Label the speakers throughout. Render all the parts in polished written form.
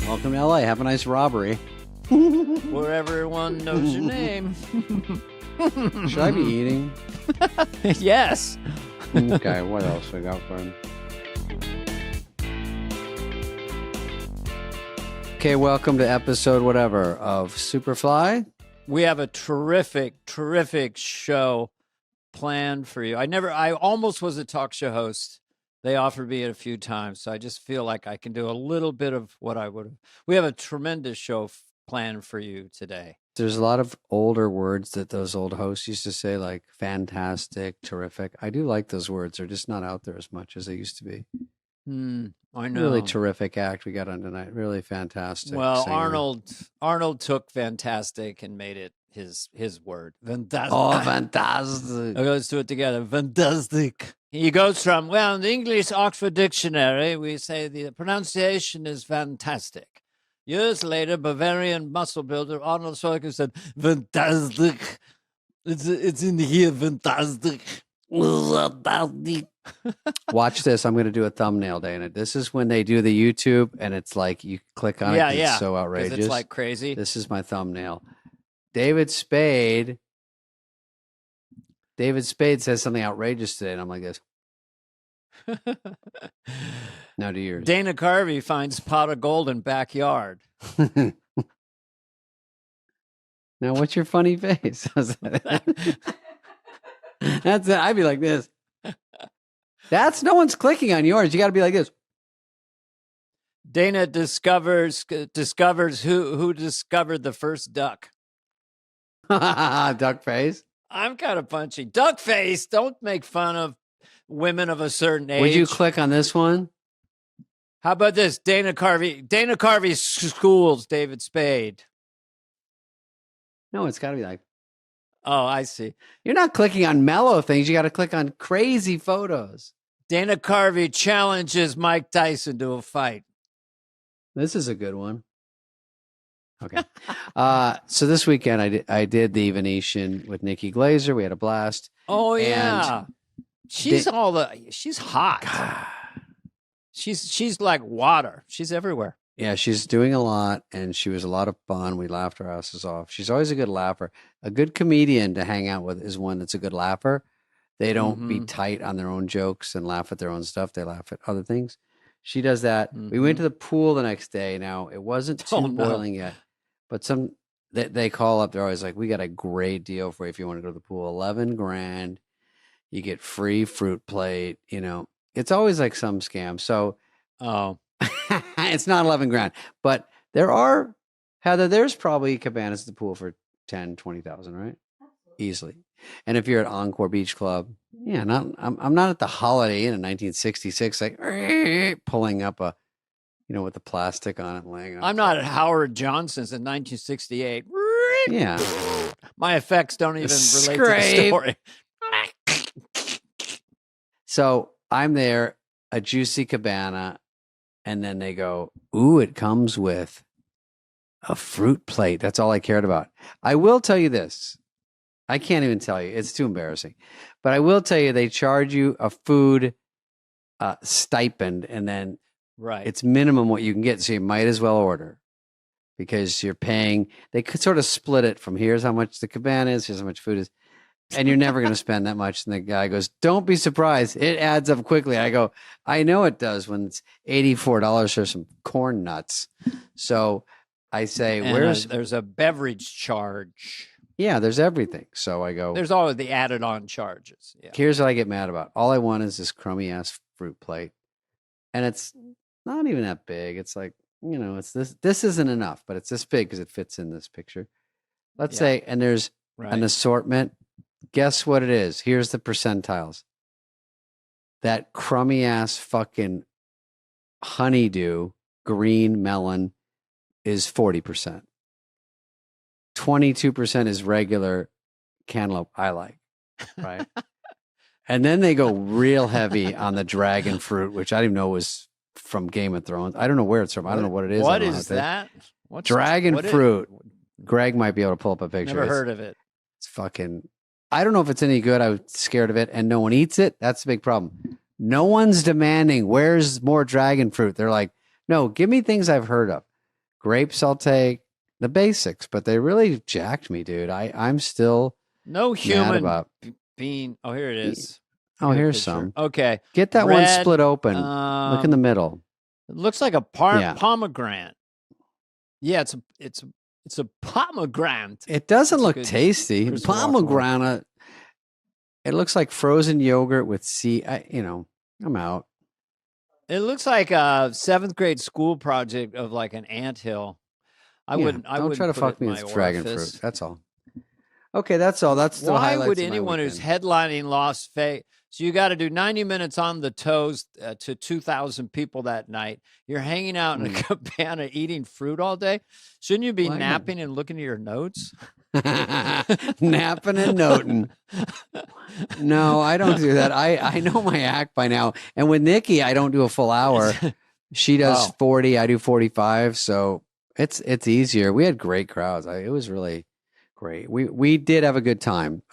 Speaker 1: Welcome to LA. Have a nice robbery.
Speaker 2: Where everyone knows your name.
Speaker 1: Should I be eating?
Speaker 2: Yes.
Speaker 1: Okay, what else we got for him? Okay, welcome to episode whatever of Superfly.
Speaker 2: We have a terrific show planned for you. I almost was a talk show host. They offered me it a few times, so I just feel like I can do a little bit of what I would have. We have a tremendous show planned for you today.
Speaker 1: There's a lot of older words that those old hosts used to say, like fantastic, terrific. I do like those words. They're just not out there as much as they used to be.
Speaker 2: I know.
Speaker 1: Really terrific act we got on tonight. Really fantastic.
Speaker 2: Well,
Speaker 1: singer.
Speaker 2: Arnold took fantastic and made it his word. Fantastic.
Speaker 1: Oh, fantastic.
Speaker 2: Okay, let's do it together. Fantastic. He goes from, well, in the English Oxford Dictionary, we say the pronunciation is fantastic. Years later, Bavarian muscle builder Arnold Schwarzenegger said, fantastic. It's in here, fantastic.
Speaker 1: Watch this. I'm going to do a thumbnail, Dana. This is when they do the YouTube and it's like you click on it.
Speaker 2: Yeah.
Speaker 1: It's so outrageous.
Speaker 2: It's like crazy.
Speaker 1: This is my thumbnail. David Spade says something outrageous today, and I'm like this. Now do yours.
Speaker 2: Dana Carvey finds pot of gold in backyard.
Speaker 1: Now, what's your funny face? That's it. I'd be like this. That's no one's clicking on yours. You got to be like this.
Speaker 2: Dana discovers who discovered the first duck.
Speaker 1: Duck face.
Speaker 2: I'm kind of punchy. Duck face. Don't make fun of women of a certain age.
Speaker 1: Would you click on this one?
Speaker 2: How about this? Dana Carvey schools David Spade.
Speaker 1: No, it's got to be like.
Speaker 2: Oh, I see.
Speaker 1: You're not clicking on mellow things. You got to click on crazy photos.
Speaker 2: Dana Carvey challenges Mike Tyson to a fight.
Speaker 1: This is a good one. Okay. So this weekend I did the Venetian with Nikki Glazer. We had a blast.
Speaker 2: Oh yeah. She's hot. She's like water. She's everywhere.
Speaker 1: Yeah, she's doing a lot, and she was a lot of fun. We laughed our asses off. She's always a good laugher. A good comedian to hang out with is one that's a good laugher. They don't be tight on their own jokes and laugh at their own stuff. They laugh at other things. She does that. We went to the pool the next day. Now, it wasn't too boiling yet, but they call up. They're always like, we got a great deal for you if you want to go to the pool. $11,000. You get free fruit plate. You know, it's always like some scam. So, it's not $11,000, but there's probably cabanas at the pool for 10, 20,000, right? Easily. And if you're at Encore Beach Club, yeah, I'm not at the Holiday Inn in 1966, like pulling up with the plastic on it and laying on.
Speaker 2: I'm not at Howard Johnson's in 1968.
Speaker 1: Yeah.
Speaker 2: My effects don't even relate to the story.
Speaker 1: So I'm there, a juicy cabana, and then they go, ooh, it comes with a fruit plate. That's all I cared about. I will tell you this. I can't even tell you. It's too embarrassing. But I will tell you, they charge you a food stipend, and then it's minimum what you can get. So you might as well order because you're paying. They could sort of split it from here's how much the cabana is, here's how much food is. And you're never going to spend that much. And the guy goes, don't be surprised. It adds up quickly. I go, I know it does when it's $84 for some corn nuts. So I say,
Speaker 2: there's a beverage charge.
Speaker 1: Yeah, there's everything. So I go,
Speaker 2: there's always the added on charges. Yeah.
Speaker 1: Here's what I get mad about. All I want is this crummy ass fruit plate. And it's not even that big. It's like, it's this isn't enough, but it's this big because it fits in this picture. Let's say, and there's an assortment. Guess what it is? Here's the percentiles. That crummy ass fucking honeydew green melon is 40%. 22% is regular cantaloupe I like, right? And then they go real heavy on the dragon fruit, which I didn't know was from Game of Thrones. I don't know where it's from. I don't know what it is.
Speaker 2: What is that?
Speaker 1: Dragon fruit. Greg might be able to pull up a picture.
Speaker 2: Never heard of it.
Speaker 1: It's fucking, I don't know if it's any good. I was scared of it, and no one eats it. That's the big problem. No one's demanding, where's more dragon fruit? They're like, no, give me things I've heard of. Grapes, I'll take the basics, but they really jacked me, dude. I'm still
Speaker 2: no
Speaker 1: mad
Speaker 2: human
Speaker 1: about.
Speaker 2: bean. Oh, here it is.
Speaker 1: Oh,
Speaker 2: Good
Speaker 1: here's
Speaker 2: picture.
Speaker 1: some.
Speaker 2: Okay.
Speaker 1: Get that one
Speaker 2: Red,
Speaker 1: split open. Look in the middle.
Speaker 2: It looks like a
Speaker 1: Yeah.
Speaker 2: pomegranate. Yeah, it's a pomegranate.
Speaker 1: It doesn't
Speaker 2: That's a
Speaker 1: look
Speaker 2: good
Speaker 1: tasty.
Speaker 2: Christopher Walken
Speaker 1: Pomegranate. It looks like frozen yogurt with I'm out.
Speaker 2: It looks like a 7th grade school project of like an anthill. I wouldn't
Speaker 1: try to
Speaker 2: put
Speaker 1: fuck
Speaker 2: it in
Speaker 1: me
Speaker 2: my
Speaker 1: with dragon
Speaker 2: orifice.
Speaker 1: fruit. That's all. Okay, that's all. That's the
Speaker 2: Why
Speaker 1: highlights
Speaker 2: would
Speaker 1: of my
Speaker 2: anyone who's
Speaker 1: weekend.
Speaker 2: headlining Las Vegas? So you got to do 90 minutes on the toes to 2,000 people that night. You're hanging out in a cabana eating fruit all day. Shouldn't you be napping and looking at your notes?
Speaker 1: Napping and noting. No, I don't do that. I know my act by now. And with Nikki, I don't do a full hour. She does 40. I do 45. So it's easier. We had great crowds. It was really great. We did have a good time.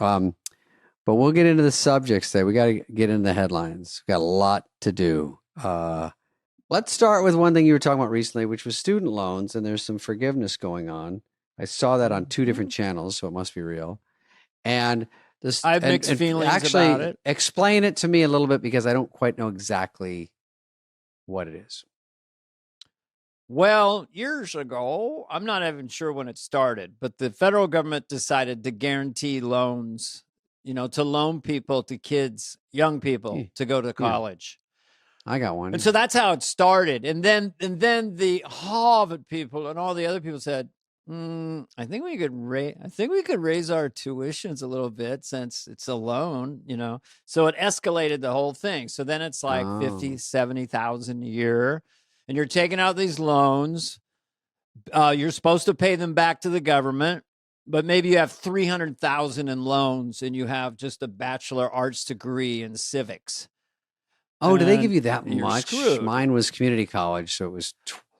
Speaker 1: But we'll get into the subjects today. We got to get into the headlines. We got a lot to do. Let's start with one thing you were talking about recently, which was student loans, and there's some forgiveness going on. I saw that on 2 different channels, so it must be real. And this,
Speaker 2: I have mixed feelings about it.
Speaker 1: Explain it to me a little bit because I don't quite know exactly what it is.
Speaker 2: Well, years ago, I'm not even sure when it started, but the federal government decided to guarantee loans, to loan people to kids, young people to go to college.
Speaker 1: I got one.
Speaker 2: And so that's how it started. And then the Harvard people and all the other people said, I think we could raise our tuitions a little bit since it's a loan, So it escalated the whole thing. So then it's like 50, 70,000 a year. And you're taking out these loans. You're supposed to pay them back to the government, but maybe you have 300,000 in loans and you have just a bachelor arts degree in civics.
Speaker 1: Oh, do they give you that much?
Speaker 2: Screwed.
Speaker 1: Mine was community college, so it was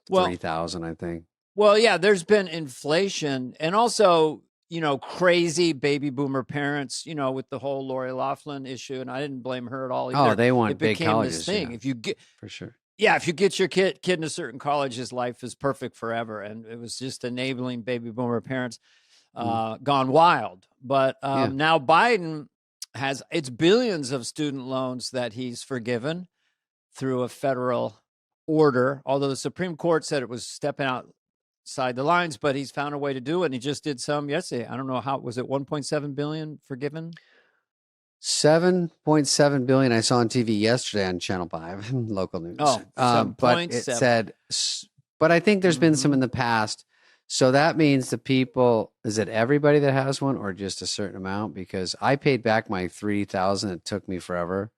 Speaker 1: 3,000, I think.
Speaker 2: Well, yeah, there's been inflation and also, crazy baby boomer parents, with the whole Lori Loughlin issue. And I didn't blame her at all either.
Speaker 1: Oh, they want big colleges.
Speaker 2: This thing.
Speaker 1: Yeah,
Speaker 2: if you get
Speaker 1: for sure.
Speaker 2: Yeah, if you get your kid in a certain college, his life is perfect forever. And it was just enabling baby boomer parents gone wild. But now Biden it's billions of student loans that he's forgiven through a federal order, although the Supreme Court said it was stepping outside the lines, but he's found a way to do it. And he just did some yesterday. I don't know how, was it 1.7 billion forgiven?
Speaker 1: 7.7 billion I saw on TV yesterday on Channel 5, local news. But it said, but I think there's been some in the past. So that means the people, is it everybody that has one or just a certain amount? Because I paid back my 3,000. It took me forever.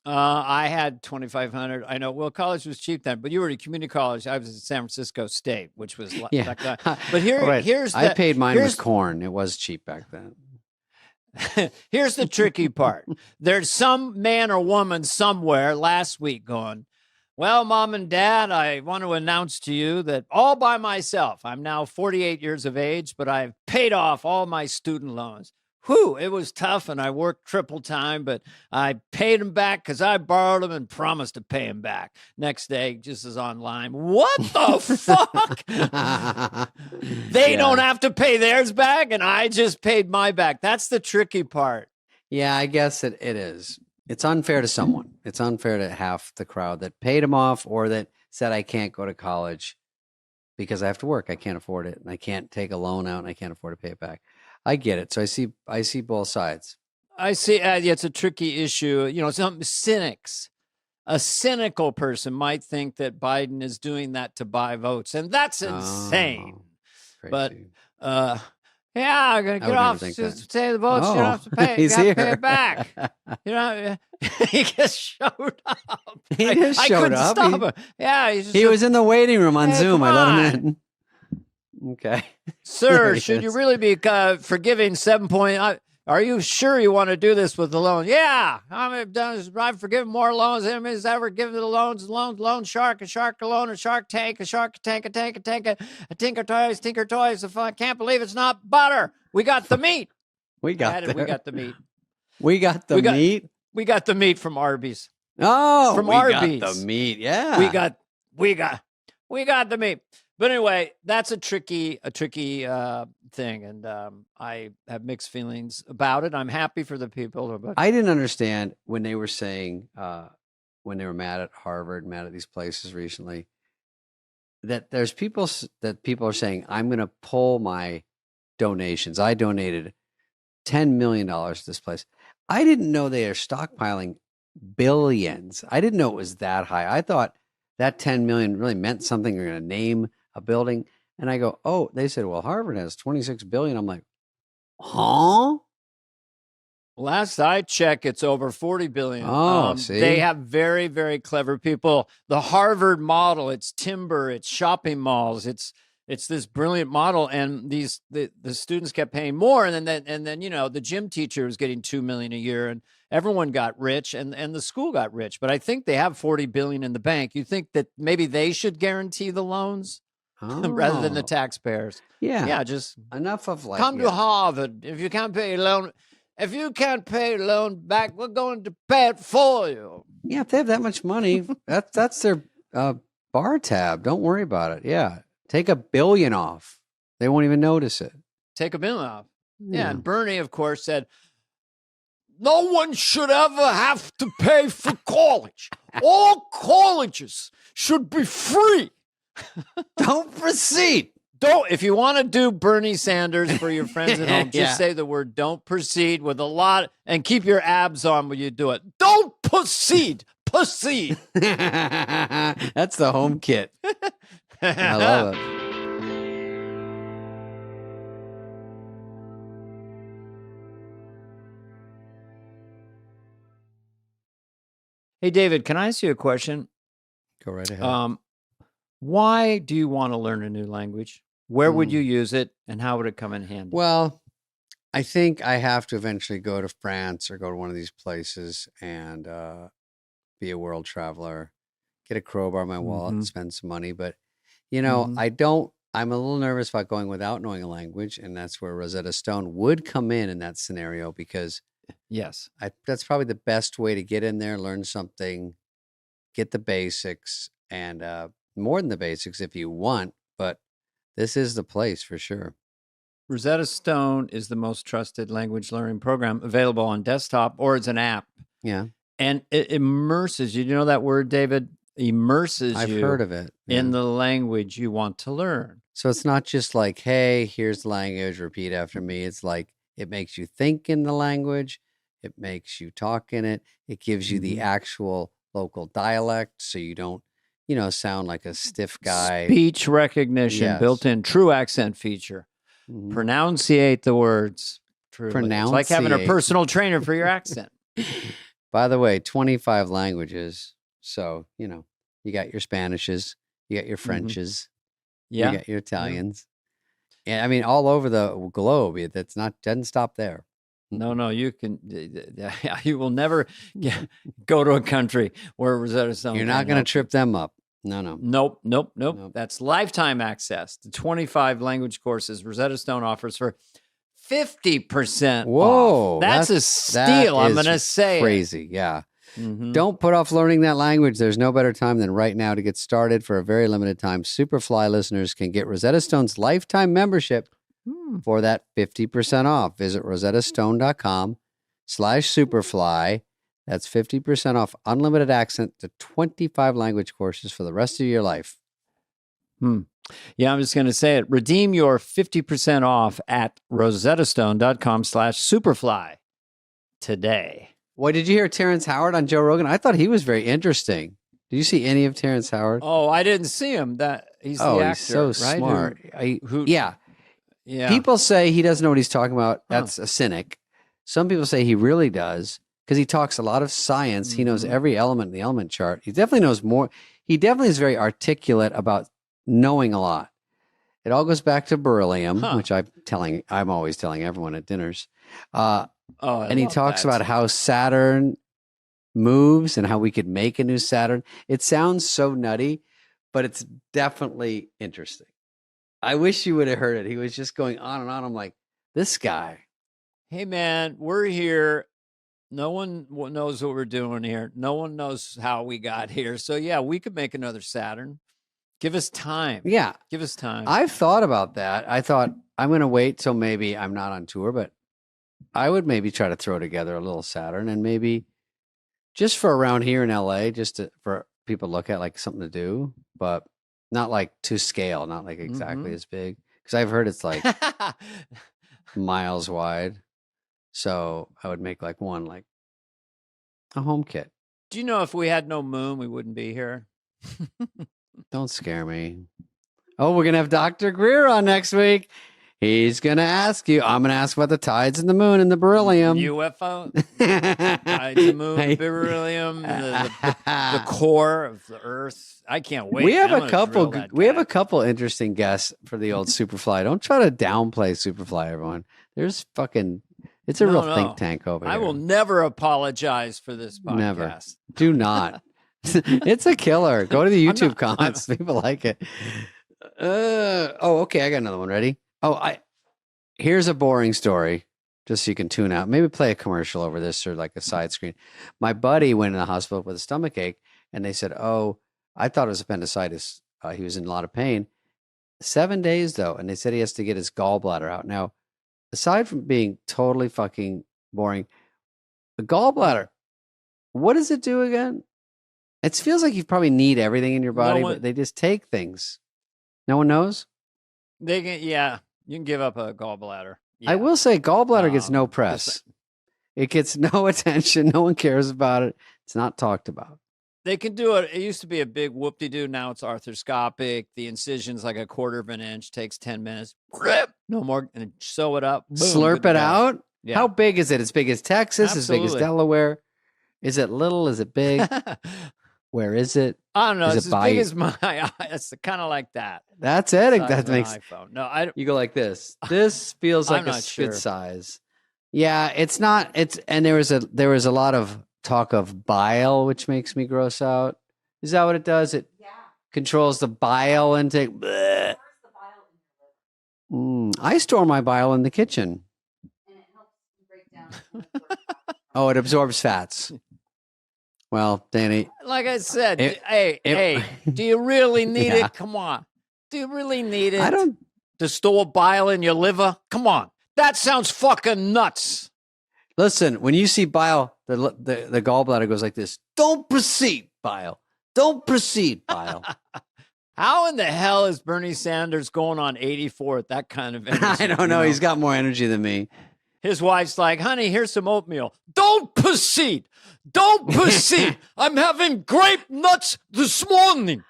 Speaker 2: I had 2,500. I know. Well, college was cheap then, but you were at community college. I was at San Francisco State, which was like that. But here's
Speaker 1: I paid mine with corn. It was cheap back then.
Speaker 2: Here's the tricky part. There's some man or woman somewhere last week going, well, Mom and Dad, I want to announce to you that all by myself, I'm now 48 years of age, but I've paid off all my student loans. Whew, it was tough and I worked triple time, but I paid them back because I borrowed them and promised to pay them back. Next day, just as online. What the fuck? They don't have to pay theirs back and I just paid my back. That's the tricky part.
Speaker 1: Yeah, I guess it is. It's unfair to someone. It's unfair to half the crowd that paid them off or that said, I can't go to college because I have to work. I can't afford it. And I can't take a loan out and I can't afford to pay it back. I get it. So I see both sides.
Speaker 2: I see. It's a tricky issue. Some cynics, a cynical person might think that Biden is doing that to buy votes, and that's insane. But I'm gonna get off. Just say the votes. You don't have to pay. You have to pay it back. He just showed up.
Speaker 1: He just showed up.
Speaker 2: Stop him. Yeah,
Speaker 1: he was in the waiting room on Zoom. I let him in. Okay.
Speaker 2: Sir, should you really be forgiving 7 point? Are you sure you want to do this with the loan? Yeah. I've forgiven more loans than anybody's ever given to the loans. Loan shark, a shark alone, a shark tank, a shark tank, a tinker toys. I can't believe it's not butter. We got the meat.
Speaker 1: We got the
Speaker 2: meat.
Speaker 1: We got the meat.
Speaker 2: We got the meat from Arby's.
Speaker 1: Oh,
Speaker 2: from
Speaker 1: Arby's.
Speaker 2: We got
Speaker 1: the meat. Yeah.
Speaker 2: We got the meat. But anyway, that's a tricky thing, and I have mixed feelings about it. I'm happy for the people, but
Speaker 1: I didn't understand when they were saying when they were mad at Harvard, mad at these places recently, that there's people are saying, I'm going to pull my donations. I donated $10 million to this place. I didn't know they are stockpiling billions. I didn't know it was that high. I thought that 10 million really meant something. You're going to name a building. And I go, oh, they said, well, Harvard has 26 billion. I'm like, huh?
Speaker 2: Last I check, it's over 40 billion.
Speaker 1: Oh, see?
Speaker 2: They have very, very clever people. The Harvard model, it's timber, it's shopping malls, it's this brilliant model, and the students kept paying more, and then you know, the gym teacher was getting $2 million a year, and everyone got rich, and the school got rich. But I think they have 40 billion in the bank. You think that maybe they should guarantee the loans rather than the taxpayers?
Speaker 1: Yeah,
Speaker 2: just
Speaker 1: enough of like
Speaker 2: come to Harvard. If you can't pay a loan. If you can't pay a loan back, we're going to pay it for you.
Speaker 1: Yeah, if they have that much money, that's their bar tab. Don't worry about it. Yeah, take $1 billion off. They won't even notice it.
Speaker 2: Take $1 billion off. Yeah, and Bernie, of course, said, no one should ever have to pay for college. All colleges should be free.
Speaker 1: Don't proceed.
Speaker 2: If you want to do Bernie Sanders for your friends at home, just say the word "don't proceed" with a lot, and keep your abs on when you do it. Don't proceed. Proceed.
Speaker 1: That's the home kit. I love it.
Speaker 2: Hey, David, can I ask you a question?
Speaker 1: Go right ahead.
Speaker 2: Why do you want to learn a new language? Where would you use it, and how would it come in handy?
Speaker 1: Well, I think I have to eventually go to France or go to one of these places and be a world traveler, get a crowbar in my wallet and spend some money. But, you know, I'm a little nervous about going without knowing a language. And that's where Rosetta Stone would come in that scenario, because that's probably the best way to get in there, learn something, get the basics, and more than the basics if you want. But this is the place for sure.
Speaker 2: Rosetta Stone is the most trusted language learning program available on desktop, or it's an app.
Speaker 1: Yeah.
Speaker 2: And it immerses you. Do you know that word, David? Immerses
Speaker 1: I've
Speaker 2: you
Speaker 1: heard of it.
Speaker 2: in the language you want to learn.
Speaker 1: So it's not just like, hey, here's the language, repeat after me. It's like it makes you think in the language. It makes you talk in it. It gives you the actual local dialect, so you don't, you know, sound like a stiff guy.
Speaker 2: Speech recognition, built-in true accent feature. Pronunciate the words truly. It's like having a personal trainer for your accent.
Speaker 1: By the way, 25 languages. So, you know, you got your Spanishes, you got your Frenches, you got your Italians. And I mean, all over the globe, doesn't stop there.
Speaker 2: No, you can. You will never go to a country where Rosetta Stone.
Speaker 1: You're not going to trip them up. No.
Speaker 2: Nope. That's lifetime access to 25 language courses Rosetta Stone offers for 50%
Speaker 1: Whoa,
Speaker 2: off. That's a steal. I'm going to say
Speaker 1: crazy. Yeah. Don't put off learning that language. There's no better time than right now to get started. For a very limited time, Superfly listeners can get Rosetta Stone's lifetime membership for that 50% off. Visit rosettastone.com/superfly. That's 50% off unlimited access to 25 language courses for the rest of your life.
Speaker 2: Yeah, I'm just going to say it. Redeem your 50% off at rosettastone.com/superfly today.
Speaker 1: Well, did you hear Terrence Howard on Joe Rogan? I thought he was very interesting. Did you see any of Terrence Howard?
Speaker 2: Oh, I didn't see him. He's the actor,
Speaker 1: he's so
Speaker 2: right?
Speaker 1: smart.
Speaker 2: Yeah.
Speaker 1: People say he doesn't know what he's talking about. That's a cynic. Some people say he really does, because he talks a lot of science. He knows every element in the element chart. He definitely knows more. He definitely is very articulate about knowing a lot. It all goes back to beryllium, which I'm always telling everyone at dinners. And he talks about how Saturn moves and how we could make a new Saturn. It sounds so nutty, but it's definitely interesting. I wish you would have heard it. He was just going on and on. I'm like, this guy.
Speaker 2: Hey, man, we're here. No one knows what we're doing here. No one knows how we got here. So, yeah, we could make another Saturn. Give us time.
Speaker 1: Yeah.
Speaker 2: Give us time.
Speaker 1: I've thought about that. I thought I'm going to wait till maybe I'm not on tour, but I would maybe try to throw together a little Saturn and maybe just for around here in LA, just for people to look at, like something to do, but not like to scale, not like exactly as big. Because I've heard it's like miles wide. So I would make like one, like a home kit.
Speaker 2: Do you know if we had no moon, we wouldn't be here?
Speaker 1: Don't scare me. Oh, we're going to have Dr. Greer on next week. He's going to ask you. I'm going to ask about the tides and the moon and the beryllium.
Speaker 2: UFO? Tides, the moon, beryllium, the core of the Earth. I can't wait.
Speaker 1: We have a couple interesting guests for the old Superfly. Don't try to downplay Superfly, everyone. There's fucking... It's a real think tank over here.
Speaker 2: I will never apologize for this podcast.
Speaker 1: Never. Do not. It's a killer. Go to the YouTube comments. People like it. Okay. I got another one. Ready? Here's a boring story, just so you can tune out. Maybe play a commercial over this or like a side screen. My buddy went in the hospital with a stomach ache, and they said, "Oh, I thought it was appendicitis." He was in a lot of pain. 7 days though, and they said he has to get his gallbladder out. Now, aside from being totally fucking boring, the gallbladder, what does it do again? It feels like you probably need everything in your body, but they just take things. No one knows?
Speaker 2: You can give up a gallbladder. Yeah.
Speaker 1: I will say gallbladder gets no press. It gets no attention. No one cares about it. It's not talked about.
Speaker 2: They can do it. It used to be a big whoop-de-doo. Now it's arthroscopic. The incision's like a 1/4 of an inch. Takes 10 minutes. No more. And sew it up. Boom,
Speaker 1: slurp it out?
Speaker 2: Yeah.
Speaker 1: How big is it? As big as Texas?
Speaker 2: Absolutely.
Speaker 1: As big as Delaware? Is it little? Is it big? Where is it?
Speaker 2: I don't know. It's as big as my eye. It's kind of like that.
Speaker 1: That's it. That makes
Speaker 2: iPhone. No, I don't.
Speaker 1: You go like this. This feels like a spit size. Yeah, it's not. And there was a lot of talk of bile, which makes me gross out. Is that what it does? It controls the bile intake. Where's the bile in your liver? I store my bile in the kitchen. And it helps break down. Oh, it absorbs fats. Well, Danny.
Speaker 2: Like I said, hey, do you really need it? Come on. Do you really need it?
Speaker 1: I don't.
Speaker 2: To store bile in your liver? Come on. That sounds fucking nuts.
Speaker 1: Listen, when you see bile, the gallbladder goes like this. Don't proceed, bile. Don't proceed, bile.
Speaker 2: How in the hell is Bernie Sanders going on 84 at that kind of energy?
Speaker 1: I don't know. He's got more energy than me.
Speaker 2: His wife's like, honey, here's some oatmeal. Don't proceed. Don't proceed. I'm having grape nuts this morning.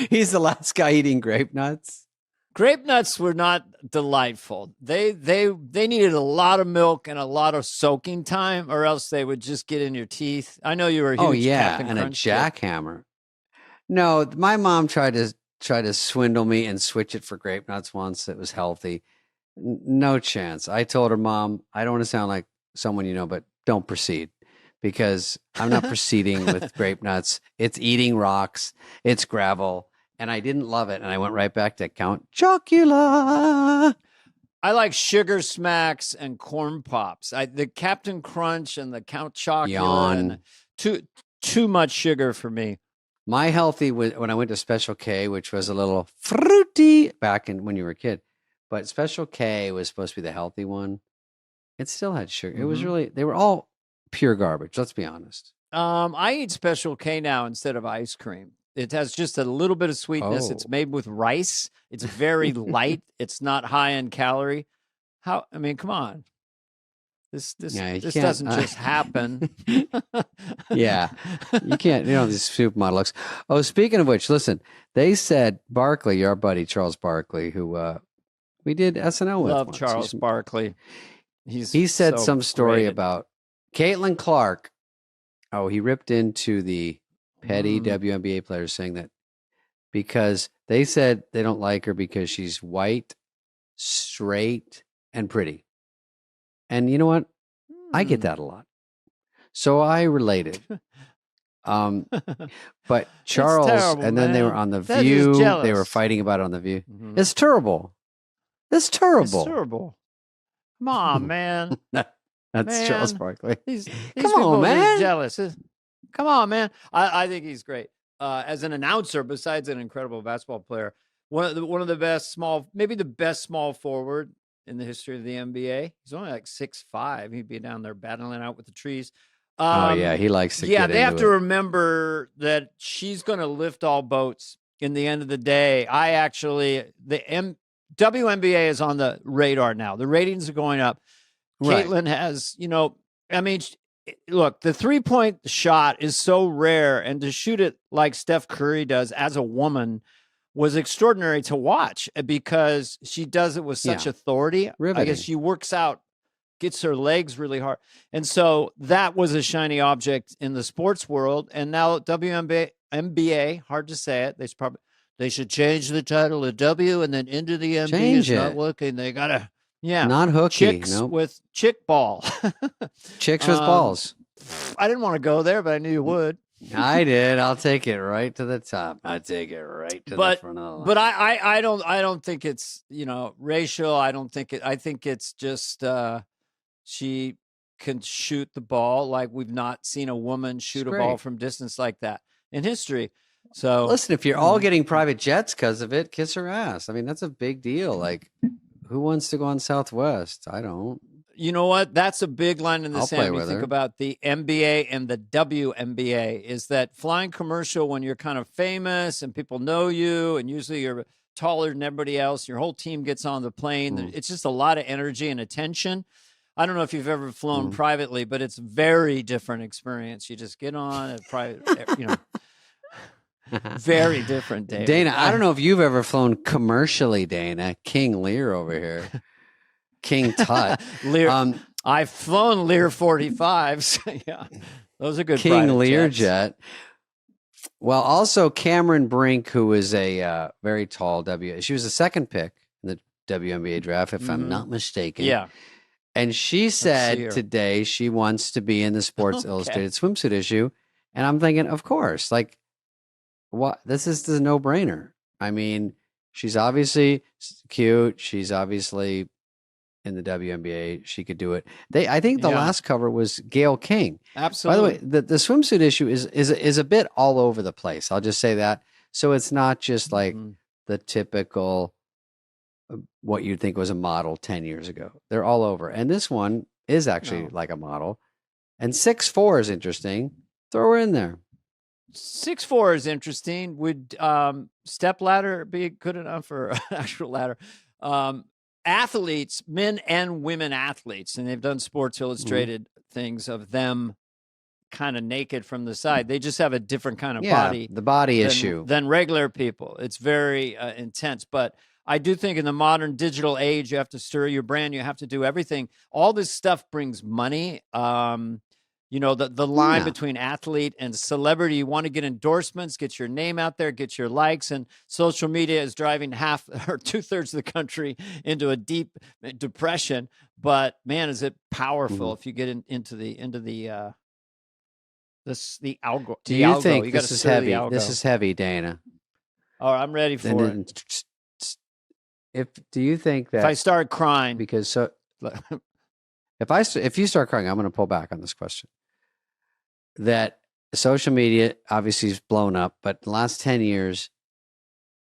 Speaker 1: He's the last guy eating grape nuts.
Speaker 2: Grape nuts were not delightful. They needed a lot of milk and a lot of soaking time, or else they would just get in your teeth. I know you were a huge Captain
Speaker 1: and
Speaker 2: Crunch
Speaker 1: a jackhammer. No, my mom tried to swindle me and switch it for grape nuts once. It was healthy. No chance. I told her, Mom, I don't want to sound like someone you know, but don't proceed, because I'm not proceeding with grape nuts. It's eating rocks. It's gravel. And I didn't love it. And I went right back to Count Chocula.
Speaker 2: I like Sugar Smacks and Corn Pops. The Captain Crunch and the Count Chocula. Too much sugar for me.
Speaker 1: My healthy, when I went to Special K, which was a little fruity back when you were a kid. But Special K was supposed to be the healthy one. It still had sugar. It was really, they were all pure garbage. Let's be honest.
Speaker 2: I eat Special K now instead of ice cream. It has just a little bit of sweetness. It's made with rice. It's very light. It's not high in calorie. Come on. This doesn't just happen.
Speaker 1: Yeah. You can't, these supermodel looks. Oh, speaking of which, listen, they said Barkley, your buddy, Charles Barkley, who we did SNL with.
Speaker 2: Love Charles Barkley.
Speaker 1: He said some story about Caitlin Clark. Oh, he ripped into the petty WNBA players, saying that because they said they don't like her because she's white, straight, and pretty. And you know what? I get that a lot. So I related. But Charles,
Speaker 2: terrible,
Speaker 1: and then
Speaker 2: man.
Speaker 1: they were on The
Speaker 2: That is
Speaker 1: View.
Speaker 2: jealous.
Speaker 1: They were fighting about it on The View.
Speaker 2: Mhm.
Speaker 1: It's terrible. It's terrible.
Speaker 2: It's terrible. Come on, man.
Speaker 1: That's Charles Barkley.
Speaker 2: These
Speaker 1: Come
Speaker 2: people
Speaker 1: on,
Speaker 2: are
Speaker 1: man.
Speaker 2: jealous. Come on, man. I think he's great. as an announcer, besides an incredible basketball player, one of the best maybe the best small forward in the history of the NBA. He's only like 6'5". He'd be down there battling out with the trees.
Speaker 1: He likes to get
Speaker 2: they have
Speaker 1: into
Speaker 2: to
Speaker 1: it.
Speaker 2: remember that she's going to lift all boats in the end of the day. WNBA is on the radar now. The ratings are going up.
Speaker 1: Right.
Speaker 2: Caitlin has, look, the 3-point shot is so rare, and to shoot it like Steph Curry does as a woman was extraordinary to watch because she does it with such authority.
Speaker 1: Riveting.
Speaker 2: I guess she works out, gets her legs really hard. And so that was a shiny object in the sports world. And now WNBA, hard to say it. They should change the title to W and then into the NBA.
Speaker 1: Change
Speaker 2: is
Speaker 1: it.
Speaker 2: Not working. They got to,
Speaker 1: not hooky.
Speaker 2: Chicks with chick ball.
Speaker 1: Chicks with balls.
Speaker 2: I didn't want to go there, but I knew you would.
Speaker 1: I did. I'll take it right to the top. I take it right to the front of the line.
Speaker 2: But I don't think it's, racial. I think it's just she can shoot the ball like we've not seen a woman shoot a ball from distance like that in history. So
Speaker 1: listen, if you're all getting private jets because of it, kiss her ass. I mean, that's a big deal. Like, who wants to go on Southwest? I don't.
Speaker 2: You know what? That's a big line in the sand. You think about the NBA and the WNBA is that flying commercial when you're kind of famous and people know you, and usually you're taller than everybody else. Your whole team gets on the plane. It's just a lot of energy and attention. I don't know if you've ever flown privately, but it's a very different experience. You just get on a private, very different, David.
Speaker 1: Dana, I don't know if you've ever flown commercially, Dana. King Lear over here. King Tut.
Speaker 2: Lear. I've flown Lear 45s. Yeah, those are good.
Speaker 1: King Lear
Speaker 2: jets.
Speaker 1: jet. Well, also Cameron Brink, who is a very tall she was the second pick in the WNBA draft, if I'm not mistaken.
Speaker 2: Yeah.
Speaker 1: And she said today she wants to be in the Sports Illustrated swimsuit issue. And I'm thinking, of course, like, what? This is the no-brainer. I mean, she's obviously cute. She's obviously in the WNBA. She could do it. I think the last cover was Gayle King.
Speaker 2: Absolutely.
Speaker 1: By the way, the swimsuit issue is a bit all over the place. I'll just say that. So it's not just like the typical what you'd think was a model 10 years ago. They're all over. And this one is actually like a model. And 6'4" is interesting. Throw her in there.
Speaker 2: 6'4" is interesting. Would step ladder be good enough for an actual ladder? Athletes, men and women athletes, and they've done Sports Illustrated things of them kind of naked from the side. They just have a different kind of body.
Speaker 1: The body issue.
Speaker 2: Than regular people. It's very intense. But I do think in the modern digital age, you have to stir your brand. You have to do everything. All this stuff brings money. The line between athlete and celebrity, you want to get endorsements, get your name out there, get your likes, and social media is driving half or 2/3 of the country into a deep depression. But man, is it powerful if you get into the algo.
Speaker 1: Do you think this is heavy? This is heavy, Dana.
Speaker 2: Oh, I'm ready for it.
Speaker 1: Do you think that
Speaker 2: if I start crying,
Speaker 1: because if you start crying, I'm going to pull back on this question. That social media obviously is blown up, but the last 10 years,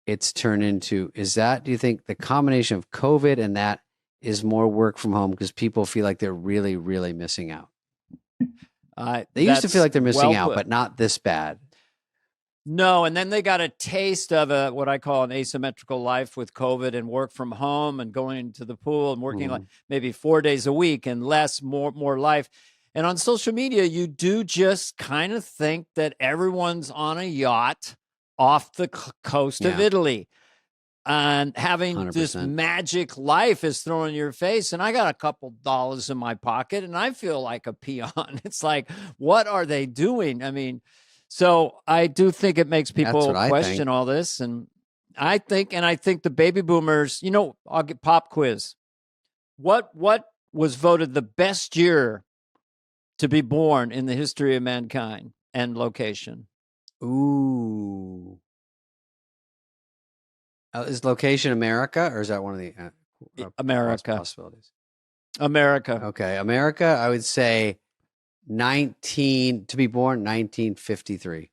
Speaker 1: it's turned into, do you think the combination of COVID and that is more work from home because people feel like they're really, really missing out? They used to feel like they're missing out, but not this bad.
Speaker 2: No, and then they got a taste of what I call an asymmetrical life with COVID and work from home and going to the pool and working like maybe 4 days a week and more life. And on social media, you do just kind of think that everyone's on a yacht off the coast of Italy and having
Speaker 1: 100%.
Speaker 2: This magic life is thrown in your face. And I got a couple dollars in my pocket and I feel like a peon. It's like, what are they doing? I mean, so I do think it makes people question all this. And I think the baby boomers, I'll get pop quiz. What was voted the best year to be born in the history of mankind and location?
Speaker 1: Ooh. Is location America, or is that one of the
Speaker 2: America
Speaker 1: possibilities?
Speaker 2: America.
Speaker 1: Okay. America, I would say to be born 1953.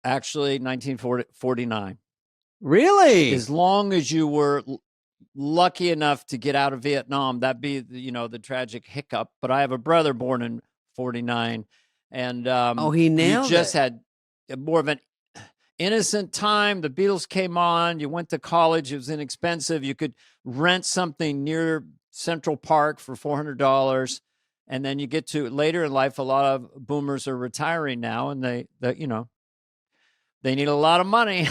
Speaker 2: Actually, 1949.
Speaker 1: Really?
Speaker 2: As long as you were lucky enough to get out of Vietnam, that'd be, the tragic hiccup. But I have a brother born in 49, and
Speaker 1: he
Speaker 2: you
Speaker 1: nailed
Speaker 2: just
Speaker 1: it.
Speaker 2: had more of an innocent time. The Beatles came on. You went to college. It was inexpensive. You could rent something near Central Park for $400. And then you get to later in life, a lot of boomers are retiring now, and they need a lot of money,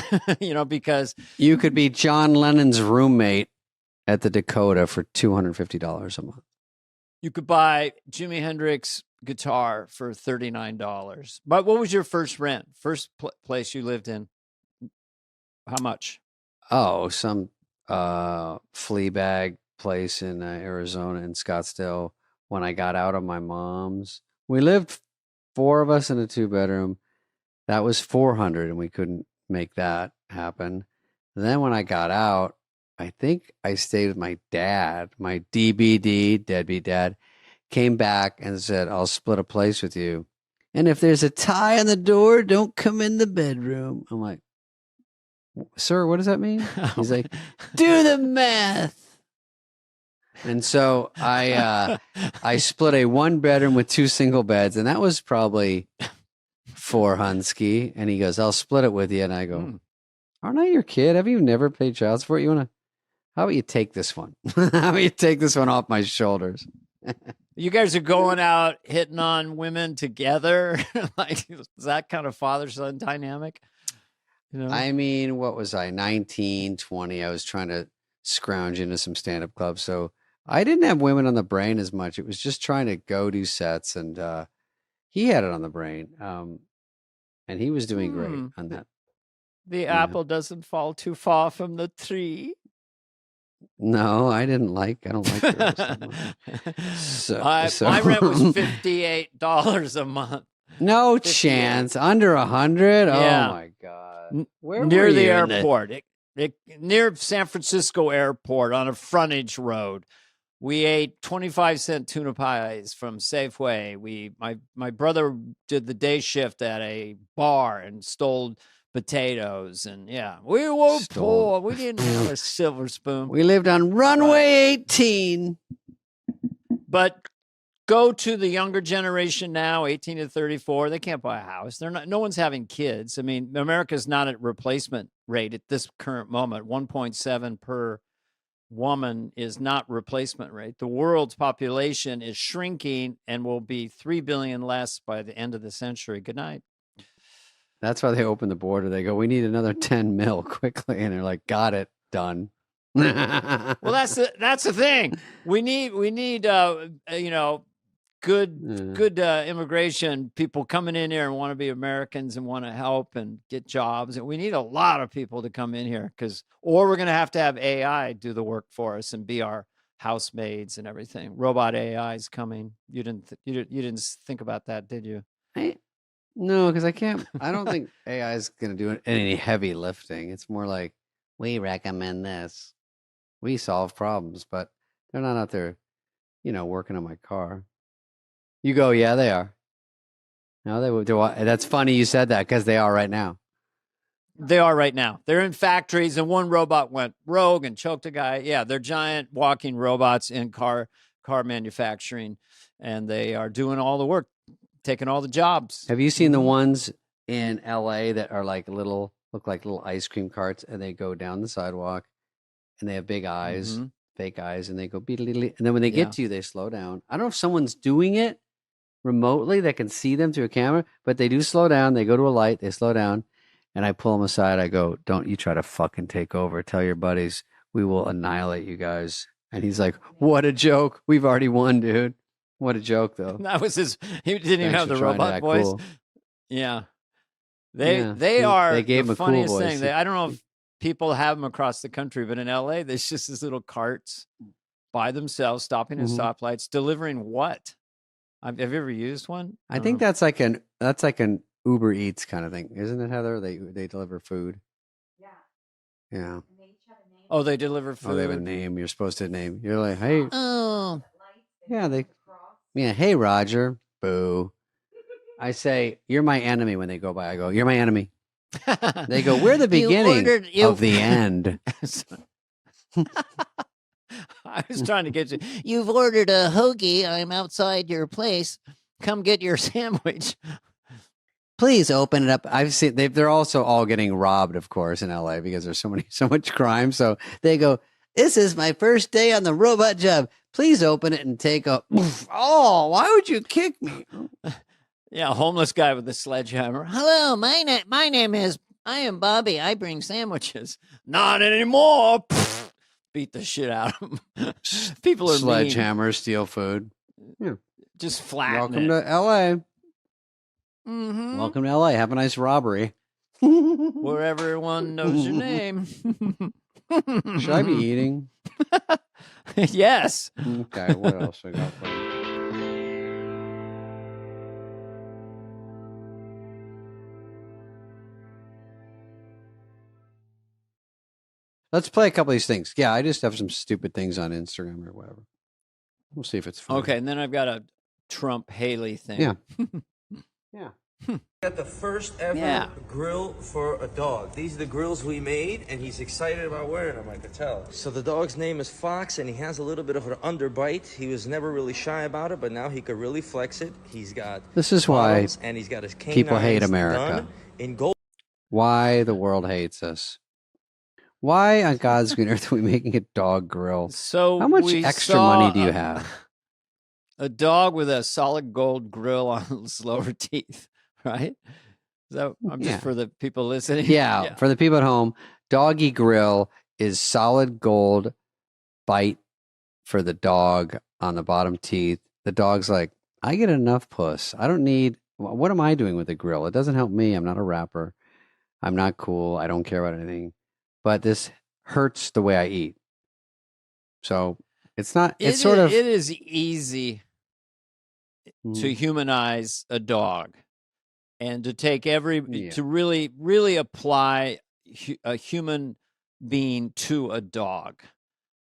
Speaker 2: because
Speaker 1: You could be John Lennon's roommate at the Dakota for $250 a month.
Speaker 2: you could buy Jimi Hendrix guitar for $39. But what was your first rent? First place you lived in? How much?
Speaker 1: Oh, some flea bag place in Arizona in Scottsdale. When I got out of my mom's, we lived 4 of us in a 2-bedroom. That was $400, and we couldn't make that happen. Then when I got out, I think I stayed with my dad, my DBD, deadbeat dad, came back and said, I'll split a place with you. And if there's a tie on the door, don't come in the bedroom. I'm like, sir, what does that mean? He's like, do the math. And so I split a 1-bedroom with 2 single beds, and that was probably $400. And he goes, I'll split it with you. And I go, aren't I your kid? Have you never paid child support? How about you take this one? How about you take this one off my shoulders?
Speaker 2: You guys are going out hitting on women together? Like, is that kind of father-son dynamic?
Speaker 1: I mean, what was I, 19, 20? I was trying to scrounge into some stand-up clubs. So I didn't have women on the brain as much. It was just trying to go do sets, and he had it on the brain. And he was doing great on that.
Speaker 2: The apple doesn't fall too far from the tree.
Speaker 1: No, I don't like girls that much.
Speaker 2: My rent was $58 a month.
Speaker 1: No chance. Under 100? Yeah. Oh my God.
Speaker 2: Where near the airport. Near San Francisco Airport on a frontage road. We ate 25-cent tuna pies from Safeway. My brother did the day shift at a bar and stole potatoes, and we were poor. We didn't have a silver spoon.
Speaker 1: We lived on runway 18.
Speaker 2: But go to the younger generation now, 18 to 34. They can't buy a house. No one's having kids. I mean, America's not at replacement rate at this current moment. 1.7 per woman is not replacement rate. The world's population is shrinking and will be 3 billion less by the end of the century. Good night.
Speaker 1: That's why they open the border. They go, we need another 10 mil quickly. And they're like, got it, done.
Speaker 2: Well, that's the thing. We need good immigration people coming in here and want to be Americans and want to help and get jobs. And we need a lot of people to come in here or we're going to have AI do the work for us and be our housemaids and everything. Robot AI is coming. You didn't think about that, did you?
Speaker 1: No, because I don't think AI is going to do any heavy lifting. It's more like, we recommend this. We solve problems, but they're not out there, working on my car. You go, yeah, they are. No, they would do. That's funny you said that because they are right now.
Speaker 2: They are right now. They're in factories, and one robot went rogue and choked a guy. Yeah, they're giant walking robots in car manufacturing, and they are doing all the work, taking all the jobs.
Speaker 1: Have you seen the ones in LA that are like look like little ice cream carts, and they go down the sidewalk, and they have big eyes, fake eyes, and they go beep-a-lee-lee. And then when they get to you, they slow down. I don't know if someone's doing it remotely that can see them through a camera, but they do slow down. They go to a light, they slow down, and I pull them aside. I go, don't you try to fucking take over. Tell your buddies, we will annihilate you guys. And he's like, what a joke. We've already won, dude. What a joke, though.
Speaker 2: That was he didn't even have the robot voice. Cool. Yeah. They are they gave the funniest cool thing. I don't know if people have them across the country, but in LA, there's just these little carts by themselves, stopping at stoplights, delivering what? Have you ever used one?
Speaker 1: I think that's like an Uber Eats kind of thing, isn't it, Heather? They deliver food. Yeah. Yeah.
Speaker 2: Oh, they deliver food.
Speaker 1: Oh, they have a name. You're supposed to name. You're like, hey. Oh. Yeah, hey, Roger. Boo. I say, you're my enemy when they go by. I go, you're my enemy. They go, we're the beginning of the end.
Speaker 2: I was trying to get you. You've ordered a hoagie. I'm outside your place. Come get your sandwich.
Speaker 1: Please open it up. I've seen they're also all getting robbed, of course, in LA because there's so much crime. So they go, this is my first day on the robot job. Please open it and take a. Oh, why would you kick me?
Speaker 2: Yeah, a homeless guy with a sledgehammer. Hello, my name is. I am Bobby. I bring sandwiches. Not anymore. Beat the shit out of them. People are
Speaker 1: sledgehammer, steal food. Yeah.
Speaker 2: Just flatten
Speaker 1: Welcome to LA.
Speaker 2: Mm-hmm.
Speaker 1: Welcome to LA. Have a nice robbery.
Speaker 2: Where everyone knows your name.
Speaker 1: Should I be eating?
Speaker 2: Yes.
Speaker 1: Okay, what else I got for you? Let's play a couple of these things. Yeah, I just have some stupid things on Instagram or whatever. We'll see if it's fun.
Speaker 2: Okay, and then I've got a Trump Haley thing.
Speaker 1: Yeah. Yeah.
Speaker 3: Got the first ever grill for a dog. These are the grills we made, and he's excited about wearing them, I could tell. So the dog's name is Fox, and he has a little bit of an underbite. He was never really shy about it, but now he could really flex it. He's got
Speaker 1: this is why
Speaker 3: and he's got his
Speaker 1: people hate America.
Speaker 3: In gold.
Speaker 1: Why the world hates us. Why on God's green earth are we making a dog grill?
Speaker 2: So
Speaker 1: how much extra money do you have?
Speaker 2: A dog with a solid gold grill on its lower teeth, right? So I'm just for the people listening.
Speaker 1: Yeah, for the people at home, doggy grill is solid gold bite for the dog on the bottom teeth. The dog's like, I get enough puss. I don't need, what am I doing with the grill? It doesn't help me. I'm not a rapper. I'm not cool. I don't care about anything. But this hurts the way I eat. So it's not, it's sort of.
Speaker 2: It is easy to humanize a dog and to take to really, really apply a human being to a dog.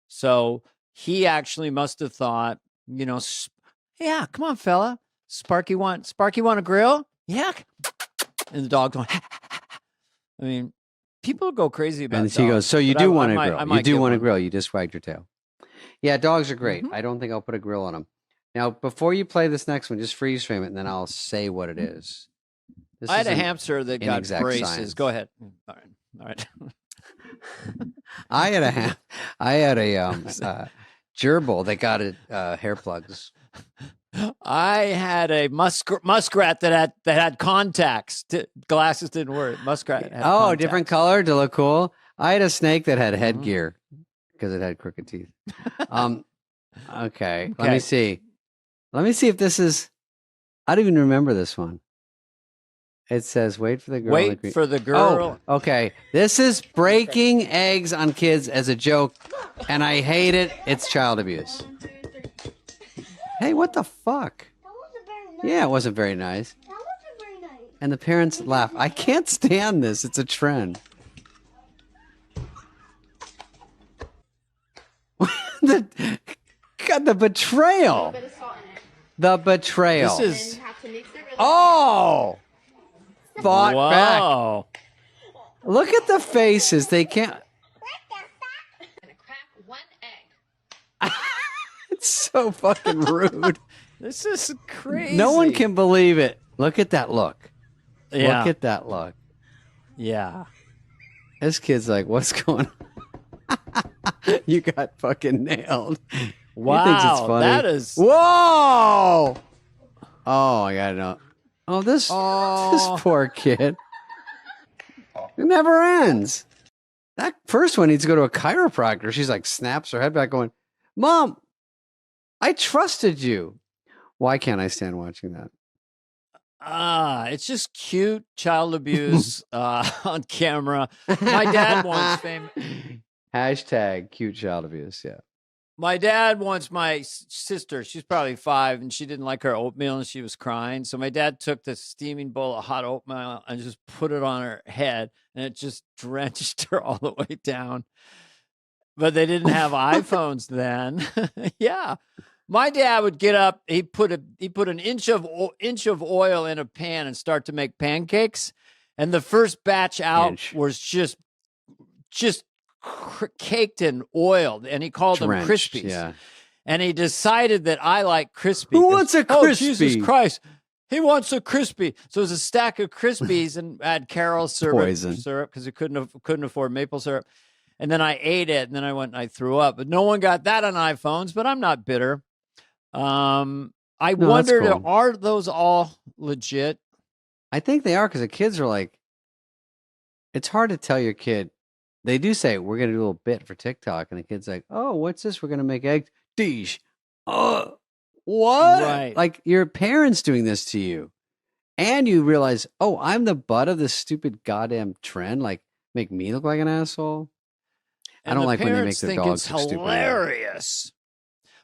Speaker 2: So he actually must have thought, yeah, come on, fella. Sparky want a grill? Yeah. And the dog going, I mean, people go crazy about it.
Speaker 1: And he goes, so you do want a grill. You do want a grill. You just wagged your tail. Yeah, dogs are great. I don't think I'll put a grill on them. Now, before you play this next one, just freeze frame it, and then I'll say what it is.
Speaker 2: I had a hamster that got braces.
Speaker 1: Science.
Speaker 2: Go ahead. All right.
Speaker 1: I had a gerbil that got hair plugs.
Speaker 2: I had a muskrat that had contacts. Glasses didn't work. Muskrat. Had contacts.
Speaker 1: Different color to look cool. I had a snake that had headgear because it had crooked teeth. Okay. Let me see. Let me see if this is. I don't even remember this one. It says, "Wait for the girl."
Speaker 2: Wait for the girl.
Speaker 1: Oh, okay. This is breaking eggs on kids as a joke, and I hate it. It's child abuse. Hey, what the fuck?
Speaker 4: That wasn't very nice.
Speaker 1: Yeah, it wasn't very nice.
Speaker 4: That wasn't very nice.
Speaker 1: And the parents laugh. I can't stand this. It's a trend. God, the betrayal.
Speaker 4: A bit of salt in it.
Speaker 1: The betrayal.
Speaker 2: This is.
Speaker 4: And you have to mix it really
Speaker 1: Oh! Fought
Speaker 2: Wow.
Speaker 1: back. Look at the faces. They can't.
Speaker 4: gonna crack one egg.
Speaker 1: It's so fucking rude.
Speaker 2: This is crazy.
Speaker 1: No one can believe it. Look at that look.
Speaker 2: Yeah.
Speaker 1: Look at that look.
Speaker 2: Yeah.
Speaker 1: This kid's like, what's going on? You got fucking nailed.
Speaker 2: Wow.
Speaker 1: He thinks it's funny.
Speaker 2: That is.
Speaker 1: Whoa! Oh, I gotta know. Oh, this poor kid. It never ends. That first one needs to go to a chiropractor. She's like, snaps her head back going, Mom, I trusted you. Why can't I stand watching that?
Speaker 2: It's just cute child abuse on camera. My dad wants fame.
Speaker 1: Hashtag cute child abuse. Yeah.
Speaker 2: My dad wants my sister. She's probably 5, and she didn't like her oatmeal, and she was crying. So my dad took the steaming bowl of hot oatmeal and just put it on her head, and it just drenched her all the way down. But they didn't have iPhones then. Yeah. My dad would get up. He put an inch of oil in a pan and start to make pancakes. And the first batch out
Speaker 1: Inch.
Speaker 2: was just caked in oil, and he called
Speaker 1: Drenched,
Speaker 2: them Krispies.
Speaker 1: Yeah.
Speaker 2: And he decided that I like crispy.
Speaker 1: Who wants a
Speaker 2: Oh,
Speaker 1: Crispy?
Speaker 2: Jesus Christ. He wants a crispy. So it was a stack of Krispies and I had Carol syrup because he couldn't afford maple syrup. And then I ate it, and then I went and I threw up. But no one got that on iPhones, but I'm not bitter. I wondered,
Speaker 1: cool.
Speaker 2: are those all legit?
Speaker 1: I think they are because the kids are like, it's hard to tell your kid. They do say, we're going to do a little bit for TikTok. And the kid's like, oh, what's this? We're going to make eggs. Deesh. Oh, what?
Speaker 2: Right.
Speaker 1: Like your parents doing this to you. And you realize, oh, I'm the butt of this stupid goddamn trend. Like, make me look like an asshole.
Speaker 2: And
Speaker 1: I don't like when they make
Speaker 2: parents
Speaker 1: their
Speaker 2: think
Speaker 1: dogs
Speaker 2: it's
Speaker 1: look stupid.
Speaker 2: hilarious.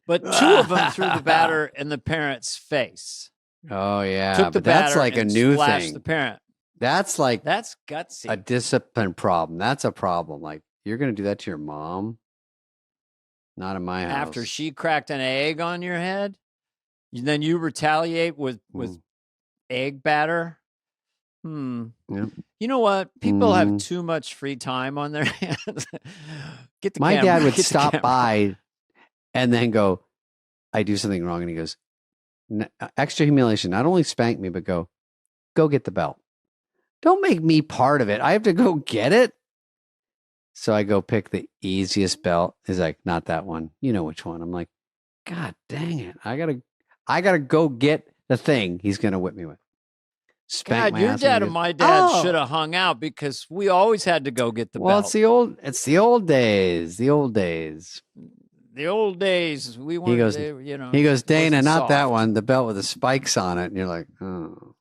Speaker 2: But two of them threw the batter in the parent's face.
Speaker 1: Oh, yeah.
Speaker 2: Took the
Speaker 1: But that's
Speaker 2: batter
Speaker 1: like a
Speaker 2: and
Speaker 1: new
Speaker 2: splashed
Speaker 1: thing.
Speaker 2: the parent.
Speaker 1: That's
Speaker 2: gutsy.
Speaker 1: a discipline problem. That's a problem. Like, you're going to do that to your mom? Not in my house.
Speaker 2: After she cracked an egg on your head, then you retaliate with egg batter.
Speaker 1: Yep.
Speaker 2: You know what? People have too much free time on their hands. Get the
Speaker 1: My
Speaker 2: camera.
Speaker 1: dad would
Speaker 2: Get the
Speaker 1: stop
Speaker 2: camera.
Speaker 1: by and then go, I do something wrong. And he goes, extra humiliation. Not only spank me, but go get the belt. Don't make me part of it. I have to go get it. So I go pick the easiest belt. He's like, not that one. You know which one. I'm like, God dang it. I gotta go get the thing he's gonna whip me with. Spank
Speaker 2: God,
Speaker 1: my
Speaker 2: your
Speaker 1: ass
Speaker 2: dad
Speaker 1: he
Speaker 2: and
Speaker 1: goes,
Speaker 2: my dad
Speaker 1: "Oh."
Speaker 2: should have hung out because we always had to go get the
Speaker 1: Well,
Speaker 2: belt.
Speaker 1: it's the old days. The old days.
Speaker 2: The old days, we weren't.
Speaker 1: goes-
Speaker 2: you know,
Speaker 1: He goes,
Speaker 2: it
Speaker 1: Dana,
Speaker 2: wasn't
Speaker 1: not that
Speaker 2: soft.
Speaker 1: one. The belt with the spikes on it. And you're like, oh.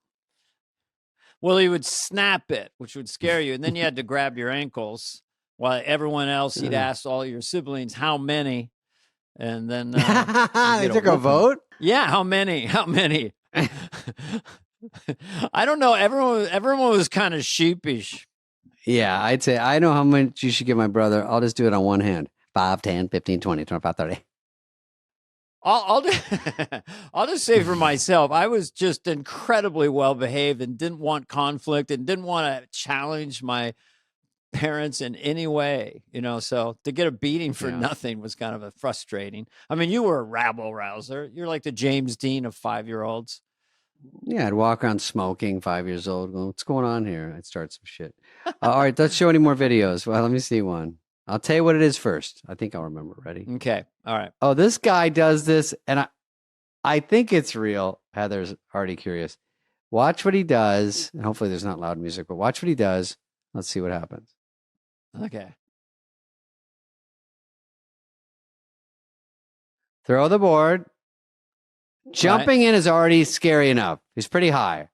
Speaker 2: Well, he would snap it, which would scare you, and then you had to grab your ankles. While everyone else, he'd ask all your siblings how many, and then
Speaker 1: They
Speaker 2: get
Speaker 1: took a
Speaker 2: whooping.
Speaker 1: vote?
Speaker 2: Yeah, how many? How many? I don't know. Everyone was kind of sheepish.
Speaker 1: Yeah, I'd say, I know how much you should give my brother. I'll just do it on one hand. 5, 10, 15, 20, 25, 30.
Speaker 2: I'll just say for myself, I was just incredibly well behaved and didn't want conflict and didn't want to challenge my parents in any way, so to get a beating for nothing was kind of a frustrating. I mean, you were a rabble rouser. You're like the James Dean of 5-year-olds.
Speaker 1: Yeah, I'd walk around smoking, 5 years old, going, what's going on here? I'd start some shit. All right, let's show any more videos. Well, let me see one. I'll tell you what it is first. I think I'll remember. Ready?
Speaker 2: Okay. All right.
Speaker 1: Oh, this guy does this, and I think it's real. Heather's already curious. Watch what he does, and hopefully there's not loud music, but watch what he does. Let's see what happens.
Speaker 2: Okay.
Speaker 1: Throw the board. Jumping in is already scary enough. He's pretty high.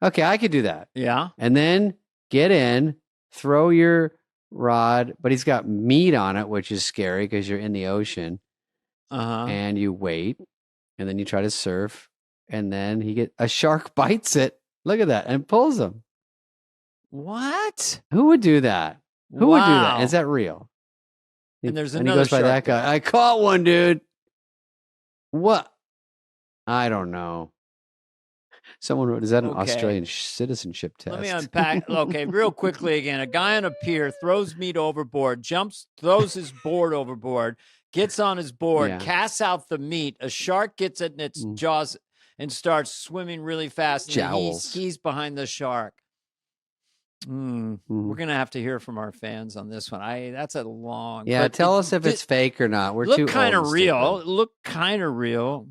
Speaker 1: Okay, I could do that.
Speaker 2: Yeah.
Speaker 1: And then get in, throw your rod, but he's got meat on it, which is scary because you're in the ocean.
Speaker 2: Uh-huh.
Speaker 1: And you wait, and then you try to surf, and then a shark bites it. Look at that, and pulls him.
Speaker 2: What?
Speaker 1: Who would do that? Who would do that? Is that real?
Speaker 2: And there's
Speaker 1: he
Speaker 2: another
Speaker 1: goes by
Speaker 2: shark
Speaker 1: that guy. I caught one, dude. What? I don't know. Someone wrote, is that an Australian citizenship test?
Speaker 2: Let me unpack. Okay, real quickly again. A guy on a pier throws meat overboard, throws his board overboard, gets on his board, casts out the meat. A shark gets it in its jaws and starts swimming really fast. And he skis behind the shark. We're going to have to hear from our fans on this one. That's a long...
Speaker 1: Yeah, tell us if it's fake or not. We're too old.
Speaker 2: Looked kind of real. It looked kind of real.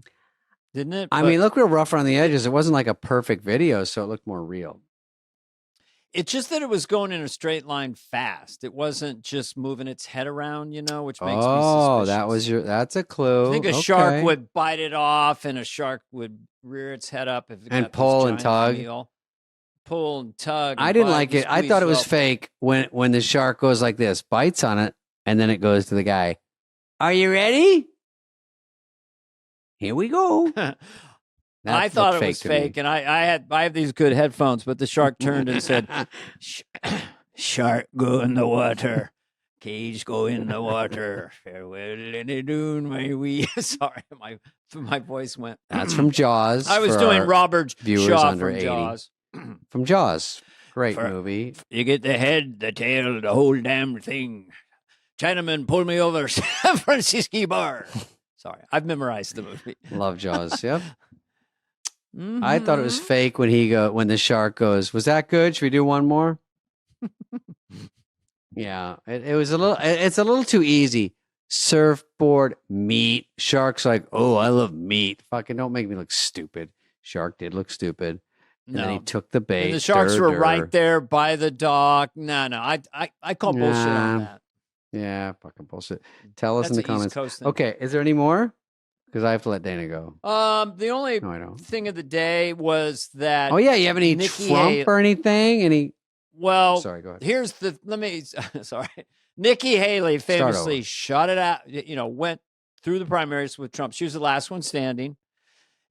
Speaker 2: Didn't it?
Speaker 1: I mean, look real rough around the edges. It wasn't like a perfect video, so it looked more real.
Speaker 2: It's just that it was going in a straight line fast. It wasn't just moving its head around, which makes me suspicious.
Speaker 1: That's a clue.
Speaker 2: I think a shark would bite it off, and a shark would rear its head up if it got
Speaker 1: pull
Speaker 2: this
Speaker 1: and
Speaker 2: giant
Speaker 1: tug.
Speaker 2: meal. Pull and tug.
Speaker 1: I didn't like it. I thought it was fake when the shark goes like this, bites on it, and then it goes to the guy. Are you ready? Here we go.
Speaker 2: I thought it was fake, and I have these good headphones, but the shark turned and said, "Shark, go in the water. Cage, go in the water. Farewell, any dune, my wee." Sorry, my voice went.
Speaker 1: That's from Jaws.
Speaker 2: I was doing Robert
Speaker 1: viewers
Speaker 2: Shaw
Speaker 1: under
Speaker 2: from
Speaker 1: 80.
Speaker 2: Jaws.
Speaker 1: From Jaws. Great movie.
Speaker 2: You get the head, the tail, the whole damn thing. Chinaman pulled me over San Francisco bar. Sorry, I've memorized the movie.
Speaker 1: Love Jaws. Yep. I thought it was fake when the shark goes, "Was that good? Should we do one more?" Yeah, it was it's a little too easy. Surfboard, meat. Shark's like, "Oh, I love meat." Fucking don't make me look stupid. Shark did look stupid. And then he took the bait.
Speaker 2: And the sharks were right there by the dock. No, I call bullshit on that.
Speaker 1: Yeah, fucking bullshit. Tell us in the comments.
Speaker 2: East Coast thing.
Speaker 1: Okay, is there any more? Because I have to let Dana go.
Speaker 2: The only thing of the day was that.
Speaker 1: Oh yeah, you have any Trump or anything?
Speaker 2: Well,
Speaker 1: sorry, go ahead.
Speaker 2: Here's the. Sorry, Nikki Haley famously shot it out. Went through the primaries with Trump. She was the last one standing,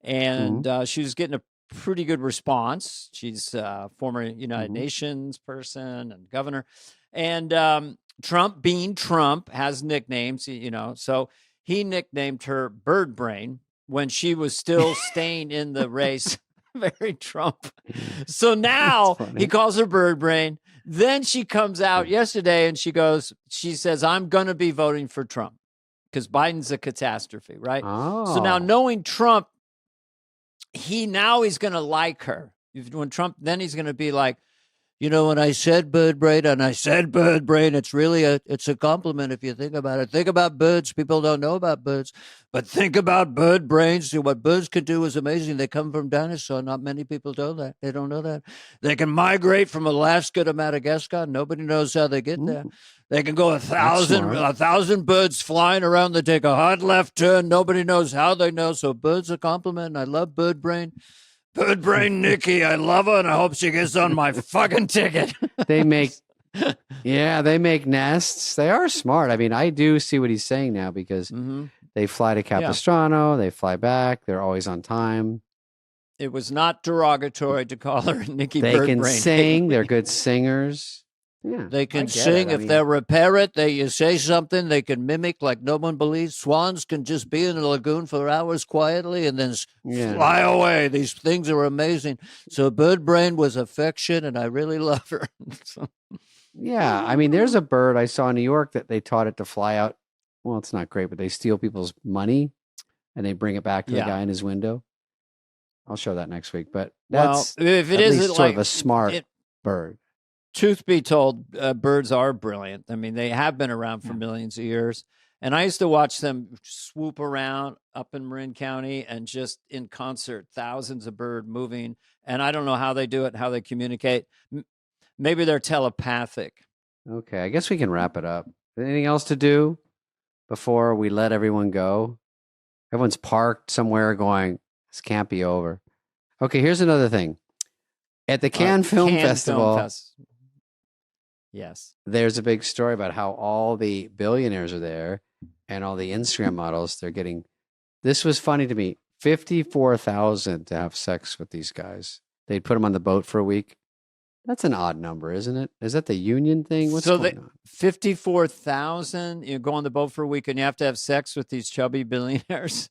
Speaker 2: and she was getting a pretty good response. She's a former United Nations person and governor, and Trump, being Trump, has nicknames. So he nicknamed her Bird Brain when she was still staying in the race. Very Trump. So now he calls her Bird Brain. Then she comes out yesterday and she says, I'm going to be voting for Trump because Biden's a catastrophe, right?
Speaker 1: Oh.
Speaker 2: So now knowing Trump, he's going to like her. When Trump, then he's going to be like, when I said bird brain and I said bird brain, it's really it's a compliment if you think about it. Think about birds. People don't know about birds, but think about bird brains. What birds can do is amazing. They come from dinosaurs. Not many people know that. They don't know that. They can migrate from Alaska to Madagascar. Nobody knows how they get there. They can go 1,000 birds flying around. They take a hard left turn. Nobody knows how they know. So birds a compliment. I love bird brain. Bird Brain Nikki, I love her, and I hope she gets on my fucking ticket.
Speaker 1: They make nests. They are smart. I mean, I do see what he's saying now because they fly to Capistrano, they fly back, they're always on time.
Speaker 2: It was not derogatory to call her Nikki
Speaker 1: They
Speaker 2: Bird
Speaker 1: can
Speaker 2: Brain.
Speaker 1: sing. They're good singers. Yeah,
Speaker 2: they can sing. If they're a parrot, you say something, they can mimic like no one believes. Swans can just be in a lagoon for hours quietly and then fly away. These things are amazing. So Bird Brain was affection, and I really love her.
Speaker 1: Yeah, I mean, there's a bird I saw in New York that they taught it to fly out. Well, it's not great, but they steal people's money and they bring it back to the guy in his window. I'll show that next week. But that's
Speaker 2: if it
Speaker 1: at
Speaker 2: isn't
Speaker 1: least sort of a smart bird.
Speaker 2: Truth be told, birds are brilliant. I mean, they have been around for millions of years. And I used to watch them swoop around up in Marin County and just in concert, thousands of birds moving. And I don't know how they do it, how they communicate. Maybe they're telepathic.
Speaker 1: Okay, I guess we can wrap it up. Anything else to do before we let everyone go? Everyone's parked somewhere going, this can't be over. Okay, here's another thing. At the Cannes Film Festival,
Speaker 2: yes,
Speaker 1: there's a big story about how all the billionaires are there and all the Instagram models, they're getting, this was funny to me, $54,000 to have sex with these guys. They'd put them on the boat for a week. That's an odd number, isn't it? Is that the union thing? What's going on?
Speaker 2: 54,000, you go on the boat for a week and you have to have sex with these chubby billionaires?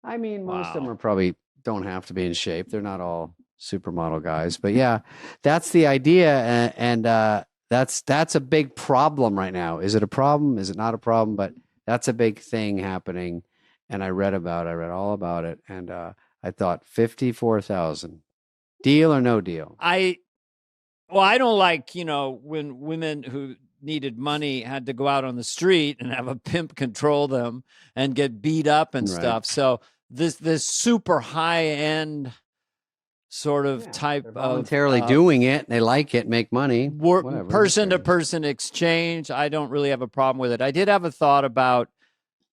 Speaker 1: I mean, most of them are probably don't have to be in shape. They're not all supermodel guys, but yeah, that's the idea. And that's a big problem right now. Is it a problem? Is it not a problem? But that's a big thing happening. And I read all about it. And I thought 54,000, deal or no deal?
Speaker 2: I don't like, when women who needed money had to go out on the street and have a pimp control them and get beat up and stuff. So this super high end sort of type of
Speaker 1: voluntarily doing it. They like it, make money.
Speaker 2: Person to person exchange. I don't really have a problem with it. I did have a thought about,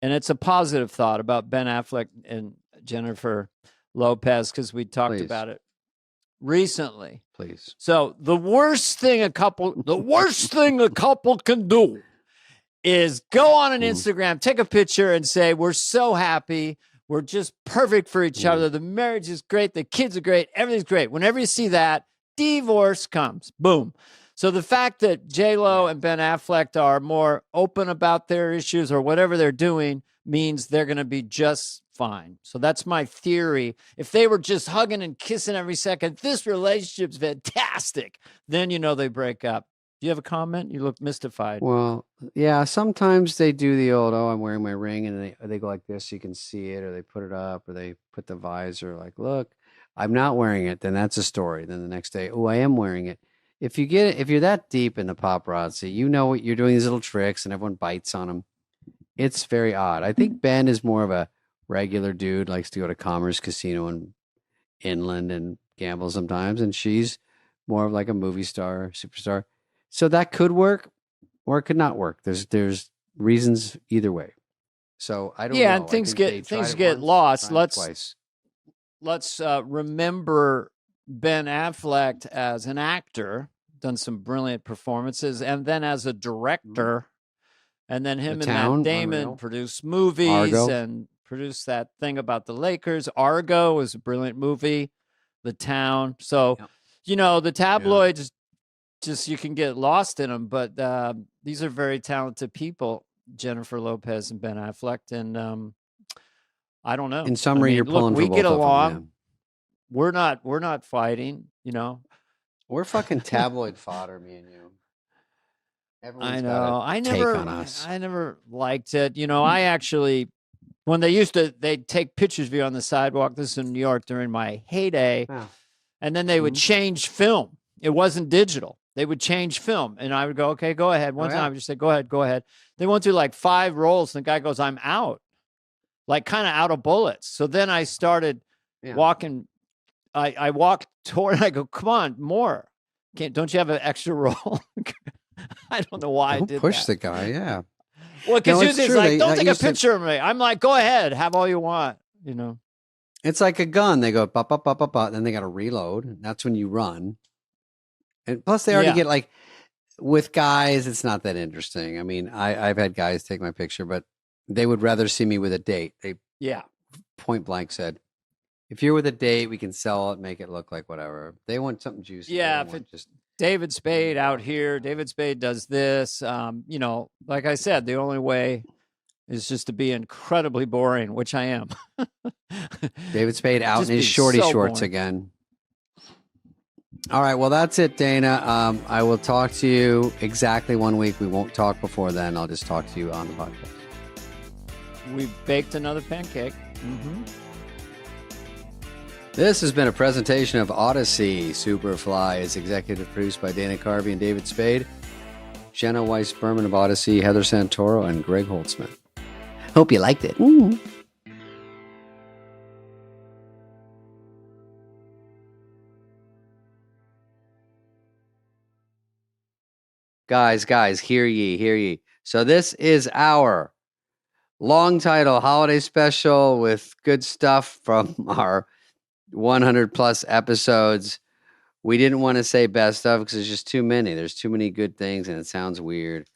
Speaker 2: and it's a positive thought about Ben Affleck and Jennifer Lopez, because we talked about it recently.
Speaker 1: Please.
Speaker 2: So the worst thing a couple can do is go on an Instagram, take a picture and say, we're so happy. We're just perfect for each other. The marriage is great. The kids are great. Everything's great. Whenever you see that, divorce comes. Boom. So the fact that J-Lo and Ben Affleck are more open about their issues or whatever they're doing, means they're going to be just fine. So that's my theory. If they were just hugging and kissing every second, this relationship's fantastic. Then they break up. Do you have a comment? You look mystified.
Speaker 1: Well, yeah, sometimes they do the old, I'm wearing my ring, and they go like this so you can see it, or they put it up, or they put the visor like, look, I'm not wearing it. Then that's a story. Then the next day, I am wearing it. If you're that deep in the paparazzi, what you're doing, these little tricks, and everyone bites on them. It's very odd. I think Ben is more of a regular dude, likes to go to Commerce Casino in Inland and gamble sometimes, and she's more of like a movie star, superstar. So that could work, or it could not work. There's reasons either way. So I don't know.
Speaker 2: Yeah, and things get lost. Let's remember Ben Affleck as an actor, done some brilliant performances, and then as a director, and then him and Matt Damon produced movies
Speaker 1: Argo.
Speaker 2: and produced that thing about the Lakers. Argo was a brilliant movie. The Town. So, the tabloids, just you can get lost in them, but these are very talented people, Jennifer Lopez and Ben Affleck, and I don't know.
Speaker 1: In summary, you're pulling for
Speaker 2: we
Speaker 1: both
Speaker 2: get
Speaker 1: of them,
Speaker 2: along.
Speaker 1: yeah.
Speaker 2: We're not fighting,
Speaker 1: We're fucking tabloid fodder, me and you. Everyone's
Speaker 2: I know.
Speaker 1: got a
Speaker 2: I
Speaker 1: take
Speaker 2: never
Speaker 1: on us.
Speaker 2: I never liked it. I actually, when they'd take pictures of you on the sidewalk, this is in New York during my heyday, and then they would change film. It wasn't digital. They would change film, and I would go, okay, go ahead. One time I would just say, go ahead. They went through like 5 rolls, and the guy goes, I'm out, like kind of out of bullets. So then I started walking. I walked toward, I go, come on, more. Don't you have an extra roll? I don't know why I did
Speaker 1: push
Speaker 2: that.
Speaker 1: the guy, yeah.
Speaker 2: Well, because it's like, don't take a
Speaker 1: used
Speaker 2: picture of me. I'm like, go ahead, have all you want,
Speaker 1: It's like a gun. They go, pop, pop, pop, pop, pop. Then they got to reload. That's when you run. And plus, they already get like, with guys, it's not that interesting. I mean, I've had guys take my picture, but they would rather see me with a date. They point blank said, if you're with a date, we can sell it, make it look like whatever. They want something juicy.
Speaker 2: Yeah, David Spade out here. David Spade does this. Like I said, the only way is just to be incredibly boring, which I am.
Speaker 1: David Spade out in his shorty shorts again. All right, well, that's it, Dana. I will talk to you exactly 1 week. We won't talk before then. I'll just talk to you on the podcast.
Speaker 2: We baked another pancake. Mm-hmm.
Speaker 1: This has been a presentation of Odyssey. Superfly is executive produced by Dana Carvey and David Spade, Jenna Weiss-Berman of Odyssey, Heather Santoro, and Greg Holtzman. Hope you liked it. Ooh. Guys, hear ye. So this is our long title holiday special with good stuff from our 100 plus episodes. We didn't want to say best of because there's just too many. There's too many good things and it sounds weird.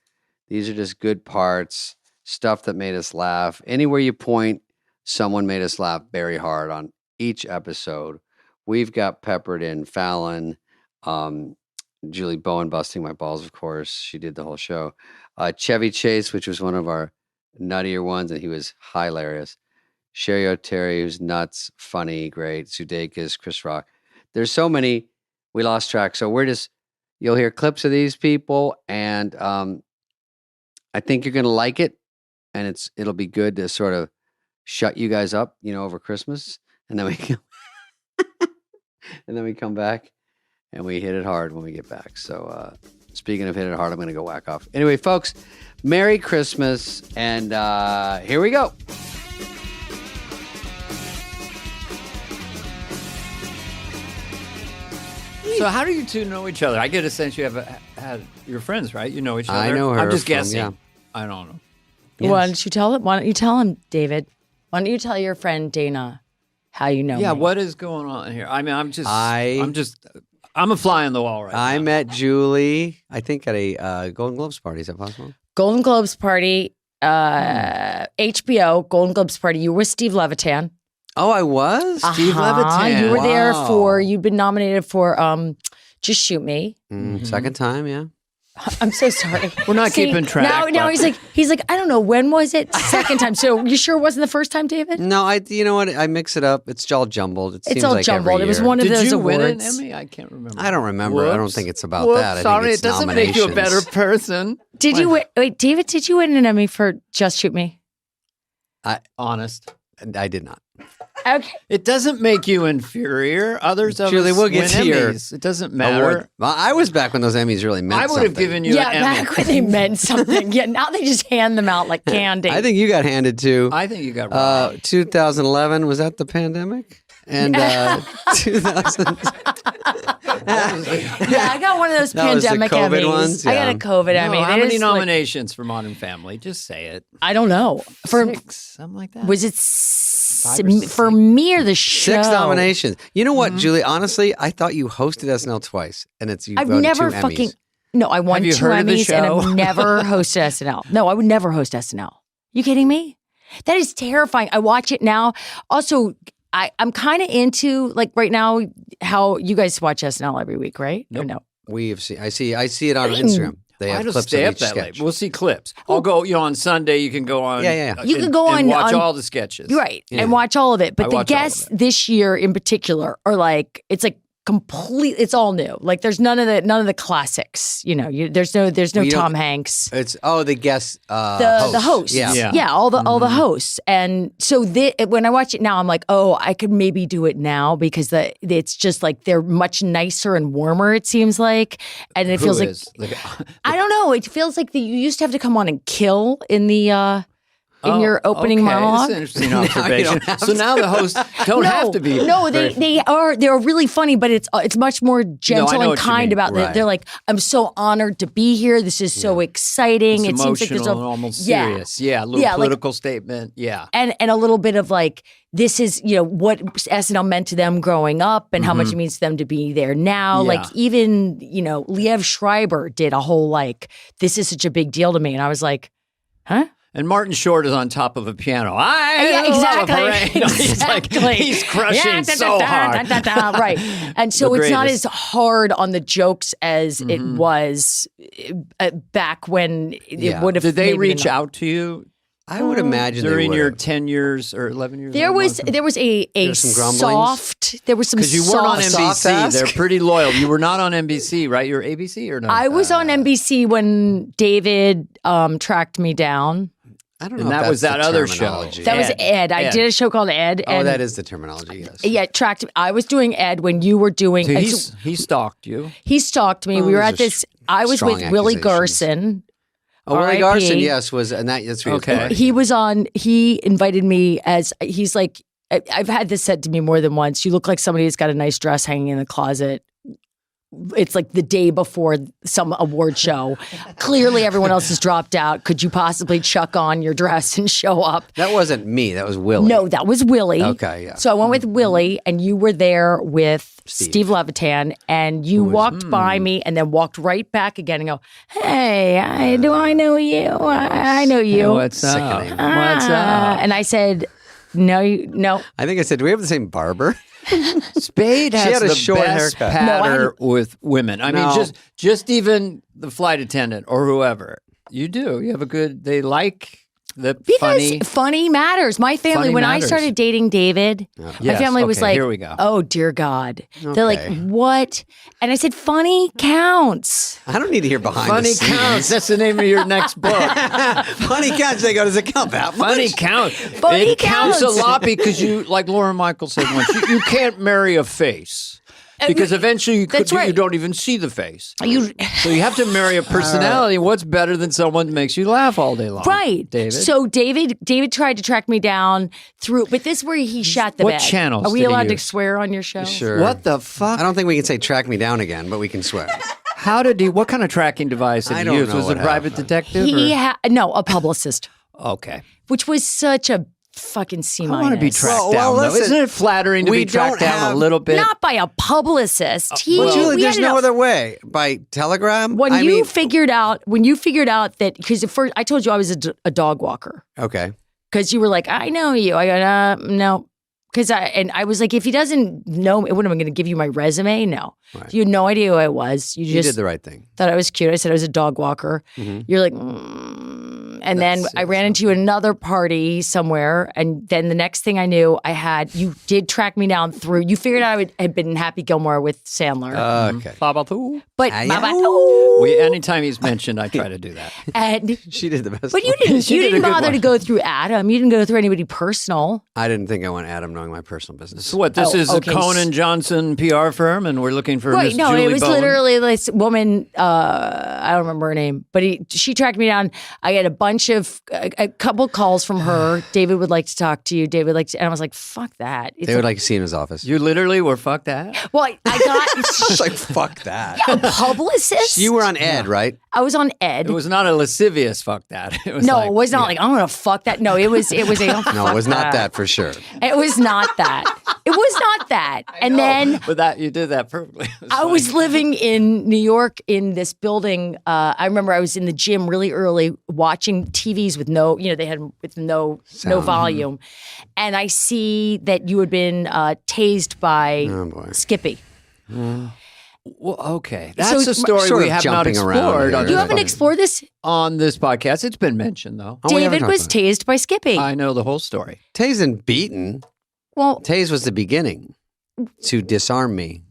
Speaker 1: These are just good parts, stuff that made us laugh. Anywhere you point, someone made us laugh very hard on each episode. We've got peppered in Fallon, Julie Bowen busting my balls, of course. She did the whole show. Chevy Chase, which was one of our nuttier ones, and he was hilarious. Sherry O'Terry, who's nuts, funny, great. Sudeikis, Chris Rock. There's so many, we lost track. So you'll hear clips of these people, and I think you're going to like it, and it'll be good to sort of shut you guys up, over Christmas, and then we come back, and we hit it hard when we get back. So speaking of hit it hard, I'm going to go whack off. Anyway, folks, Merry Christmas, and here we go.
Speaker 2: So how do you two know each other? I get a sense you have your friends, right? You know each other.
Speaker 1: I know her.
Speaker 2: I'm just
Speaker 1: from,
Speaker 2: guessing.
Speaker 1: Yeah.
Speaker 2: I don't know.
Speaker 5: Yes. Why don't you tell him, David? Why don't you tell your friend Dana how you know
Speaker 2: Yeah,
Speaker 5: me?
Speaker 2: what is going on here? I mean, I'm a fly on the wall right now.
Speaker 1: I met Julie, I think, at a Golden Globes party. Is that possible?
Speaker 5: Golden Globes party, HBO Golden Globes party. You were with Steve Levitan.
Speaker 1: Oh, I was?
Speaker 2: Steve Levitan.
Speaker 5: You were there you'd been nominated for Just Shoot Me.
Speaker 1: Second time, yeah.
Speaker 5: I'm so sorry.
Speaker 2: We're not keeping track.
Speaker 5: Now he's like, I don't know, when was it? Second time. So you sure it wasn't the first time, David?
Speaker 1: No, you know what? I mix it up. It's all jumbled. It's
Speaker 5: all
Speaker 1: like
Speaker 5: jumbled.
Speaker 1: Every
Speaker 5: It was
Speaker 1: year.
Speaker 5: one of
Speaker 2: Did
Speaker 5: those
Speaker 2: you
Speaker 5: awards.
Speaker 2: win an Emmy? I can't remember.
Speaker 1: I don't remember. I don't think it's about
Speaker 2: Whoops,
Speaker 1: that. I
Speaker 2: sorry,
Speaker 1: think it's
Speaker 2: it doesn't make you a better
Speaker 1: nominations.
Speaker 2: person.
Speaker 5: Did you win? Wait, David, did you win an Emmy for Just Shoot Me?
Speaker 2: Honest.
Speaker 1: I did not.
Speaker 5: Okay.
Speaker 2: It doesn't make you inferior. Others of
Speaker 1: Julie,
Speaker 2: us
Speaker 1: we'll get
Speaker 2: win
Speaker 1: to your
Speaker 2: Emmys. It doesn't matter.
Speaker 1: Award. Well, I was back when those Emmys really meant
Speaker 2: I would
Speaker 1: something.
Speaker 2: have given you
Speaker 5: Yeah,
Speaker 2: an Emmy.
Speaker 5: back when they meant something. Yeah, now they just hand them out like candy.
Speaker 1: I think you got handed to.
Speaker 2: I think you got wrong.
Speaker 1: 2011, was that the pandemic? And 2000.
Speaker 5: Yeah, I got one of those
Speaker 1: That was the
Speaker 5: pandemic
Speaker 1: COVID
Speaker 5: Emmys.
Speaker 1: ones?
Speaker 5: I got
Speaker 1: Yeah.
Speaker 5: a COVID Emmy.
Speaker 2: How
Speaker 5: They
Speaker 2: many
Speaker 5: just, like,
Speaker 2: nominations for Modern Family? Just say it.
Speaker 5: I don't know. For
Speaker 2: 6, something like that.
Speaker 5: was it
Speaker 2: Five or
Speaker 5: for
Speaker 2: six?
Speaker 5: me or the show?
Speaker 1: 6 nominations. You know what, Julie? Honestly, I thought you hosted SNL twice, and you've
Speaker 5: I've
Speaker 1: won
Speaker 5: never
Speaker 1: 2 Emmys.
Speaker 5: fucking no. I won
Speaker 2: Have you
Speaker 5: 2
Speaker 2: heard of the
Speaker 5: Emmys and
Speaker 2: show?
Speaker 5: I've never hosted SNL. No, I would never host SNL. You kidding me? That is terrifying. I watch it now. Also, I'm kind of into like right now how you guys watch SNL every week, right? Or no?
Speaker 1: We've seen. I see it on Instagram. They
Speaker 2: I
Speaker 1: have
Speaker 2: don't
Speaker 1: clips
Speaker 2: stay
Speaker 1: of
Speaker 2: up
Speaker 1: each
Speaker 2: that
Speaker 1: sketch.
Speaker 2: late. We'll see clips. I'll go. On Sunday, you can go on.
Speaker 1: Yeah.
Speaker 5: You can go
Speaker 2: and
Speaker 5: on-
Speaker 2: watch
Speaker 5: on-
Speaker 2: all the sketches.
Speaker 5: Right.
Speaker 1: Yeah.
Speaker 5: And watch all of it.
Speaker 2: I
Speaker 5: But the
Speaker 2: watch all of
Speaker 5: guests
Speaker 2: it.
Speaker 5: this year in particular are like, it's like complete, it's all new. Like there's none of the classics. You know, there's no
Speaker 1: you
Speaker 5: Tom
Speaker 1: don't-
Speaker 5: Hanks.
Speaker 1: It's the guest
Speaker 5: The hosts.
Speaker 1: Yeah.
Speaker 5: all the hosts. And so when I watch it now, I'm like, oh, I could maybe do it now because it's just like they're much nicer and warmer, it seems like. And it feels like I don't know. It feels like you used to have to come on and kill in the in your opening monologue.
Speaker 2: That's an interesting observation. So now the hosts don't have to be.
Speaker 5: No, they're really funny, but it's much more gentle
Speaker 2: know
Speaker 5: and
Speaker 2: what you
Speaker 5: kind
Speaker 2: mean.
Speaker 5: about it.
Speaker 1: Right.
Speaker 5: They're like, I'm so honored to be here. This is so exciting.
Speaker 2: It's
Speaker 5: it seems like
Speaker 2: emotional
Speaker 5: there's
Speaker 2: and almost
Speaker 5: yeah.
Speaker 2: serious. Yeah, a little
Speaker 5: Yeah, like-
Speaker 2: political statement. Yeah.
Speaker 5: and a little bit of like this is what SNL meant to them growing up and how much it means to them to be there now.
Speaker 2: Yeah.
Speaker 5: Like even Liev Schreiber did a whole like this is such a big deal to me, and I was like, huh?
Speaker 2: And Martin Short is on top of a piano.
Speaker 5: Yeah, exactly.
Speaker 2: He's like he's crushing so hard.
Speaker 5: Right. And so
Speaker 2: The
Speaker 5: it's not
Speaker 2: greatest.
Speaker 5: as hard on the jokes as it was back when it
Speaker 1: Yeah.
Speaker 5: would have.
Speaker 2: Did they
Speaker 5: maybe
Speaker 2: reach
Speaker 5: been-
Speaker 2: out to you
Speaker 1: I would imagine they
Speaker 2: during
Speaker 1: would
Speaker 2: your
Speaker 1: have.
Speaker 2: 10 years or 11 years?
Speaker 5: There was a
Speaker 1: There's some grumblings?
Speaker 5: soft. There was some
Speaker 2: because you weren't on
Speaker 5: soft.
Speaker 1: soft
Speaker 2: NBC.
Speaker 1: ask?
Speaker 2: They're pretty loyal. You were not on NBC, right? You were ABC or no?
Speaker 5: I was on NBC when David tracked me down.
Speaker 1: I don't know.
Speaker 2: And
Speaker 1: if
Speaker 2: that
Speaker 1: that's
Speaker 2: was that
Speaker 1: the
Speaker 2: other show.
Speaker 1: terminology.
Speaker 5: That was
Speaker 2: Ed.
Speaker 5: Ed. I
Speaker 2: Ed.
Speaker 5: did a show called Ed.
Speaker 1: Oh,
Speaker 5: and
Speaker 1: that is the terminology. Yes.
Speaker 5: Yeah, tracked. I was doing Ed when you were doing.
Speaker 2: So
Speaker 5: and so
Speaker 2: he stalked you.
Speaker 5: he stalked me. we were
Speaker 1: those
Speaker 5: at
Speaker 1: are
Speaker 5: this. I was
Speaker 1: strong
Speaker 5: with Willie
Speaker 1: accusations.
Speaker 5: Garson.
Speaker 1: Oh, Willie
Speaker 5: R.I.P.
Speaker 1: Garson. Yes, was and that's who he was
Speaker 2: Okay.
Speaker 1: playing.
Speaker 5: He was on. He invited me as he's like. I've had this said to me more than once. You look like somebody who's got a nice dress hanging in the closet. It's like the day before some award show. Clearly, everyone else has dropped out. Could you possibly chuck on your dress and show up?
Speaker 1: That wasn't me. That was Willie.
Speaker 5: No, that was Willie.
Speaker 1: Okay, yeah.
Speaker 5: So I went with Willie, and you were there with Steve Levitan, and you walked by me and then walked right back again and go, "Hey, do I know you? I know you."
Speaker 2: What's up?
Speaker 1: Sickening.
Speaker 2: What's up?
Speaker 5: And I said, "No, no."
Speaker 1: I think I said, "Do we have the same barber?"
Speaker 2: Spade has
Speaker 1: had a
Speaker 2: the
Speaker 1: short
Speaker 2: best
Speaker 1: haircut.
Speaker 5: No, I
Speaker 2: patter with women. I mean,
Speaker 1: No.
Speaker 2: just even the flight attendant or whoever. You do. You have a good. They like the
Speaker 5: Because
Speaker 2: funny.
Speaker 5: funny matters. My family,
Speaker 2: Funny
Speaker 5: when I
Speaker 2: matters.
Speaker 5: started dating David, my
Speaker 2: Yes,
Speaker 5: family was
Speaker 2: okay,
Speaker 5: like,
Speaker 2: here we go.
Speaker 5: "Oh dear God." They're like,
Speaker 1: Okay.
Speaker 5: "What?" And I said, "Funny counts."
Speaker 1: I don't need to hear behind
Speaker 2: Funny
Speaker 1: the scenes.
Speaker 2: counts. That's the name of your next book.
Speaker 1: Funny counts. They go, does it count that much?
Speaker 2: Funny counts.
Speaker 5: Funny
Speaker 2: it counts a
Speaker 5: counts.
Speaker 2: lot because you, like Lauren Michael said once, you can't marry a face. Because eventually
Speaker 5: That's
Speaker 2: you
Speaker 5: right.
Speaker 2: don't even see the face.
Speaker 5: You
Speaker 2: So you have to marry a personality. What's better than someone that makes you laugh all day long?
Speaker 5: Right.
Speaker 2: David.
Speaker 5: So David tried to track me down through, but this is where he shot the
Speaker 2: What
Speaker 5: bed.
Speaker 2: channels
Speaker 5: Are we
Speaker 2: did he
Speaker 5: allowed to
Speaker 2: use?
Speaker 5: swear on your show?
Speaker 1: Sure.
Speaker 2: What the fuck?
Speaker 1: I don't think we can say track me down again, but we can swear.
Speaker 2: How did he? What kind of tracking device did
Speaker 1: I
Speaker 2: he
Speaker 1: don't
Speaker 2: use?
Speaker 1: know
Speaker 2: Was it
Speaker 1: what
Speaker 2: a private
Speaker 1: happened.
Speaker 2: detective?
Speaker 5: He
Speaker 2: or?
Speaker 5: no, a publicist,
Speaker 2: Okay.
Speaker 5: which was such a fucking C
Speaker 2: I
Speaker 5: minus.
Speaker 2: want to be tracked
Speaker 1: Well,
Speaker 2: down. though.
Speaker 1: listen,
Speaker 2: Isn't it flattering to
Speaker 1: we
Speaker 2: be tracked
Speaker 1: don't
Speaker 2: down
Speaker 1: have-
Speaker 2: a little bit?
Speaker 5: Not by a publicist. He,
Speaker 1: Well, Julie,
Speaker 5: we
Speaker 1: there's
Speaker 5: had
Speaker 1: no
Speaker 5: enough-
Speaker 1: other way. By telegram?
Speaker 5: When
Speaker 1: I
Speaker 5: you
Speaker 1: mean,
Speaker 5: figured out that because at first I told you I was a dog walker
Speaker 1: okay.
Speaker 5: because you were like, I know you. I go, no. Because I was like, if he doesn't know, what am I going to give you my resume? No.
Speaker 1: Right.
Speaker 5: You had no idea who I was. You
Speaker 1: You
Speaker 5: just
Speaker 1: did the right thing.
Speaker 5: thought I was cute. I said I was a dog walker. You're like, and then I ran into another party somewhere. And then the next thing I knew, you did track me down through, you figured out I had been in Happy Gilmore with Sandler.
Speaker 1: Okay.
Speaker 5: But
Speaker 2: Anytime he's mentioned, I try to do that.
Speaker 5: and,
Speaker 1: She did the best.
Speaker 5: but you
Speaker 1: one.
Speaker 5: didn't bother to go through Adam. You didn't go through anybody personal.
Speaker 1: I didn't think I want Adam knowing my personal business.
Speaker 2: So what? This is
Speaker 5: okay.
Speaker 2: a Conan Johnson PR firm, and we're looking for
Speaker 5: Right,
Speaker 2: Miss
Speaker 5: no,
Speaker 2: Julie
Speaker 5: it was
Speaker 2: Bowen.
Speaker 5: literally this woman. I don't remember her name, but she tracked me down. I had a couple calls from her. David would like to talk to you. David would like to, and I was like, "Fuck that."
Speaker 1: They would like to see him in his office.
Speaker 2: You literally were fuck that.
Speaker 5: Well, I got
Speaker 1: It's like, fuck that.
Speaker 5: a publicist.
Speaker 1: You were on Ed, right?
Speaker 5: I was on Ed.
Speaker 2: It was not a lascivious fuck that. It was
Speaker 5: No, it was not like I'm gonna fuck that. No, it was a
Speaker 1: No, it was not that for sure.
Speaker 5: It was not that. It was not that. And then
Speaker 2: but that you did that perfectly.
Speaker 5: I was living in New York in this building. I remember I was in the gym really early watching TVs with no volume. And I see that you had been tased by Skippy.
Speaker 2: Well, okay, that's a story
Speaker 1: sort
Speaker 2: we
Speaker 1: of
Speaker 2: have not
Speaker 1: jumping around
Speaker 2: explored.
Speaker 1: here.
Speaker 5: You haven't explored this?
Speaker 2: On this podcast. It's been mentioned though.
Speaker 1: Oh, we haven't
Speaker 5: David
Speaker 1: talked
Speaker 5: was
Speaker 1: about it.
Speaker 5: tased by Skippy.
Speaker 2: I know the whole story.
Speaker 1: Tased and beaten.
Speaker 5: Well,
Speaker 1: Tase was the beginning to disarm me.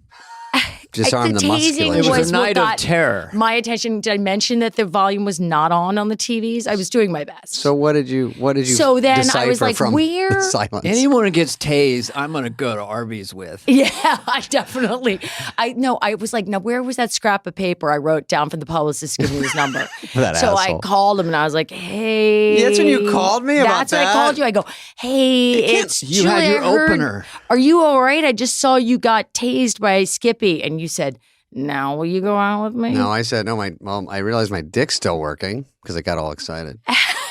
Speaker 1: Disarm the
Speaker 5: tasing
Speaker 1: musculature.
Speaker 2: It was
Speaker 5: was
Speaker 2: a
Speaker 5: what
Speaker 2: night of
Speaker 5: got
Speaker 2: terror.
Speaker 5: my attention. Did I mention that the volume was not on the TVs? I was doing my best.
Speaker 1: So what did you
Speaker 5: So then I was
Speaker 1: decipher
Speaker 5: like,
Speaker 1: from
Speaker 5: where-
Speaker 1: the silence?
Speaker 2: Anyone who gets tased, I'm going to go to Arby's with.
Speaker 5: Yeah, I definitely. I was like, now where was that scrap of paper I wrote down from the publicist giving me his number?
Speaker 1: That
Speaker 5: so I
Speaker 1: asshole.
Speaker 5: called him and I was like, hey.
Speaker 1: That's when you called me about
Speaker 5: That's when I
Speaker 1: that?
Speaker 5: called you. I go, hey, it's
Speaker 2: You
Speaker 5: Julie,
Speaker 2: had your
Speaker 5: I heard-
Speaker 2: opener.
Speaker 5: Are you all right? I just saw you got tased by Skippy. And you said, now will you go out with me?
Speaker 1: No, I said no. I realized my dick's still working because I got all excited.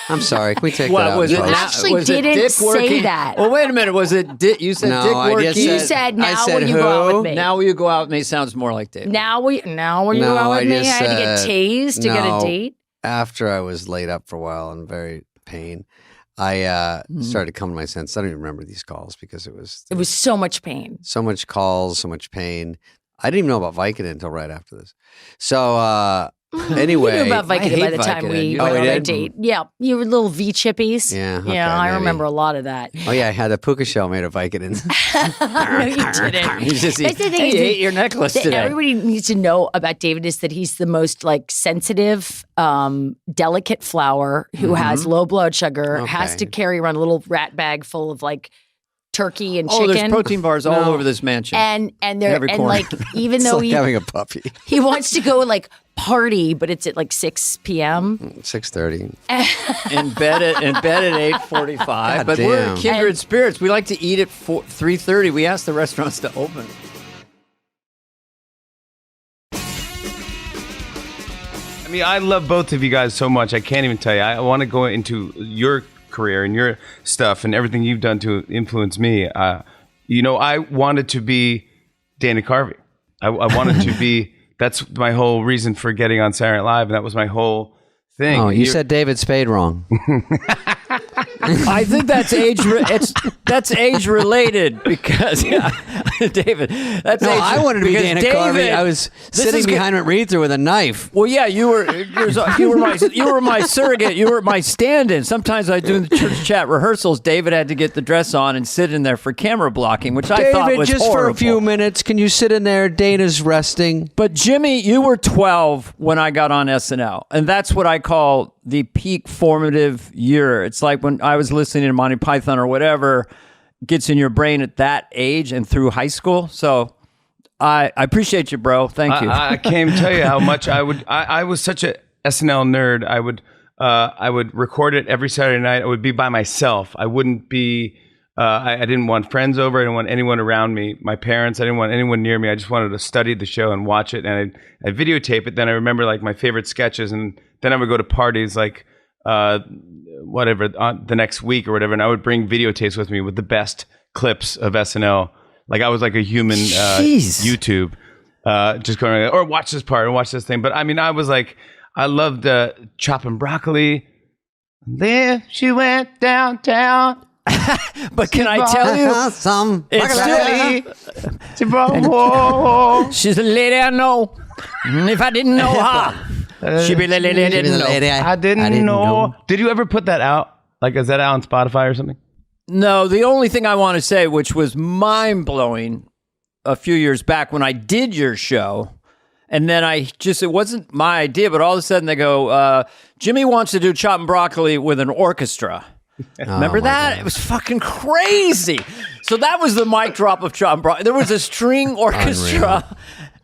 Speaker 1: I'm sorry. Can we take that out?
Speaker 2: was
Speaker 5: You
Speaker 2: it?
Speaker 5: actually
Speaker 2: Was it
Speaker 5: didn't
Speaker 2: dick
Speaker 5: say
Speaker 2: working?
Speaker 5: that.
Speaker 2: Well, wait a minute. Was it? You said
Speaker 1: No,
Speaker 2: dick
Speaker 1: I
Speaker 2: working.
Speaker 1: just
Speaker 5: You
Speaker 1: said-
Speaker 5: said,
Speaker 1: I
Speaker 5: now
Speaker 1: said
Speaker 5: will you go out
Speaker 1: who?
Speaker 5: with me?
Speaker 2: Now will you go out with me? Sounds more like David.
Speaker 5: Now will you go
Speaker 1: No,
Speaker 5: out with
Speaker 1: I
Speaker 5: me? I
Speaker 1: just
Speaker 5: had to get
Speaker 1: said
Speaker 5: tased to get a
Speaker 1: no.
Speaker 5: date.
Speaker 1: After I was laid up for a while and very pain, I started to come to my senses. I don't even remember these calls because it was
Speaker 5: so much pain.
Speaker 1: so much calls, so much pain. I didn't even know about Vicodin until right after this. So anyway,
Speaker 5: You knew about
Speaker 2: I
Speaker 5: Vicodin
Speaker 2: hate
Speaker 5: by the time
Speaker 2: Vicodin.
Speaker 5: we
Speaker 2: You
Speaker 5: went
Speaker 1: know
Speaker 5: on
Speaker 1: I
Speaker 5: a
Speaker 1: did?
Speaker 5: date. Yeah, you were little V chippies.
Speaker 1: Yeah, okay,
Speaker 5: yeah, I
Speaker 1: maybe.
Speaker 5: remember a lot of that.
Speaker 1: Oh yeah, I had a puka shell made of Vicodin.
Speaker 5: No, you didn't.
Speaker 2: He just
Speaker 5: That's the thing
Speaker 2: he
Speaker 5: is
Speaker 2: ate your necklace
Speaker 5: that
Speaker 2: today.
Speaker 5: everybody needs to know about David is that he's the most like sensitive, delicate flower who has low blood sugar, has
Speaker 1: Okay.
Speaker 5: to carry around a little rat bag full of like turkey and
Speaker 2: Oh,
Speaker 5: chicken.
Speaker 2: there's protein bars all over this mansion.
Speaker 5: and there
Speaker 2: Every
Speaker 5: and
Speaker 2: corner.
Speaker 5: like even
Speaker 1: It's
Speaker 5: though
Speaker 1: like having a puppy.
Speaker 5: he wants to go like party, but it's at like 6 p.m.
Speaker 1: 6:30.
Speaker 2: in bed at 8:45.
Speaker 1: God
Speaker 2: But we're
Speaker 1: damn.
Speaker 2: kindred
Speaker 5: And-
Speaker 2: spirits. We like to eat at 3:30. We ask the restaurants to open.
Speaker 6: I mean, I love both of you guys so much. I can't even tell you. I want to go into your career and your stuff and everything you've done to influence me. I wanted to be Dana Carvey. I wanted to be. That's my whole reason for getting on Saturday Night Live, and that was my whole thing.
Speaker 1: Oh, you said David Spade wrong.
Speaker 2: I think that's that's age related because David. That's
Speaker 1: No,
Speaker 2: age,
Speaker 1: I wanted to be
Speaker 2: because
Speaker 1: Dana
Speaker 2: David,
Speaker 1: Carvey. I was
Speaker 2: this
Speaker 1: sitting
Speaker 2: is
Speaker 1: behind a read-through with a knife.
Speaker 2: Well, yeah, you were my surrogate. You were my stand-in. Sometimes I do the church chat rehearsals. David had to get the dress on and sit in there for camera blocking, which I thought
Speaker 1: David,
Speaker 2: was
Speaker 1: just
Speaker 2: horrible.
Speaker 1: for a few minutes, can you sit in there? Dana's resting.
Speaker 2: But Jimmy, you were 12 when I got on SNL, and that's what I call the peak formative year. It's like when I was listening to Monty Python or whatever gets in your brain at that age and through high school. So I appreciate you, bro. Thank you.
Speaker 6: I can't even tell you how much I would. I was such a SNL nerd. I would record it every Saturday night. I would be by myself. I wouldn't be. I didn't want friends over. I didn't want anyone around me. My parents. I didn't want anyone near me. I just wanted to study the show and watch it. And I videotape it. Then I remember like my favorite sketches, and then I would go to parties like whatever the next week or whatever, and I would bring videotapes with me with the best clips of SNL. Like I was like a human YouTube, just going or watch this part and watch this thing. But I mean, I was like, I loved chopping broccoli. Then she went downtown.
Speaker 2: But can I tell you, she's a lady I know. If I didn't know her, she'd be the lady I didn't know.
Speaker 6: I didn't know. Did you ever put that out? Like, is that out on Spotify or something?
Speaker 2: No, the only thing I want to say, which was mind-blowing a few years back when I did your show, and then it wasn't my idea, but all of a sudden they go, Jimmy wants to do Chop and Broccoli with an orchestra. Remember that? God. It was fucking crazy. So that was the mic drop of Chop and Broccoli. There was a string orchestra,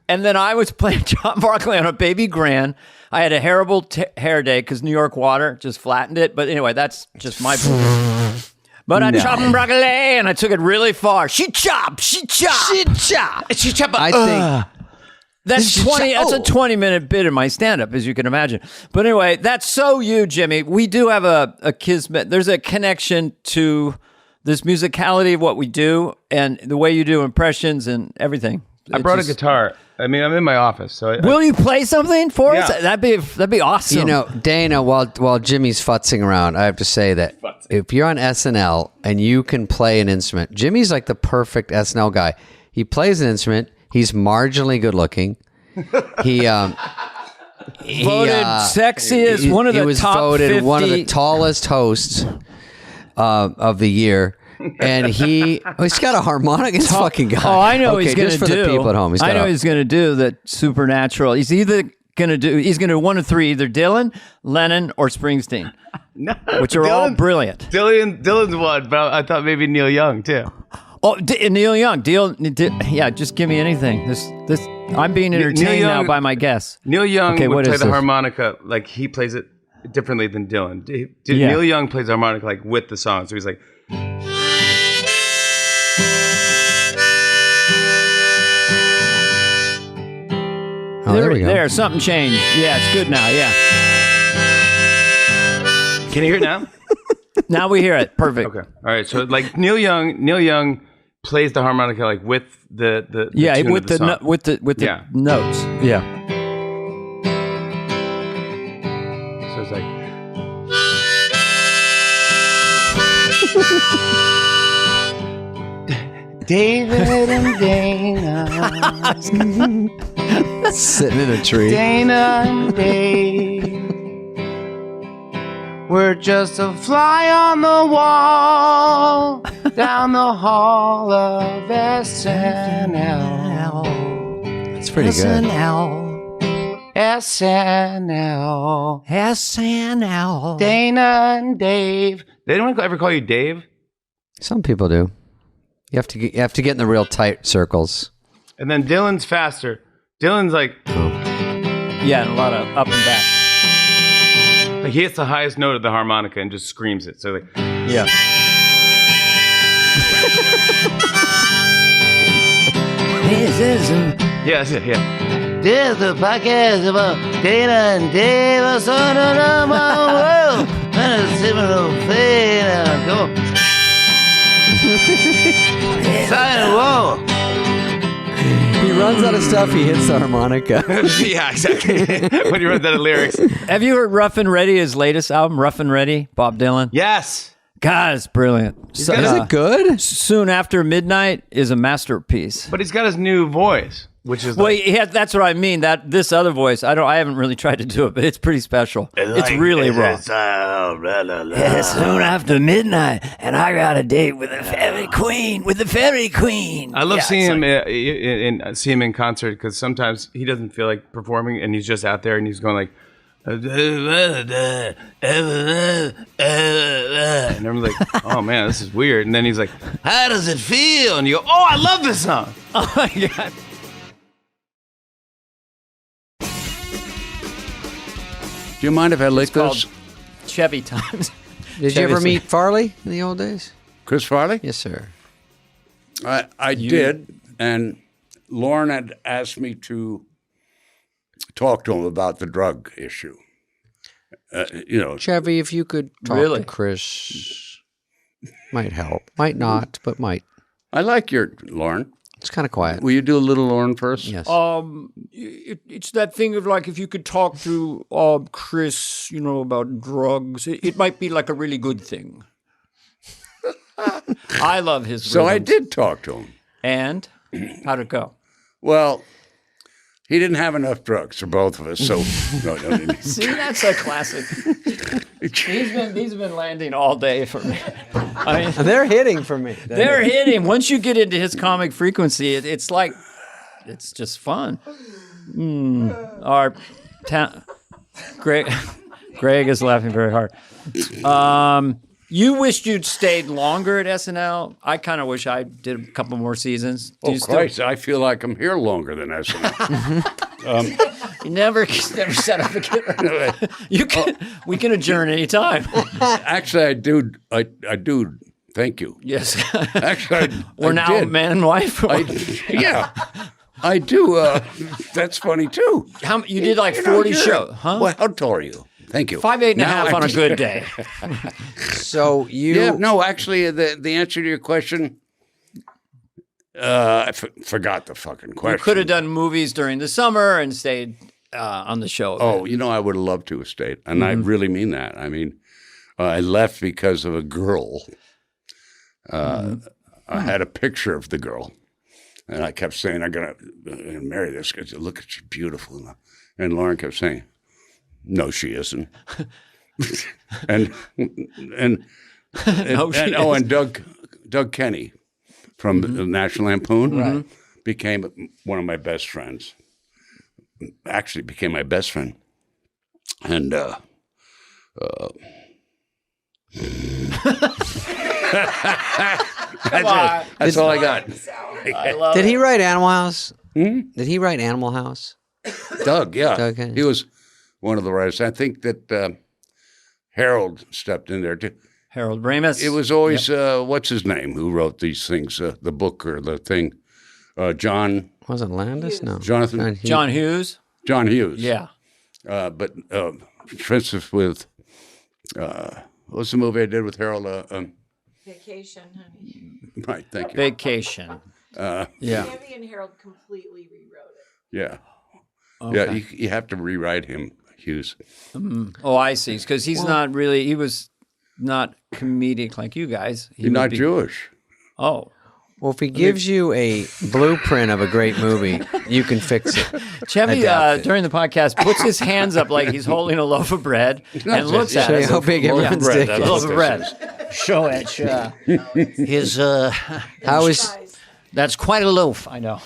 Speaker 2: and then I was playing Chop and Broccoli on a baby grand. I had a terrible hair day because New York water just flattened it. But anyway, that's just my point. But I chopped and broccoli, and I took it really far. She chopped.
Speaker 1: I think
Speaker 2: that's 20. That's a 20-minute bit in my stand-up, as you can imagine. But anyway, that's so you, Jimmy. We do have a kismet. There's a connection to this musicality of what we do and the way you do impressions and everything.
Speaker 6: I brought a guitar. I mean, I'm in my office, so
Speaker 2: will you play something for us? That'd be awesome.
Speaker 1: You know, Dana, while Jimmy's futzing around, I have to say that if you're on SNL and you can play an instrument, Jimmy's like the perfect SNL guy. He plays an instrument. He's marginally good looking. He
Speaker 2: voted sexiest, one of the top 50. He was voted
Speaker 1: one of the tallest hosts of the year. And he's got a harmonica. This fucking guy.
Speaker 2: Oh, I know he's going to do.
Speaker 1: Just for the people at home. He's
Speaker 2: going to do the supernatural. He's going to do one of three, either Dylan, Lennon, or Springsteen, which are all brilliant.
Speaker 6: Dylan's one, but I thought maybe Neil Young too.
Speaker 2: Oh, Neil Young. Yeah, just give me anything. This I'm being entertained now by my guess.
Speaker 6: Neil Young would play the harmonica like he plays it differently than Dylan. Neil Young plays the harmonica like with the song, so he's like.
Speaker 1: Oh, there we go.
Speaker 2: There, something changed. Yeah, it's good now. Yeah.
Speaker 6: Can you hear it now?
Speaker 2: Now we hear it. Perfect.
Speaker 6: Okay. All right. So like Neil Young plays the harmonica like with the tune
Speaker 2: with
Speaker 6: of the song.
Speaker 2: with the notes. Yeah.
Speaker 6: So it's like. David and Dana
Speaker 1: sitting in a tree.
Speaker 6: Dana and Dave, we're just a fly on the wall down the hall of SNL.
Speaker 1: That's pretty good.
Speaker 6: SNL. Dana and Dave. Did anyone ever call you Dave?
Speaker 1: Some people do. You have to get in the real tight circles.
Speaker 6: And then Dylan's faster. Dylan's like,
Speaker 2: yeah, a lot of up and back.
Speaker 6: Like he hits the highest note of the harmonica and just screams it. So like,
Speaker 2: yeah. This is
Speaker 6: yeah, that's it. Yeah. This is the podcast about Dana and Dave, a son of my world, and a similar thing. Come on.
Speaker 1: He runs out of stuff. He hits the harmonica.
Speaker 6: Yeah, exactly. When he runs out of lyrics.
Speaker 2: Have you heard Rough and Ready, his latest album, Rough and Ready, Bob Dylan?
Speaker 6: Yes.
Speaker 2: God, it's brilliant.
Speaker 1: Is it good?
Speaker 2: Soon After Midnight is a masterpiece.
Speaker 6: But he's got his new voice, which is
Speaker 2: that's what I mean. That this other voice, I haven't really tried to do it, but it's pretty special. It's really raw. Soon after midnight, and I got a date with the fairy queen.
Speaker 6: I love seeing him see him in concert because sometimes he doesn't feel like performing, and he's just out there and he's going like. And I'm like, oh man, this is weird. And then he's like, how does it feel? And you go, oh, I love this song.
Speaker 2: Oh my God.
Speaker 7: Do you mind if I lick this?
Speaker 2: Chevy Times.
Speaker 1: Did you ever meet Farley in the old days?
Speaker 7: Chris Farley?
Speaker 1: Yes, sir.
Speaker 7: I did. And Lauren had asked me to talk to him about the drug issue.
Speaker 1: Chevy, if you could talk to Chris, might help. Might not, but might.
Speaker 7: I like your Lauren.
Speaker 1: It's kind of quiet.
Speaker 7: Will you do a little Lauren first?
Speaker 1: Yes.
Speaker 2: It's that thing of like if you could talk to Chris, about drugs, it might be like a really good thing. I love his
Speaker 7: So I
Speaker 2: rhythms.
Speaker 7: did talk to him.
Speaker 2: And how'd it go?
Speaker 7: Well, he didn't have enough drugs for both of us. So, no.
Speaker 2: See, that's a classic. These have been landing all day for me. I mean,
Speaker 1: They're hitting for me.
Speaker 2: they're hitting. Once you get into his comic frequency, it's like, it's just fun. Greg is laughing very hard. You wished you'd stayed longer at SNL. I kind of wish I did a couple more seasons. Do you
Speaker 7: Christ, I feel like I'm here longer than SNL.
Speaker 2: You never set up again. We can adjourn anytime.
Speaker 7: Actually, I do. Thank you.
Speaker 2: Yes.
Speaker 7: Actually,
Speaker 2: We're now
Speaker 7: did.
Speaker 2: man and wife.
Speaker 7: Yeah, I do. That's funny too.
Speaker 2: You did like 40 shows, huh?
Speaker 7: Well, how tall are you? Thank you.
Speaker 2: 5'8" and a half on a good day.
Speaker 1: So you...
Speaker 7: Yeah, no, actually, the answer to your question, I forgot the fucking question.
Speaker 2: You could have done movies during the summer and stayed on the show.
Speaker 7: Oh, I would have loved to have stayed. And I really mean that. I mean, I left because of a girl. I had a picture of the girl. And I kept saying, I'm going to marry this guy. Look at you, beautiful. And Lauren kept saying, no, she isn't. and Doug Kenny from the National Lampoon became one of my best friends. Actually, became my best friend, and that's all I got.
Speaker 1: Did he write Animal House? Did he write Animal House?
Speaker 7: Doug, yeah,
Speaker 1: Doug Kenny.
Speaker 7: he was one of the writers. I think that Harold stepped in there too.
Speaker 2: Harold Ramis.
Speaker 7: It was always what's his name who wrote these things, the book or the thing. John
Speaker 1: Wasn't Landis? No.
Speaker 7: Jonathan
Speaker 2: John Hughes.
Speaker 7: John Hughes.
Speaker 2: Yeah.
Speaker 7: But for instance, with what was the movie I did with Harold?
Speaker 8: Vacation, honey.
Speaker 7: Right, thank you.
Speaker 2: Vacation. Yeah.
Speaker 8: Andy and Harold completely rewrote it.
Speaker 7: Yeah,
Speaker 2: Okay.
Speaker 7: yeah. You have to rewrite him, Hughes.
Speaker 2: Oh, I see. Because he was not comedic like you guys.
Speaker 7: He's not Jewish.
Speaker 2: Oh.
Speaker 1: Well, if he gives you a blueprint of a great movie, you can fix it.
Speaker 2: Chevy,
Speaker 1: Adapt it.
Speaker 2: during the podcast, puts his hands up like he's holding a loaf of bread and looks at
Speaker 1: Show you
Speaker 2: us.
Speaker 1: how big everyone's dick
Speaker 2: A
Speaker 1: is.
Speaker 2: loaf of bread. Show it. His,
Speaker 1: How is...
Speaker 2: that's quite a loaf. I know.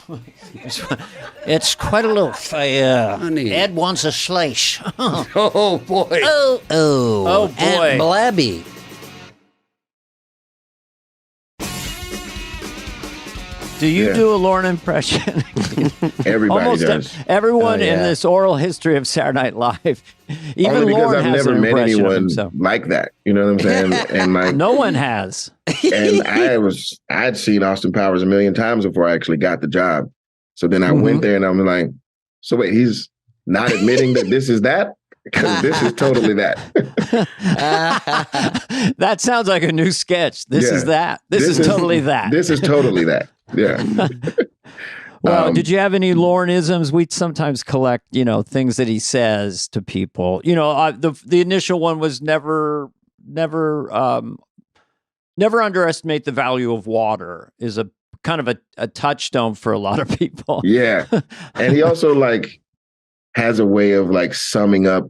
Speaker 2: It's quite a loaf.
Speaker 7: Honey.
Speaker 2: Ed wants a slice.
Speaker 7: Oh boy.
Speaker 2: Oh, boy.
Speaker 1: Aunt Blabby.
Speaker 2: Do you do a Lorne impression?
Speaker 9: Everybody
Speaker 2: Almost
Speaker 9: does.
Speaker 2: everyone
Speaker 1: Oh, yeah.
Speaker 2: in this oral history of Saturday Night Live. Even
Speaker 9: Only because
Speaker 2: Lorne
Speaker 9: I've
Speaker 2: has
Speaker 9: never
Speaker 2: an
Speaker 9: met
Speaker 2: impression of
Speaker 9: anyone
Speaker 2: himself.
Speaker 9: like that. You know what I'm saying? And like,
Speaker 2: No one has.
Speaker 9: and I'd seen Austin Powers a million times before I actually got the job. So then I went there and I'm like, so wait, he's not admitting that this is that? Because this is totally that.
Speaker 2: That sounds like a new sketch. This is that. This is totally that.
Speaker 9: This is totally that. Yeah.
Speaker 2: Well, did you have any Lorne-isms? We sometimes collect, things that he says to people. The initial one was never underestimate the value of water is a kind of a touchstone for a lot of people.
Speaker 9: Yeah. And he also has a way of summing up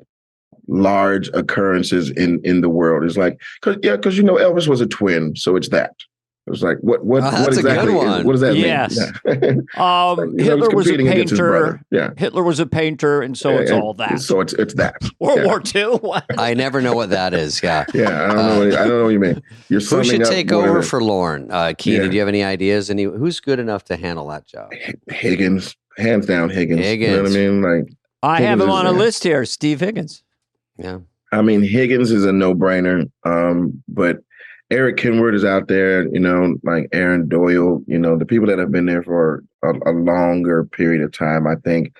Speaker 9: large occurrences in the world. It's like, because Elvis was a twin, so it's that. It was like, what
Speaker 1: that's
Speaker 9: exactly?
Speaker 1: a good one.
Speaker 9: What does that
Speaker 2: Yes.
Speaker 9: mean? Yeah.
Speaker 2: Hitler was a
Speaker 9: competing against his
Speaker 2: painter.
Speaker 9: brother. Yeah.
Speaker 2: Hitler was a painter, and so it's all that.
Speaker 9: So it's that.
Speaker 2: World
Speaker 9: Yeah.
Speaker 2: War II. What?
Speaker 1: I never know what that is. Yeah.
Speaker 9: Yeah, I don't know what you mean. You're
Speaker 1: Who
Speaker 9: summing
Speaker 1: should
Speaker 9: up
Speaker 1: take
Speaker 9: more
Speaker 1: over
Speaker 9: than-
Speaker 1: for Lorne? Keenan,
Speaker 9: Yeah.
Speaker 1: do you have any ideas? Who's good enough to handle that job?
Speaker 9: Higgins, hands down Higgins. You know what I mean?
Speaker 2: I have
Speaker 9: Higgins
Speaker 2: him
Speaker 9: is
Speaker 2: on a
Speaker 9: there.
Speaker 2: list here. Steve Higgins.
Speaker 1: Yeah.
Speaker 9: I mean, Higgins is a no-brainer. But Eric Kenward is out there, like Aaron Doyle, the people that have been there for a longer period of time. I think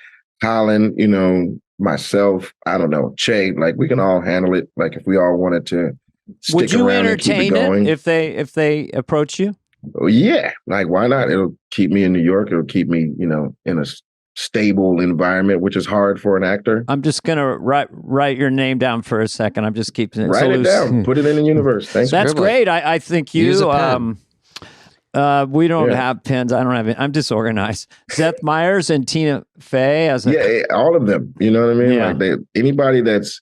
Speaker 9: Colin, myself, I don't know, Che, we can all handle it. If we all wanted to stick
Speaker 2: Would you
Speaker 9: around and keep it
Speaker 2: entertain
Speaker 9: going.
Speaker 2: it if they approach you?
Speaker 9: Oh, yeah. Why not? It'll keep me in New York. It'll keep me, in a stable environment, which is hard for an actor.
Speaker 2: I'm just gonna write your name down for a second. I'm just keeping it.
Speaker 9: Write it down. Put it in the universe. Thanks.
Speaker 2: That's great. I think you.
Speaker 1: Use a pen.
Speaker 2: We don't have pens. I don't have it. I'm disorganized. Seth Meyers and Tina Fey
Speaker 9: all of them. You know what I mean?
Speaker 2: Yeah.
Speaker 9: Like anybody that's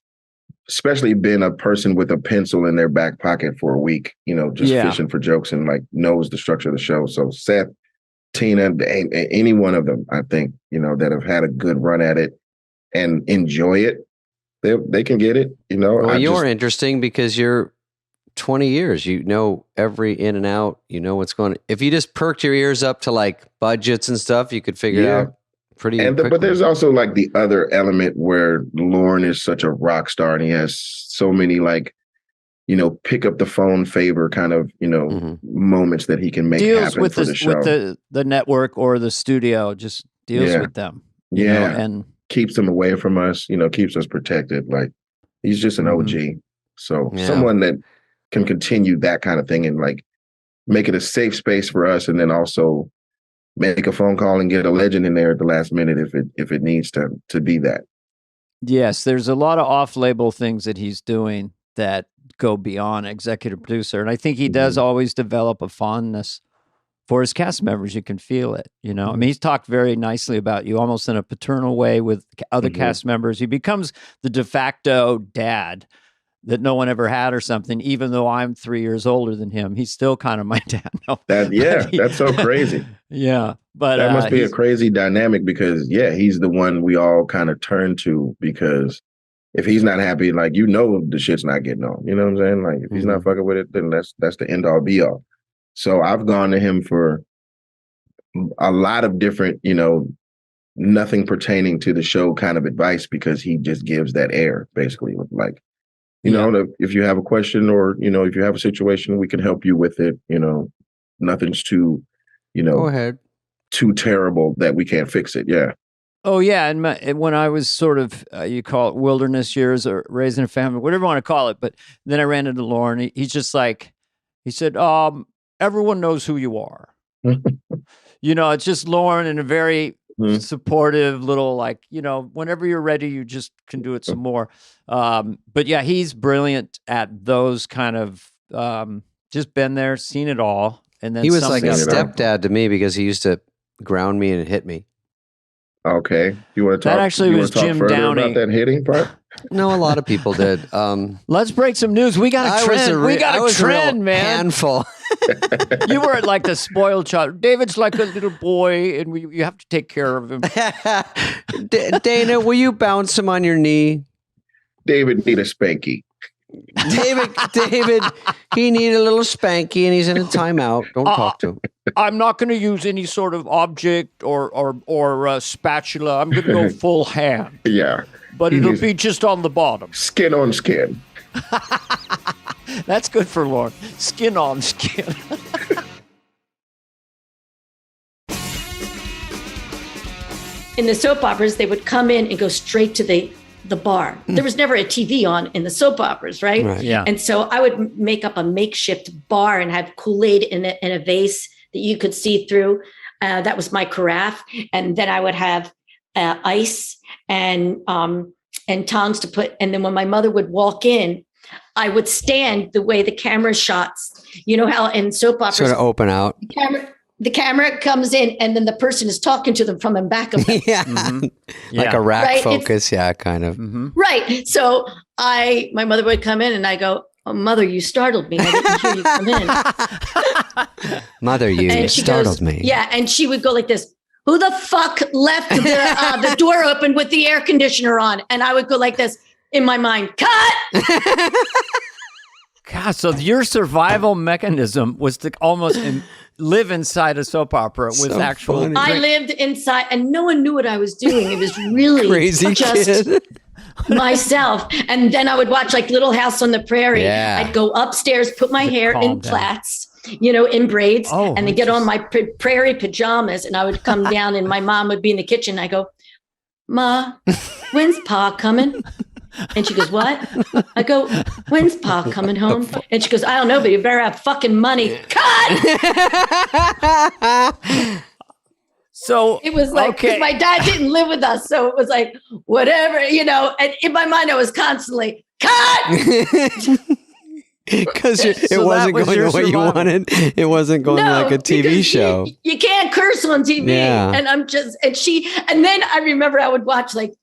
Speaker 9: especially been a person with a pencil in their back pocket for a week, just fishing for jokes and like knows the structure of the show. So Seth, Tina, any one of them, I think, that have had a good run at it and enjoy it, they can get it.
Speaker 1: Well, you're interesting because you're 20 years. You know every in and out. You know what's going on. If you just perked your ears up to like budgets and stuff, you could figure it out pretty quickly.
Speaker 9: But there's also like the other element where Lorne is such a rock star and he has so many like, pick up the phone favor kind of, moments that he can make happen for the show.
Speaker 2: With the network or the studio, just deals with them. And
Speaker 9: keeps them away from us, keeps us protected. Like he's just an OG. So someone that can continue that kind of thing and like make it a safe space for us, and then also make a phone call and get a legend in there at the last minute if it needs to be that.
Speaker 2: Yes, there's a lot of off-label things that he's doing that go beyond executive producer, and I think he does always develop a fondness for his cast members. You can feel it, I mean, he's talked very nicely about you, almost in a paternal way with other cast members. He becomes the de facto dad that no one ever had or something, even though I'm 3 years older than him. He's still kind of my dad. No,
Speaker 9: that's so crazy.
Speaker 2: Yeah. But
Speaker 9: that must be a crazy dynamic because he's the one we all kind of turn to, because if he's not happy, like, the shit's not getting on. You know what I'm saying? Like if he's not fucking with it, then that's the end all be all. So I've gone to him for a lot of different, nothing pertaining to the show kind of advice, because he just gives that air basically with like, if you have a question or, if you have a situation, we can help you with it. Nothing's too,
Speaker 1: go ahead,
Speaker 9: too terrible that we can't fix it. Yeah.
Speaker 2: Oh yeah. And when I was sort of, you call it wilderness years or raising a family, whatever you want to call it. But then I ran into Lorne. He's just like, he said, everyone knows who you are. It's just Lorne in a very supportive little, like, whenever you're ready, you just can do it some more. But yeah, he's brilliant at those kind of, just been there, seen it all. And then
Speaker 1: he was like a stepdad to me because he used to ground me and hit me.
Speaker 9: Okay. You want to talk?
Speaker 2: That actually was Jim Downey
Speaker 9: about that hitting part?
Speaker 1: No, a lot of people did.
Speaker 2: Let's break some news. We got a trend. We got a trend, man.
Speaker 1: Handful.
Speaker 2: You were like the spoiled child. David's like a little boy, and you have to take care of him.
Speaker 1: Dana, will you bounce him on your knee?
Speaker 9: David need a spanky.
Speaker 1: David, he needed a little spanky, and he's in a timeout. Don't talk to him.
Speaker 2: I'm not going to use any sort of object or spatula. I'm going to go full hand.
Speaker 9: Yeah.
Speaker 2: But it'll be just on the bottom.
Speaker 9: Skin on skin.
Speaker 2: That's good for Lorne. Skin on skin.
Speaker 10: In the soap operas, they would come in and go straight to the bar. There was never a TV on in the soap operas, right?
Speaker 2: Yeah.
Speaker 10: And so I would make up a makeshift bar and have Kool-Aid in a vase that you could see through. That was my carafe. And then I would have ice and tongs to put. And then when my mother would walk in, I would stand the way the camera shots. You know how in soap operas,
Speaker 1: sort of open out.
Speaker 10: The camera comes in, and then the person is talking to them from the back of them.
Speaker 1: Like a rack focus, kind of.
Speaker 10: Right. So my mother would come in, and I go, "Oh, Mother, you startled me. I didn't hear you come in."
Speaker 1: Mother, you startled me.
Speaker 10: Yeah, and she would go like this. Who the fuck left the door open with the air conditioner on? And I would go like this in my mind. Cut.
Speaker 2: God, so your survival mechanism was to almost live inside a soap opera with actual.
Speaker 1: Funny.
Speaker 10: I lived inside, and no one knew what I was doing. It was really
Speaker 1: crazy
Speaker 10: just
Speaker 1: kid.
Speaker 10: myself. And then I would watch like Little House on the Prairie.
Speaker 1: Yeah.
Speaker 10: I'd go upstairs, put my hair in plaits, in braids, and then get on my prairie pajamas, and I would come down, and my mom would be in the kitchen. I go, "Ma, when's Pa coming?" And she goes, "What?" I go, "When's Pa coming home?" And she goes, "I don't know, but you better have fucking money." Cut!
Speaker 2: So
Speaker 10: it was like, because my dad didn't live with us. So it was like, whatever, and in my mind, I was constantly, cut!
Speaker 1: Because it wasn't going the way you wanted. It wasn't going like a TV show.
Speaker 10: You can't curse on TV.
Speaker 1: Yeah.
Speaker 10: And I'm just, and then I remember I would watch like,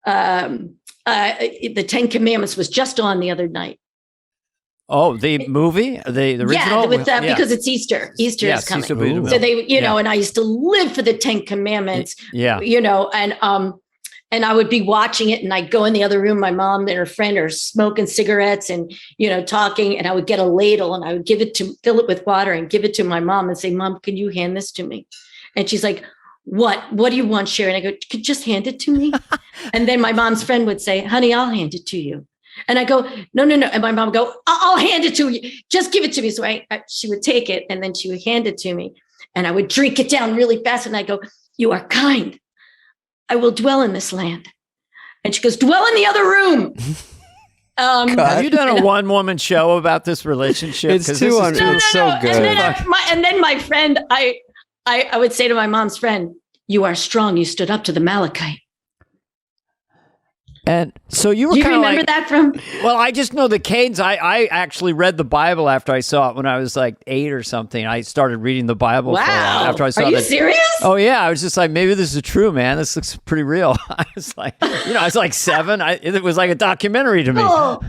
Speaker 10: the 10 Commandments was just on the other night.
Speaker 2: Oh, the movie, the original,
Speaker 10: because it's Easter. Easter is coming. So they, and I used to live for the 10 Commandments.
Speaker 2: Yeah,
Speaker 10: and I would be watching it, and I'd go in the other room. My mom and her friend are smoking cigarettes and talking, and I would get a ladle and I would fill it with water and give it to my mom and say, "Mom, can you hand this to me?" And she's like, "What do you want, Sherry?" And I go, "Could just hand it to me." And then my mom's friend would say, "Honey, I'll hand it to you." And I go, no. And my mom would go, I'll hand it to you. Just give it to me. So she would take it, and then she would hand it to me, and I would drink it down really fast. And I go, "You are kind. I will dwell in this land." And she goes, "Dwell in the other room."
Speaker 2: Have you done a one-woman show about this relationship?
Speaker 1: It's so good.
Speaker 10: And then my friend, I would say to my mom's friend, "You are strong. You stood up to the Malachite."
Speaker 2: And so you were.
Speaker 10: Do you remember that from?
Speaker 2: Well, I just know the cadence. I actually read the Bible after I saw it when I was like 8 or something. I started reading the Bible.
Speaker 10: Wow!
Speaker 2: After I saw
Speaker 10: Are you serious?
Speaker 2: Oh yeah, I was just like, maybe this is true, man. This looks pretty real. I was like, I was like 7. It was like a documentary to me.
Speaker 10: Oh,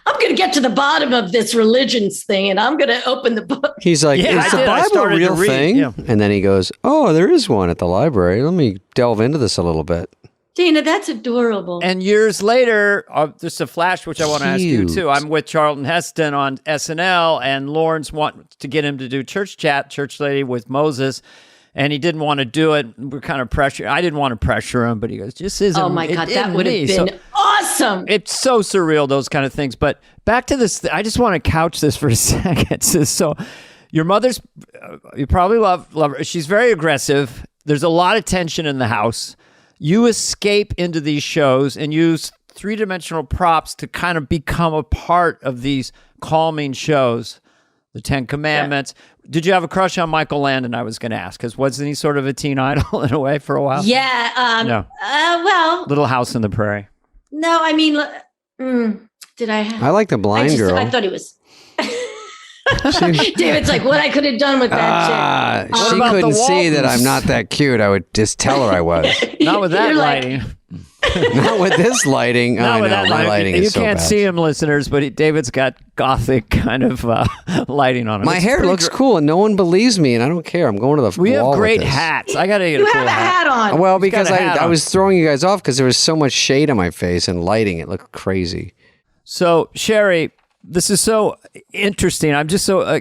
Speaker 10: I'm going to get to the bottom of this religions thing, and I'm going to open the book.
Speaker 1: He's like, "Is the Bible a real thing?" Yeah. And then he goes, "Oh, there is one at the library. Let me delve into this a little bit."
Speaker 10: Dana, that's adorable.
Speaker 2: And years later, just a flash, which I want to ask you too. I'm with Charlton Heston on SNL, and Lawrence wants to get him to do Church Chat, Church Lady with Moses, and he didn't want to do it. We're kind of pressure. I didn't want to pressure him, but he goes, "Just isn't."
Speaker 10: Oh my God, that would have been awesome.
Speaker 2: It's so surreal, those kind of things. But back to this, I just want to couch this for a second. So, your mother's, you probably love her. She's very aggressive. There's a lot of tension in the house. You escape into these shows and use 3-dimensional props to kind of become a part of these calming shows. The 10 Commandments. Yeah. Did you have a crush on Michael Landon? I was going to ask, because wasn't he sort of a teen idol in a way for a while?
Speaker 10: Yeah.
Speaker 2: No.
Speaker 10: Well.
Speaker 2: Little House on the Prairie.
Speaker 10: No, I mean, did I?
Speaker 1: I like the blind girl.
Speaker 10: I thought he was. David's like, what I could have done with that chick.
Speaker 1: She couldn't see that I'm not that cute. I would just tell her I was.
Speaker 2: Not with that lighting.
Speaker 1: Not with this lighting.
Speaker 2: Not with that
Speaker 1: my lighting is so bad.
Speaker 2: You can't see him, listeners, but David's got gothic kind of lighting on him.
Speaker 1: My hair looks cool, and no one believes me, and I don't care. I'm going to the wall.
Speaker 2: We have great
Speaker 1: with this.
Speaker 2: hats. I got to get
Speaker 10: you
Speaker 2: a cool
Speaker 10: have a hat on.
Speaker 1: Well, because I was throwing you guys off because there was so much shade on my face and lighting. It looked crazy.
Speaker 2: So, Sherry, this is so interesting. I'm just so,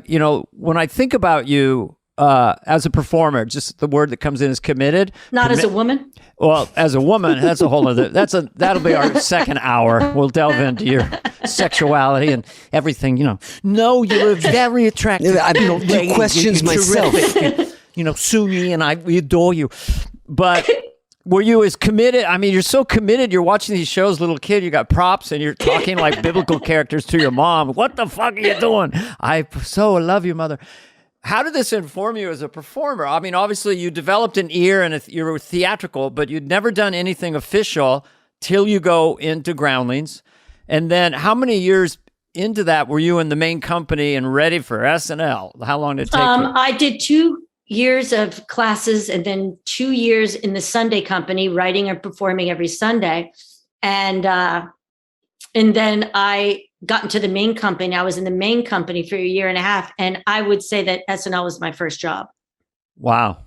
Speaker 2: when I think about you as a performer, just the word that comes in is committed.
Speaker 10: Not as a woman?
Speaker 2: Well, as a woman, that's a whole other, that'll be our second hour. We'll delve into your sexuality and everything, No, you're very attractive.
Speaker 1: I don't do questions myself.
Speaker 2: Sumi and we adore you. But were you as committed? I mean, you're so committed. You're watching these shows, little kid. You got props, and you're talking like biblical characters to your mom. What the fuck are you doing? I so love you, mother. How did this inform you as a performer? I mean, obviously, you developed an ear and you were theatrical, but you'd never done anything official till you go into Groundlings. And then, how many years into that were you in the main company and ready for SNL? How long did it take you?
Speaker 10: I did 2 years of classes and then 2 years in the Sunday company, writing and performing every Sunday. And then I got into the main company. I was in the main company for 1.5 years. And I would say that SNL was my first job.
Speaker 2: Wow.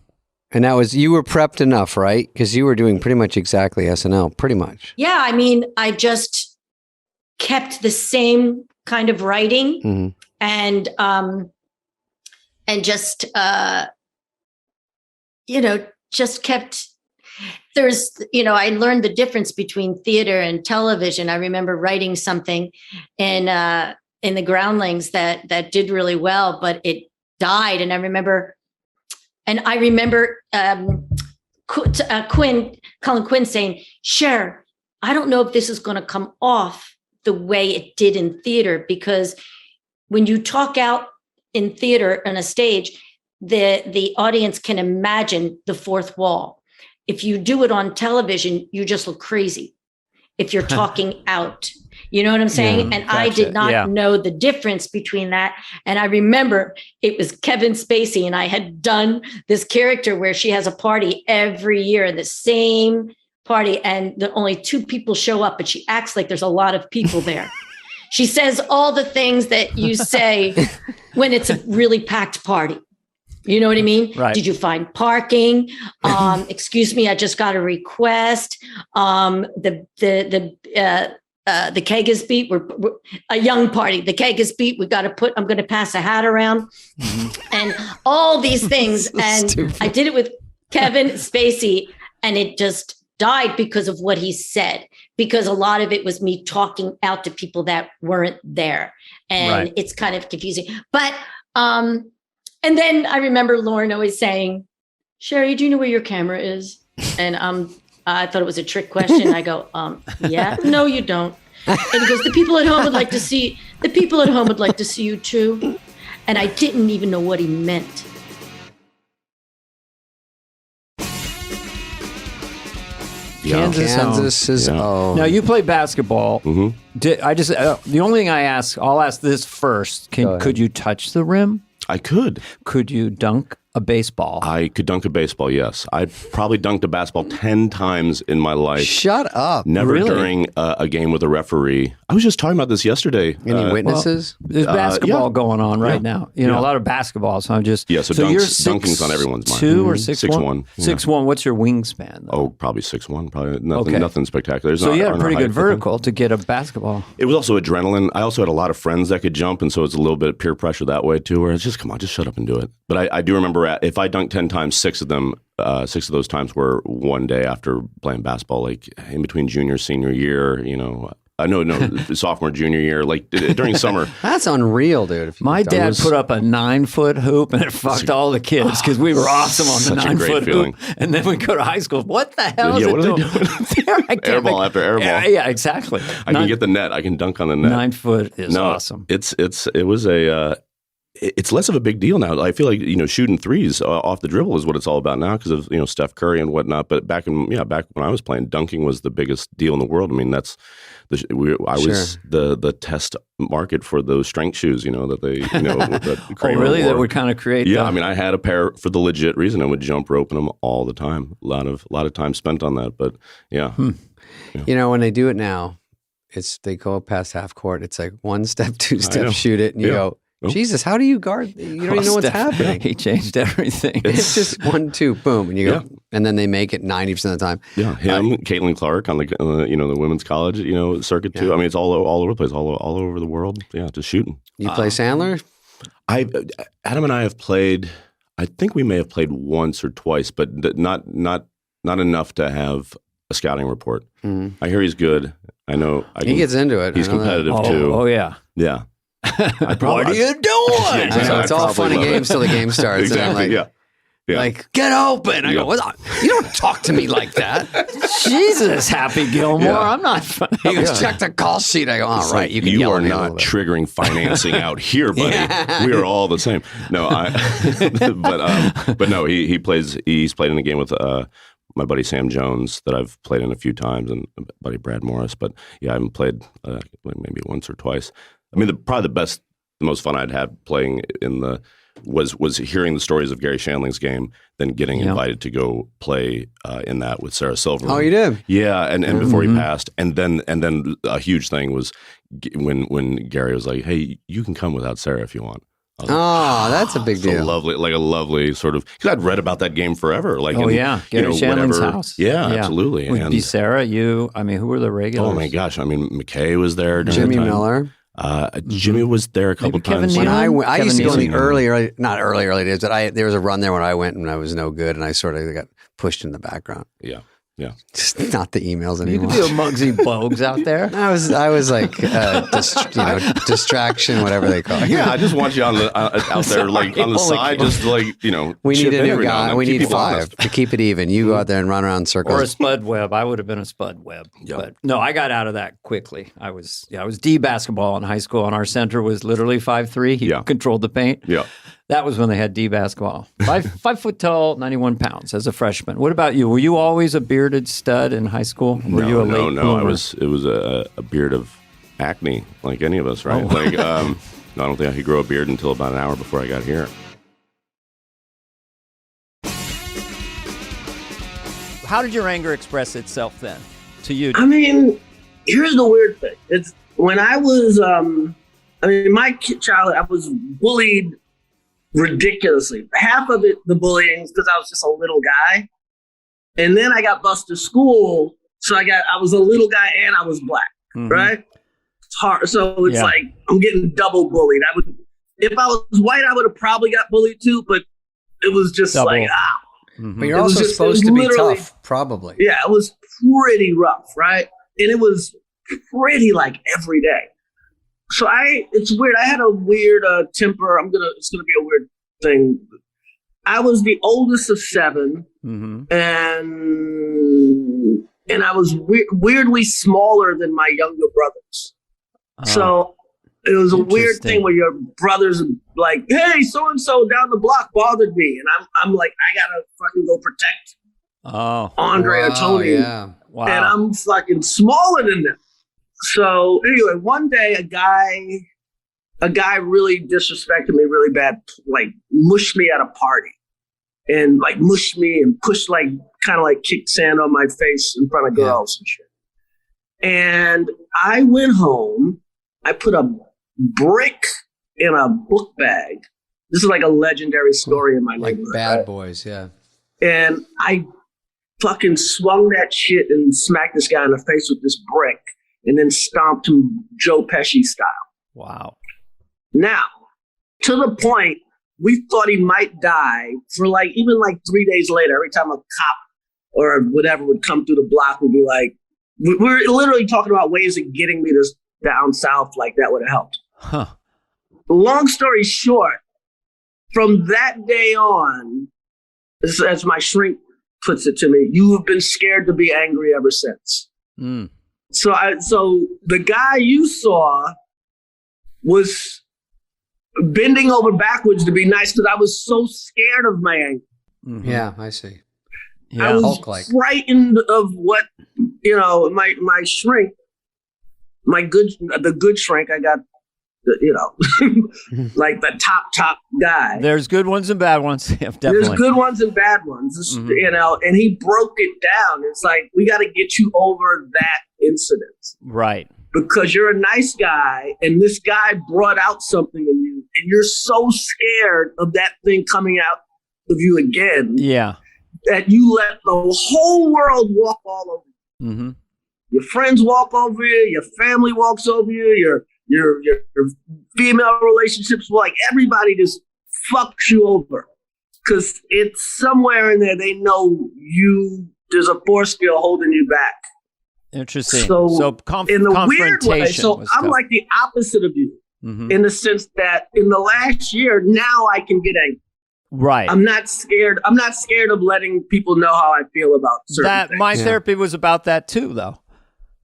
Speaker 1: And you were prepped enough, right? Because you were doing pretty much exactly SNL, pretty much.
Speaker 10: Yeah. I mean, I just kept the same kind of writing and just, just kept, I learned the difference between theater and television. I remember writing something in the Groundlings that did really well, but it died. And I remember Colin Quinn saying, "Cher, I don't know if this is going to come off the way it did in theater, because when you talk out in theater on a stage, the audience can imagine the fourth wall. If you do it on television, you just look crazy. If you're talking out, you know what I'm saying? And I did not know the difference between that. And I remember it was Kevin Spacey, and I had done this character where she has a party every year, the same party, and only 2 people show up, but she acts like there's a lot of people there. She says all the things that you say when it's a really packed party. You know what I mean?
Speaker 2: Right.
Speaker 10: Did you find parking? Excuse me, I just got a request. The keg is beat. We're a young party. The keg is beat. I'm going to pass a hat around, and all these things. And stupid. I did it with Kevin Spacey, and it just died because of what he said. Because a lot of it was me talking out to people that weren't there, and it's kind of confusing. But and then I remember Lauren always saying, "Sherry, do you know where your camera is?" And I thought it was a trick question. I go, "Yeah, no, you don't." And he goes, "The people at home would like to see. The people at home would like to see you too." And I didn't even know what he meant.
Speaker 1: Kansas is. Oh.
Speaker 2: Now you play basketball.
Speaker 11: Mm-hmm.
Speaker 2: The only thing I'll ask this first. Could you touch the rim?
Speaker 11: I could.
Speaker 2: Could you dunk a baseball?
Speaker 11: I could dunk a baseball, yes. I probably dunked a basketball 10 times in my life.
Speaker 1: Shut up.
Speaker 11: Never during a game with a referee. I was just talking about this yesterday.
Speaker 1: Any witnesses?
Speaker 2: Well, there's basketball going on right now. You know, a lot of basketball. So I'm just...
Speaker 11: Yeah, so dunking's on everyone's mind.
Speaker 2: 6'2" or 6'1"?
Speaker 11: 6'1".
Speaker 2: 6'1". What's your wingspan, though?
Speaker 11: Oh, probably 6'1". Probably nothing spectacular.
Speaker 2: So you had a pretty good vertical to get a basketball.
Speaker 11: It was also adrenaline. I also had a lot of friends that could jump, and so it's a little bit of peer pressure that way, too, where it's just, come on, just shut up and do it. But I do remember if I dunked 10 times, 6 of those times were one day after playing basketball, like in between junior, senior year, you know. Sophomore, junior year, like during summer.
Speaker 1: That's unreal, dude.
Speaker 2: My dad put up a 9-foot hoop, and it fucked all the kids because we were awesome on the 9-foot hoop. And then we go to high school. What the hell is it
Speaker 11: what
Speaker 2: doing?
Speaker 11: Are they doing? Airball after airball.
Speaker 2: Yeah, exactly.
Speaker 11: I can get the net. I can dunk on the net.
Speaker 2: 9 foot is awesome.
Speaker 11: It's less of a big deal now. I feel like, shooting threes off the dribble is what it's all about now because of, Steph Curry and whatnot. But back when I was playing, dunking was the biggest deal in the world. I mean, was the test market for those strength shoes, that they, that Kramer
Speaker 2: really?
Speaker 11: wore.
Speaker 2: That would kind of create.
Speaker 11: Yeah, I mean, I had a pair for the legit reason. I would jump rope in them all the time. A lot of time spent on that. But yeah.
Speaker 1: When they do it now, they go past half court. It's like 1 step, 2 step, shoot it, and you go, Jesus, how do you guard? You don't even know what's happening.
Speaker 2: He changed everything.
Speaker 1: It's just 1, 2, boom, and you go, and then they make it 90% of the time.
Speaker 11: Yeah, Caitlin Clark on the women's college circuit too. I mean, it's all over the place, all over the world. Yeah, just shooting.
Speaker 1: You play Sandler?
Speaker 11: Adam and I have played. I think we may have played once or twice, but not enough to have a scouting report. Mm-hmm. I hear he's good. I know
Speaker 1: he gets into it.
Speaker 11: He's competitive too.
Speaker 2: Oh yeah,
Speaker 11: yeah.
Speaker 2: What are you doing?
Speaker 1: I know, it's all fun and games till the game starts.
Speaker 11: Exactly.
Speaker 1: And I'm like, get open. I go, you don't talk to me like that.
Speaker 2: Jesus, Happy Gilmore. I'm not.
Speaker 1: He goes, check the call sheet. I go, all right, you can yell
Speaker 11: are
Speaker 1: at me
Speaker 11: not triggering financing out here, buddy. We are all the same. No, but no, he plays. He's played in a game with my buddy Sam Jones that I've played in a few times, and my buddy Brad Morris. But I haven't played maybe once or twice. I mean, probably the most fun I'd had playing was hearing the stories of Gary Shandling's game, then getting invited to go play in that with Sarah Silverman.
Speaker 1: Oh, you did?
Speaker 11: Yeah, and before he passed, and then a huge thing was when Gary was like, "Hey, you can come without Sarah if you want."
Speaker 1: That's a big deal.
Speaker 11: A lovely sort of, because I'd read about that game forever. Like,
Speaker 2: Gary Shandling's house.
Speaker 11: Yeah, absolutely.
Speaker 2: Would be Sarah, you. I mean, who were the regulars?
Speaker 11: Oh my gosh, I mean, McKay was there.
Speaker 1: Jimmy Miller.
Speaker 11: Jimmy was there a couple times.
Speaker 1: When I used to go in the early days, but there was a run there when I went and I was no good, and I sort of got pushed in the background.
Speaker 11: Yeah.
Speaker 1: Just not the emails anymore.
Speaker 2: You could be a Muggsy Bogues out there.
Speaker 1: I was like, distraction, whatever they call it.
Speaker 11: Yeah, I just want you on the out there, like on the side, just like
Speaker 1: We need a new guy. We need 5 to keep it even. You go out there and run around in circles.
Speaker 2: Or a Spud Webb. I would have been a Spud Webb. Yep. But no, I got out of that quickly. I was D basketball in high school, and our center was literally 5'3". He controlled the paint.
Speaker 11: Yeah.
Speaker 2: That was when they had D basketball. 5 foot tall, 91 pounds as a freshman. What about you? Were you always a bearded stud in high school? Were you a late bloomer?
Speaker 11: It was a beard of acne, like any of us, right? Like, I don't think I could grow a beard until about an hour before I got here.
Speaker 2: How did your anger express itself then to you?
Speaker 12: I mean, here's the weird thing. It's when I was, my childhood, I was bullied ridiculously. Half of it, the bullying, is because I was just a little guy. And then I got bused to school. So I was a little guy and I was black, right? It's hard. So it's like, I'm getting double bullied. If I was white, I would have probably got bullied too, but it was just like,
Speaker 1: But you're also supposed to be tough, probably.
Speaker 12: Yeah, it was pretty rough, right? And it was pretty like every day. So it's weird. I had a weird temper. It's gonna be a weird thing. I was the oldest of 7, and I was weirdly smaller than my younger brothers. So it was a weird thing where your brothers like, hey, so and so down the block bothered me, and I'm like, I gotta fucking go protect Andre or Tony, and I'm fucking smaller than them. So anyway, one day a guy really disrespected me really bad, like mushed me at a party, and like mushed me and pushed like kind of like kicked sand on my face in front of girls and shit. And I went home. I put a brick in a book bag. This is like a legendary story in my neighborhood.
Speaker 1: Like Bad Boys, yeah.
Speaker 12: And I fucking swung that shit and smacked this guy in the face with this brick, and then stomped him Joe Pesci style.
Speaker 2: Wow.
Speaker 12: Now, to the point, we thought he might die for like, even like 3 days later, every time a cop or whatever would come through the block, we'd be like, we're literally talking about ways of getting me to down south, like that would have helped.
Speaker 2: Huh.
Speaker 12: Long story short, from that day on, as my shrink puts it to me, you have been scared to be angry ever since. So the guy you saw was bending over backwards to be nice because I was so scared of my anger.
Speaker 1: Yeah, I see.
Speaker 12: Yeah, I was frightened of what, my shrink, the good shrink, I got, like the top guy.
Speaker 2: There's good ones and bad ones. Yeah, definitely.
Speaker 12: There's good ones and bad ones, and he broke it down. It's like, we got to get you over that incident.
Speaker 2: Right.
Speaker 12: Because you're a nice guy, and this guy brought out something in you, and you're so scared of that thing coming out of you again.
Speaker 2: Yeah.
Speaker 12: That you let the whole world walk all over you. Your friends walk over you, your family walks over you, your female relationships, like everybody just fucks you over. Because it's somewhere in there they know there's a force field holding you back.
Speaker 2: Interesting.
Speaker 12: So in the weird way, I'm like the opposite of you, in the sense that in the last year, now I can get angry.
Speaker 2: Right.
Speaker 12: I'm not scared. I'm not scared of letting people know how I feel about certain things.
Speaker 2: My therapy was about that too, though,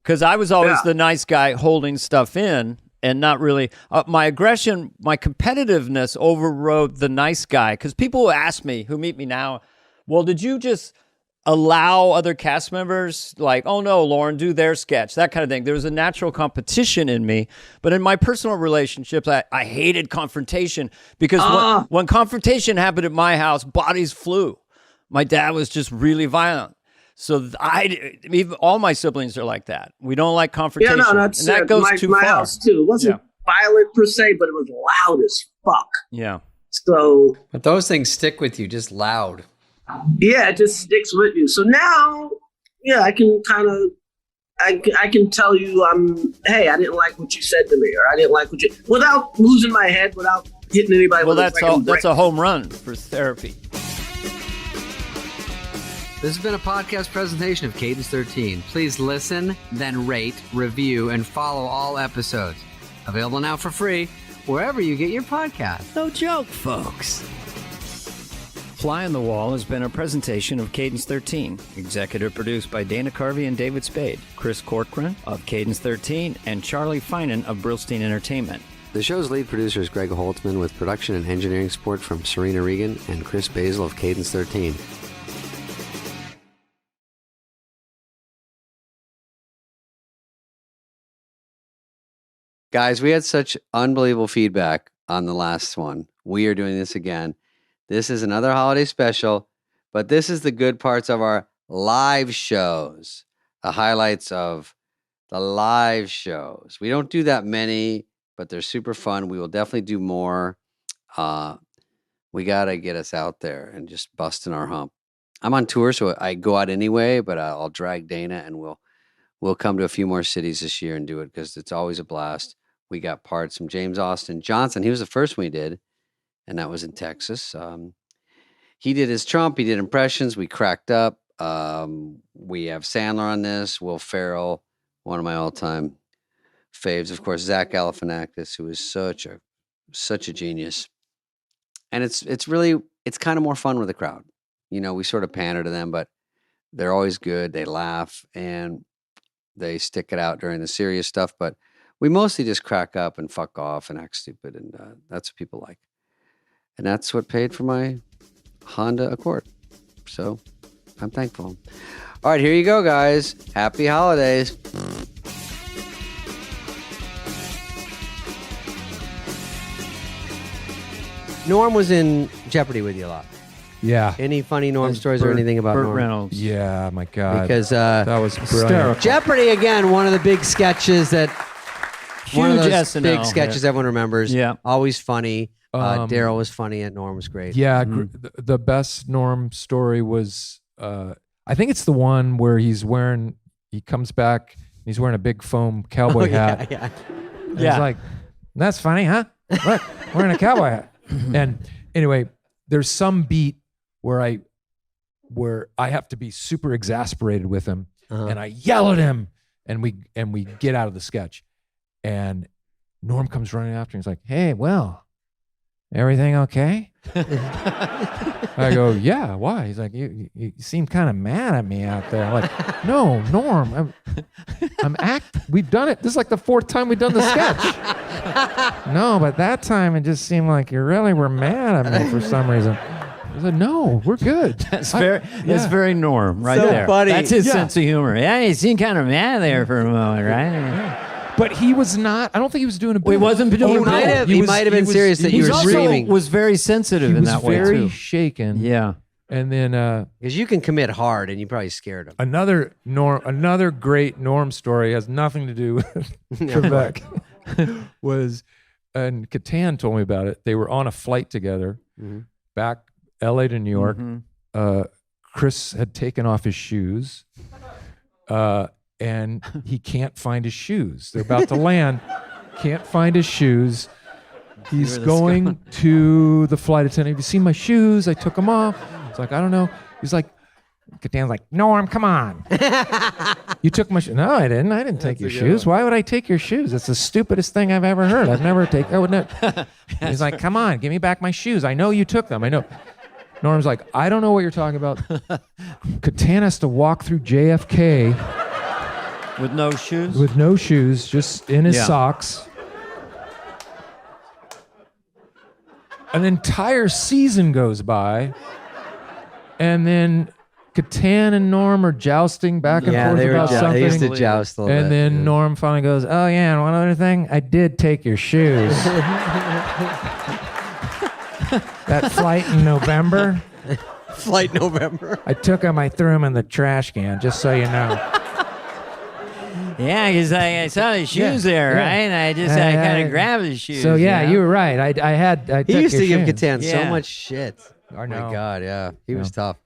Speaker 2: because I was always the nice guy holding stuff in and not really. My aggression, my competitiveness overrode the nice guy. Because people who ask me, who meet me now, well, did you just allow other cast members, like, oh no, Lauren, do their sketch, that kind of thing? There was a natural competition in me, but in my personal relationships, I hated confrontation because when confrontation happened at my house, bodies flew. My dad was just really violent. So even all my siblings are like that. We don't like confrontation.
Speaker 12: Yeah, no, that's
Speaker 2: and that goes too far.
Speaker 12: My house too. It wasn't violent per se, but it was loud as fuck.
Speaker 2: Yeah.
Speaker 12: So,
Speaker 1: but those things stick with you, just loud.
Speaker 12: Yeah, it just sticks with you. So now, I can kind of, I can tell you, hey, I didn't like what you said to me, or I didn't like what you, without losing my head, without hitting anybody.
Speaker 2: Well, that's a home run for therapy.
Speaker 1: This has been a podcast presentation of Cadence 13. Please listen, then rate, review, and follow all episodes. Available now for free wherever you get your podcasts.
Speaker 2: No joke, folks. Fly on the Wall has been a presentation of Cadence 13, executive produced by Dana Carvey and David Spade, Chris Corcoran of Cadence 13, and Charlie Finan of Brillstein Entertainment.
Speaker 1: The show's lead producer is Greg Holtzman, with production and engineering support from Serena Regan and Chris Basil of Cadence 13. Guys, we had such unbelievable feedback on the last one. We are doing this again. This is another holiday special, but this is the good parts of our live shows, the highlights of the live shows. We don't do that many, but they're super fun. We will definitely do more. We got to get us out there and just busting our hump. I'm on tour, so I go out anyway, but I'll drag Dana and we'll come to a few more cities this year and do it because it's always a blast. We got parts from James Austin Johnson. He was the first one we did, and that was in Texas. He did his Trump. He did impressions. We cracked up. We have Sandler on this. Will Ferrell, one of my all-time faves. Of course, Zach Galifianakis, who is such a genius. And it's kind of more fun with the crowd. You know, we sort of pander to them, but they're always good. They laugh and they stick it out during the serious stuff. But we mostly just crack up and fuck off and act stupid. And that's what people like. And that's what paid for my Honda Accord. So I'm thankful. All right, here you go, guys. Happy holidays. Norm was in Jeopardy with you a lot.
Speaker 13: Yeah.
Speaker 1: Any funny Norm stories or anything about
Speaker 2: Burt
Speaker 1: Norm?
Speaker 2: Reynolds.
Speaker 13: Yeah, my God.
Speaker 1: Because
Speaker 13: that was brilliant.
Speaker 1: Jeopardy, again, one of the big sketches that one of
Speaker 2: Huge
Speaker 1: those
Speaker 2: SNL,
Speaker 1: big sketches everyone remembers.
Speaker 2: Yeah.
Speaker 1: Always funny. Daryl was funny and Norm was great.
Speaker 13: Yeah, the best Norm story was, I think it's the one where he comes back, he's wearing a big foam cowboy hat.
Speaker 1: Yeah.
Speaker 13: And he's like, that's funny, huh? Look, wearing a cowboy hat. And anyway, there's some beat where I have to be super exasperated with him, and I yell at him, and we get out of the sketch, and Norm comes running after, and he's like, "Hey, well, everything okay?" I go, "Yeah, why?" He's like, "You seem kind of mad at me out there." I'm like, "No, Norm, we've done it. This is like the 4th time we've done the sketch." "No, but that time it just seemed like you really were mad at me for some reason." I said, "No, we're good."
Speaker 2: That's very Norm right
Speaker 1: So
Speaker 2: there.
Speaker 1: funny.
Speaker 2: That's his
Speaker 13: Yeah.
Speaker 2: sense of humor. Yeah, he seemed kind of mad there for a moment, right?
Speaker 13: But he was not. I don't think he was doing a bit.
Speaker 2: He wasn't doing
Speaker 1: He
Speaker 2: a bit.
Speaker 1: might have been serious that you were screaming.
Speaker 2: He was very sensitive in that way
Speaker 13: He was very
Speaker 2: too.
Speaker 13: shaken.
Speaker 2: Yeah.
Speaker 13: And then
Speaker 1: Because you can commit hard and you probably scared him.
Speaker 13: another great Norm story has nothing to do with Trebek. Was, and Catan told me about it. They were on a flight together back LA to New York. Chris had taken off his shoes, and he can't find his shoes. They're about to land, can't find his shoes. He's going to the flight attendant. "Have you seen my shoes? I took them off." It's like, "I don't know." He's like, Catan's like, "Norm, come on. You took my shoes." "No, I didn't. I didn't take your shoes. Why would I take your shoes? It's the stupidest thing I've ever heard. I would never." He's like, "Come on, give me back my shoes. I know you took them. I know." Norm's like, "I don't know what you're talking about." Catan has to walk through JFK
Speaker 2: With no shoes?
Speaker 13: with no shoes, just in his socks. An entire season goes by, and then Catan and Norm are jousting back and forth about something.
Speaker 1: They used to joust a little
Speaker 13: And
Speaker 1: bit,
Speaker 13: then Norm finally goes, "Oh yeah, and one other thing, I did take your shoes." That flight in November,
Speaker 1: Flight November.
Speaker 13: I took them, I threw them in the trash can, just so you know.
Speaker 2: Yeah, because I saw his shoes there, right? And I kind of grabbed his shoes.
Speaker 13: So yeah,
Speaker 2: you know?
Speaker 13: you were right. I
Speaker 1: He
Speaker 13: took
Speaker 1: used to
Speaker 13: your
Speaker 1: give
Speaker 13: shoes.
Speaker 1: Catan so
Speaker 2: Yeah.
Speaker 1: much shit.
Speaker 13: I
Speaker 1: Oh
Speaker 13: know.
Speaker 1: my God, yeah. He was tough.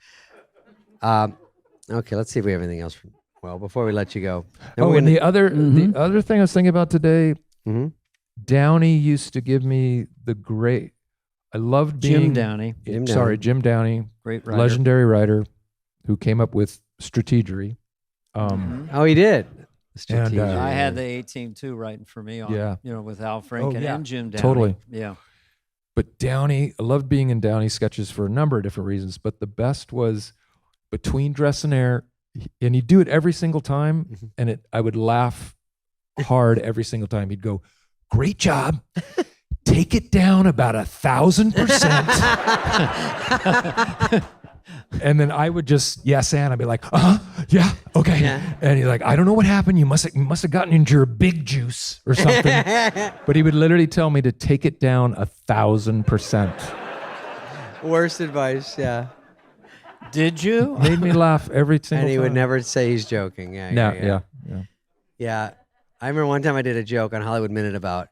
Speaker 1: Okay, let's see if we have anything else. Well, before we let you go.
Speaker 13: And the other thing I was thinking about today, Downey used to give me the great. I loved being
Speaker 2: Jim Downey.
Speaker 13: Jim Downey,
Speaker 2: Great writer.
Speaker 13: legendary writer, who came up with strategery.
Speaker 1: Oh, he did.
Speaker 13: And,
Speaker 2: I had the 18-2 writing for me on, with Al Franken and Jim Downey.
Speaker 13: Totally.
Speaker 2: Yeah.
Speaker 13: But Downey, I loved being in Downey sketches for a number of different reasons, but the best was between Dress and Air, and he'd do it every single time, and I would laugh hard every single time. He'd go, great job. Take it down about 1,000%. And then I would just yes and I'd be like, yeah, okay. Yeah. And he's like, I don't know what happened. You must have gotten into your big juice or something. But he would literally tell me to take it down 1,000%.
Speaker 1: Worst advice, yeah.
Speaker 2: Did you?
Speaker 13: Made me laugh every single time.
Speaker 1: And he would never say he's joking. Yeah. I remember one time I did a joke on Hollywood Minute about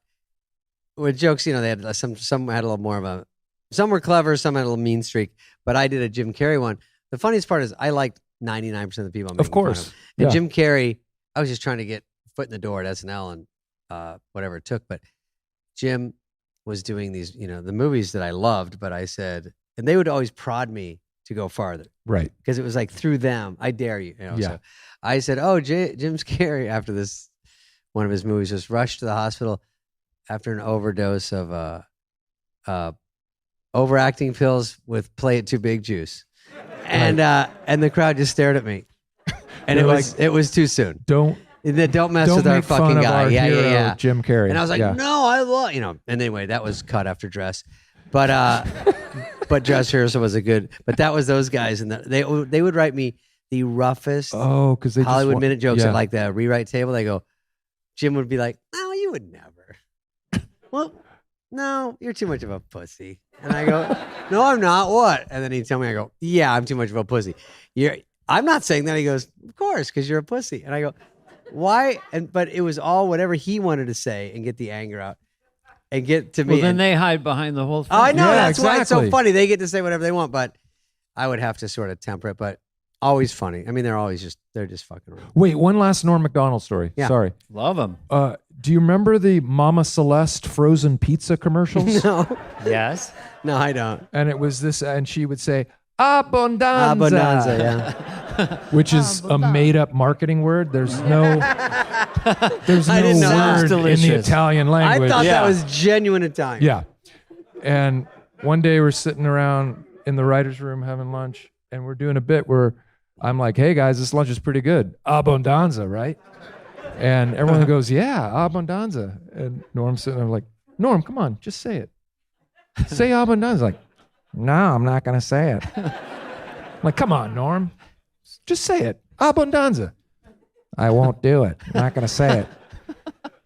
Speaker 1: with jokes. You know, they had some had a little more of a. Some were clever, some had a little mean streak. But I did a Jim Carrey one. The funniest part is I liked 99% of the people I'm making fun of. And Jim Carrey, I was just trying to get foot in the door at SNL and whatever it took. But Jim was doing these, you know, the movies that I loved. But I said, and they would always prod me to go farther.
Speaker 13: Right.
Speaker 1: Because it was like through them, I dare you. So I said, Jim's Carrey, after this, one of his movies, was rushed to the hospital after an overdose of overacting pills with play it too big juice. And the crowd just stared at me. And it was too soon. Don't mess with our fucking guy. Yeah.
Speaker 13: Jim Carrey.
Speaker 1: And I was like, no, I love, you know. And anyway, that was cut after Dress. But Dress Rehearsal was a good, but that was those guys. And they would write me the roughest
Speaker 13: because they
Speaker 1: Hollywood Minute jokes at like the rewrite table. They go, Jim would be like, no, you would never. Well, no, you're too much of a pussy. And I go, no, I'm not. What? And then he'd tell me, I go, yeah, I'm too much of a pussy. I'm not saying that. He goes, of course, because you're a pussy. And I go, why? But it was all whatever he wanted to say and get the anger out and get to me.
Speaker 2: Well, then they hide behind the whole thing.
Speaker 1: Oh, I know. That's why it's so funny. They get to say whatever they want, but I would have to sort of temper it. But always funny. I mean, they're just fucking around.
Speaker 13: Wait, one last Norm Macdonald story.
Speaker 1: Yeah.
Speaker 13: Sorry.
Speaker 2: Love him.
Speaker 13: Do you remember the Mama Celeste frozen pizza commercials?
Speaker 1: No.
Speaker 2: Yes.
Speaker 1: No, I don't.
Speaker 13: And it was this, and she would say, Abundanza.
Speaker 1: Abundanza, yeah.
Speaker 13: Which is a made-up marketing word. There's no word in the Italian language.
Speaker 1: I thought that was genuine Italian.
Speaker 13: Yeah. And one day we're sitting around in the writer's room having lunch, and we're doing a bit where I'm like, hey, guys, this lunch is pretty good. Abundanza, right? And everyone goes, yeah, abundanza. And Norm's sitting there like, Norm, come on, just say it. Say abundanza. Like, no, I'm not going to say it. I'm like, come on, Norm. Just say it. Abundanza. I won't do it. I'm not going to say it.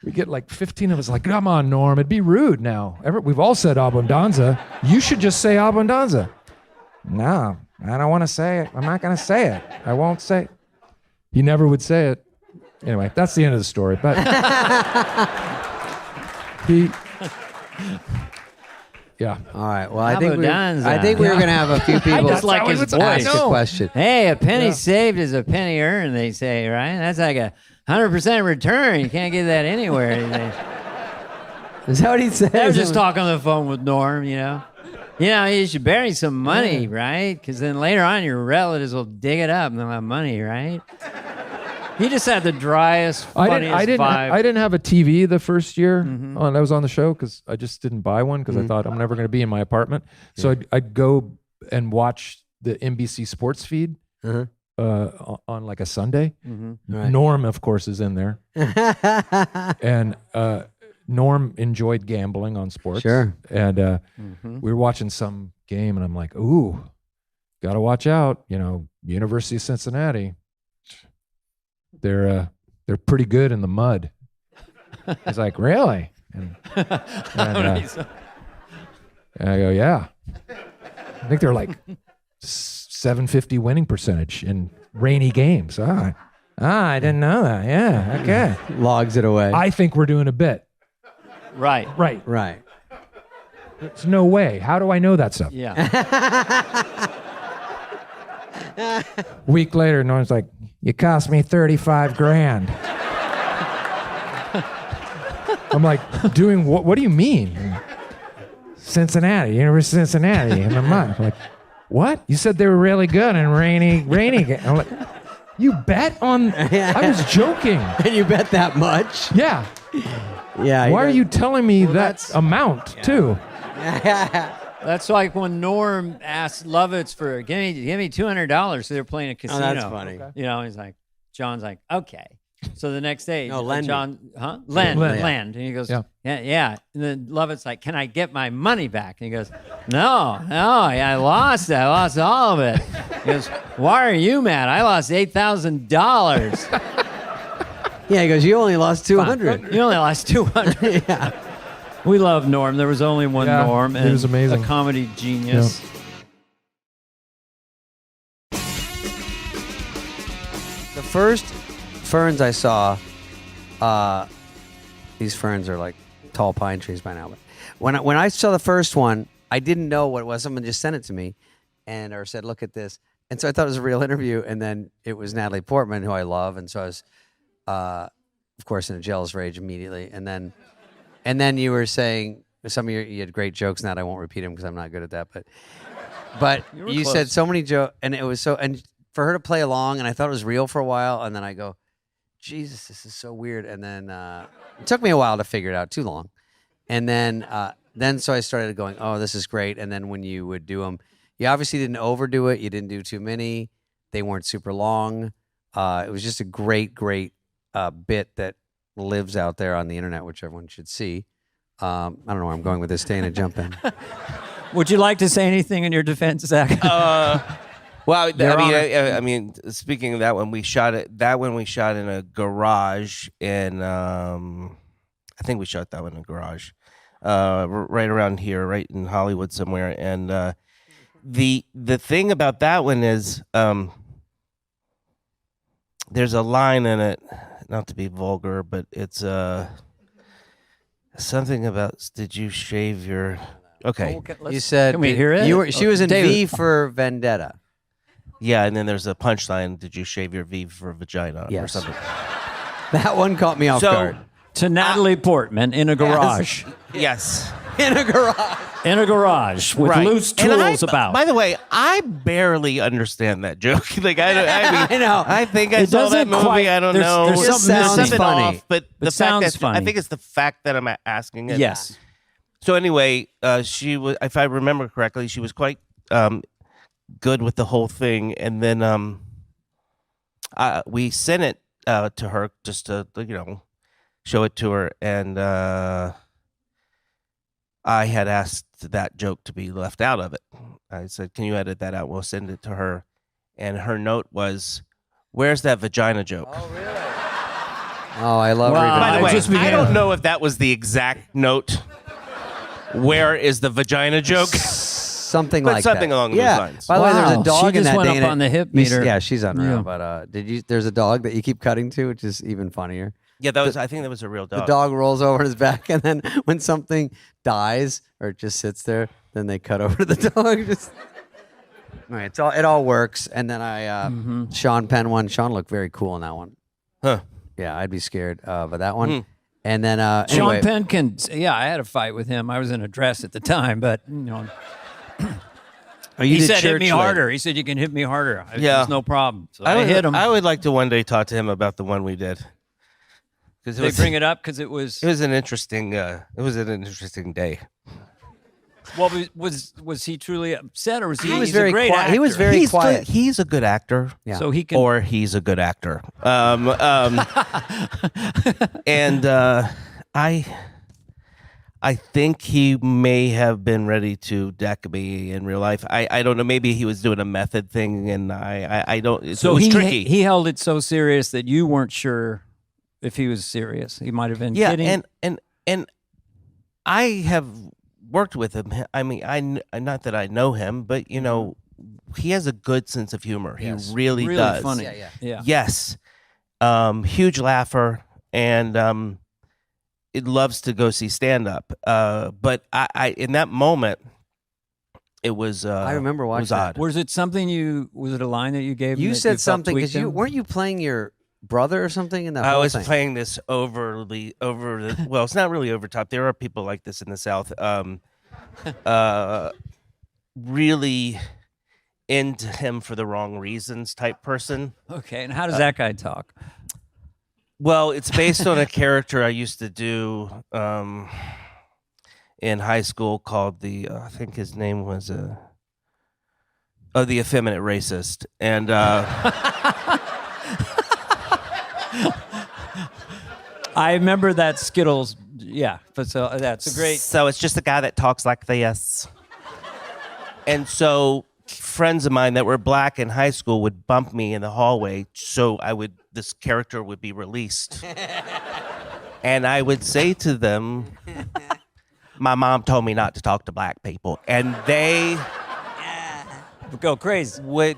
Speaker 13: We get like 15 of us like, come on, Norm. It'd be rude now. We've all said abundanza. You should just say abundanza. No, I don't want to say it. I'm not going to say it. I won't say it. He never would say it. Anyway, that's the end of the story. But yeah.
Speaker 1: All right. Well, I think we were going to have a few people
Speaker 2: just like his voice.
Speaker 1: ask a question.
Speaker 2: Hey, a penny saved is a penny earned, they say, right? That's like 100% return. You can't get that anywhere.
Speaker 1: Is that what he said?
Speaker 2: I was just talking on the phone with Norm, you know. You know, you should bury some money, right? Because then later on, your relatives will dig it up and they'll have money, right? He just had the driest, funniest vibe.
Speaker 13: I didn't have a TV the first year I was on the show because I just didn't buy one because I thought I'm never going to be in my apartment. So I'd go and watch the NBC sports feed on like a Sunday.
Speaker 1: Right.
Speaker 13: Norm, of course, is in there. And Norm enjoyed gambling on sports.
Speaker 1: Sure.
Speaker 13: And we were watching some game and I'm like, ooh, got to watch out. You know, University of Cincinnati. They're pretty good in the mud. He's like, really? And I go, yeah. I think they're like 750 winning percentage in rainy games. I didn't know that. Yeah, okay.
Speaker 1: Logs it away.
Speaker 13: I think we're doing a bit.
Speaker 2: Right.
Speaker 13: There's no way. How do I know that stuff?
Speaker 2: Yeah.
Speaker 13: Week later, Norm's like, you cost me $35,000. I'm like, doing what? What do you mean? Cincinnati, University of Cincinnati. And I'm like, what? You said they were really good in rainy games. I'm like, you bet on? I was joking.
Speaker 1: And you bet that much?
Speaker 13: Yeah.
Speaker 1: Yeah.
Speaker 13: Why are you telling me that amount too?
Speaker 2: That's like when Norm asked Lovitz for give me $200. So they're playing a casino.
Speaker 1: Oh, that's funny.
Speaker 2: You know, he's like, John's like, okay. So the next day,
Speaker 1: Len.
Speaker 2: John, Len. And he goes,
Speaker 13: Yeah.
Speaker 2: yeah. And then Lovett's like, can I get my money back? And he goes, no, I lost it. I lost all of it. He goes, why are you mad? I lost $8,000.
Speaker 1: Yeah, he goes, you only lost 200.
Speaker 2: You only lost 200.
Speaker 1: Yeah.
Speaker 2: We love Norm. There was only one Norm. And
Speaker 13: he was amazing.
Speaker 2: A comedy genius.
Speaker 13: Yeah.
Speaker 1: The first ferns I saw, these ferns are like tall pine trees by now. But when I saw the first one, I didn't know what it was. Someone just sent it to me, or said, "Look at this." And so I thought it was a real interview. And then it was Natalie Portman, who I love, and so I was, of course, in a jealous rage immediately. And then you were saying some of you had great jokes. Now I won't repeat them because I'm not good at that. But you said so many jokes, and it was so and. For her to play along, and I thought it was real for a while, and then I go, Jesus, this is so weird. And then it took me a while to figure it out, too long. And then so I started going, oh, this is great. And then when you would do them, you obviously didn't overdo it. You didn't do too many. They weren't super long. It was just a great bit that lives out there on the internet, which everyone should see. I don't know where I'm going with this. Stay in and jump in.
Speaker 2: Would you like to say anything in your defense, Zach?
Speaker 14: Well, I mean, speaking of that one, we shot it. That one we shot in a garage, and I think we shot that one in a garage, right around here, right in Hollywood somewhere. And the thing about that one is, there's a line in it, not to be vulgar, but it's something about. Did you shave your? Okay,
Speaker 1: you said.
Speaker 2: Can we hear it?
Speaker 1: She was in V for Vendetta.
Speaker 14: Yeah, and then there's a punchline. Did you shave your V for vagina or something?
Speaker 1: That one caught me off guard.
Speaker 2: To Natalie Portman in a garage.
Speaker 14: Yes.
Speaker 1: In a garage.
Speaker 2: In a garage with loose tools about.
Speaker 14: By the way, I barely understand that joke. Like I mean,
Speaker 1: I know.
Speaker 14: I think I saw that movie. I don't know.
Speaker 2: There's something
Speaker 1: funny.
Speaker 14: Off, but the fact that
Speaker 2: funny.
Speaker 14: I think it's the fact that I'm asking it.
Speaker 2: Yes.
Speaker 14: So anyway, she was, if I remember correctly, she was quite good with the whole thing, and then we sent it to her just to show it to her, and I had asked that joke to be left out of it. I said, "Can you edit that out? We'll send it to her," and her note was, "Where's that vagina joke?"
Speaker 1: Oh, really? Oh, I love reading.
Speaker 14: By the way, I don't know if that was the exact note. Where is the vagina joke?
Speaker 1: Something
Speaker 14: but
Speaker 1: like
Speaker 14: something
Speaker 1: that.
Speaker 14: along those lines.
Speaker 1: By the way, there's a dog
Speaker 2: she
Speaker 1: in
Speaker 2: just
Speaker 1: that
Speaker 2: went
Speaker 1: thing.
Speaker 2: up on the hip meter.
Speaker 1: Yeah, she's unreal.
Speaker 2: Yeah.
Speaker 1: But there's a dog that you keep cutting to, which is even funnier.
Speaker 14: Yeah, I think that was a real dog.
Speaker 1: The dog rolls over on his back, and then when something dies or it just sits there, then they cut over to the dog. All right, it all works. And then Sean Penn one. Sean looked very cool in that one.
Speaker 14: Huh.
Speaker 1: Yeah, I'd be scared of that one. And then
Speaker 2: Sean Penn I had a fight with him. I was in a dress at the time, but he said hit me harder. He said you can hit me harder. There's no problem. So I hit him.
Speaker 14: I would like to one day talk to him about the one we did.
Speaker 2: Did they bring it up because it was
Speaker 14: an interesting day.
Speaker 2: Well, was he truly upset, or was he?
Speaker 1: He was
Speaker 2: he's
Speaker 1: very
Speaker 2: a great
Speaker 1: quiet.
Speaker 2: actor.
Speaker 1: He was very quiet.
Speaker 14: He's a good actor.
Speaker 1: Yeah.
Speaker 2: So he can,
Speaker 14: or he's a good actor. And I think he may have been ready to deck me in real life. I don't know. Maybe he was doing a method thing, and I don't.
Speaker 2: So
Speaker 14: it was
Speaker 2: he
Speaker 14: tricky.
Speaker 2: He held it so serious that you weren't sure if he was serious. He might have been kidding.
Speaker 14: and I have worked with him. I mean, not that I know him, but he has a good sense of humor.
Speaker 1: Yes.
Speaker 14: He really does.
Speaker 2: Funny. Yeah.
Speaker 14: Yes. Huge laugher, and it loves to go see stand up. But I in that moment, it was.
Speaker 1: I remember watching.
Speaker 14: It was odd.
Speaker 2: Was it something was it a line that you gave him?
Speaker 1: You
Speaker 2: that
Speaker 1: said
Speaker 2: felt
Speaker 1: something
Speaker 2: tweaked
Speaker 1: because
Speaker 2: him?
Speaker 1: weren't you playing your brother or something in that?
Speaker 14: I
Speaker 1: whole
Speaker 14: was
Speaker 1: thing?
Speaker 14: playing this over well, it's not really over top. There are people like this in the South. Really into him for the wrong reasons type person.
Speaker 2: Okay, and how does that guy talk?
Speaker 14: Well, it's based on a character I used to do in high school called I think his name was the effeminate racist. And
Speaker 2: I remember that Skittles. Yeah, but so that's a great.
Speaker 14: So it's just a guy that talks like this. And so friends of mine that were black in high school would bump me in the hallway, so this character would be released. And I would say to them, my mom told me not to talk to black people. And they
Speaker 2: would go crazy.
Speaker 14: Would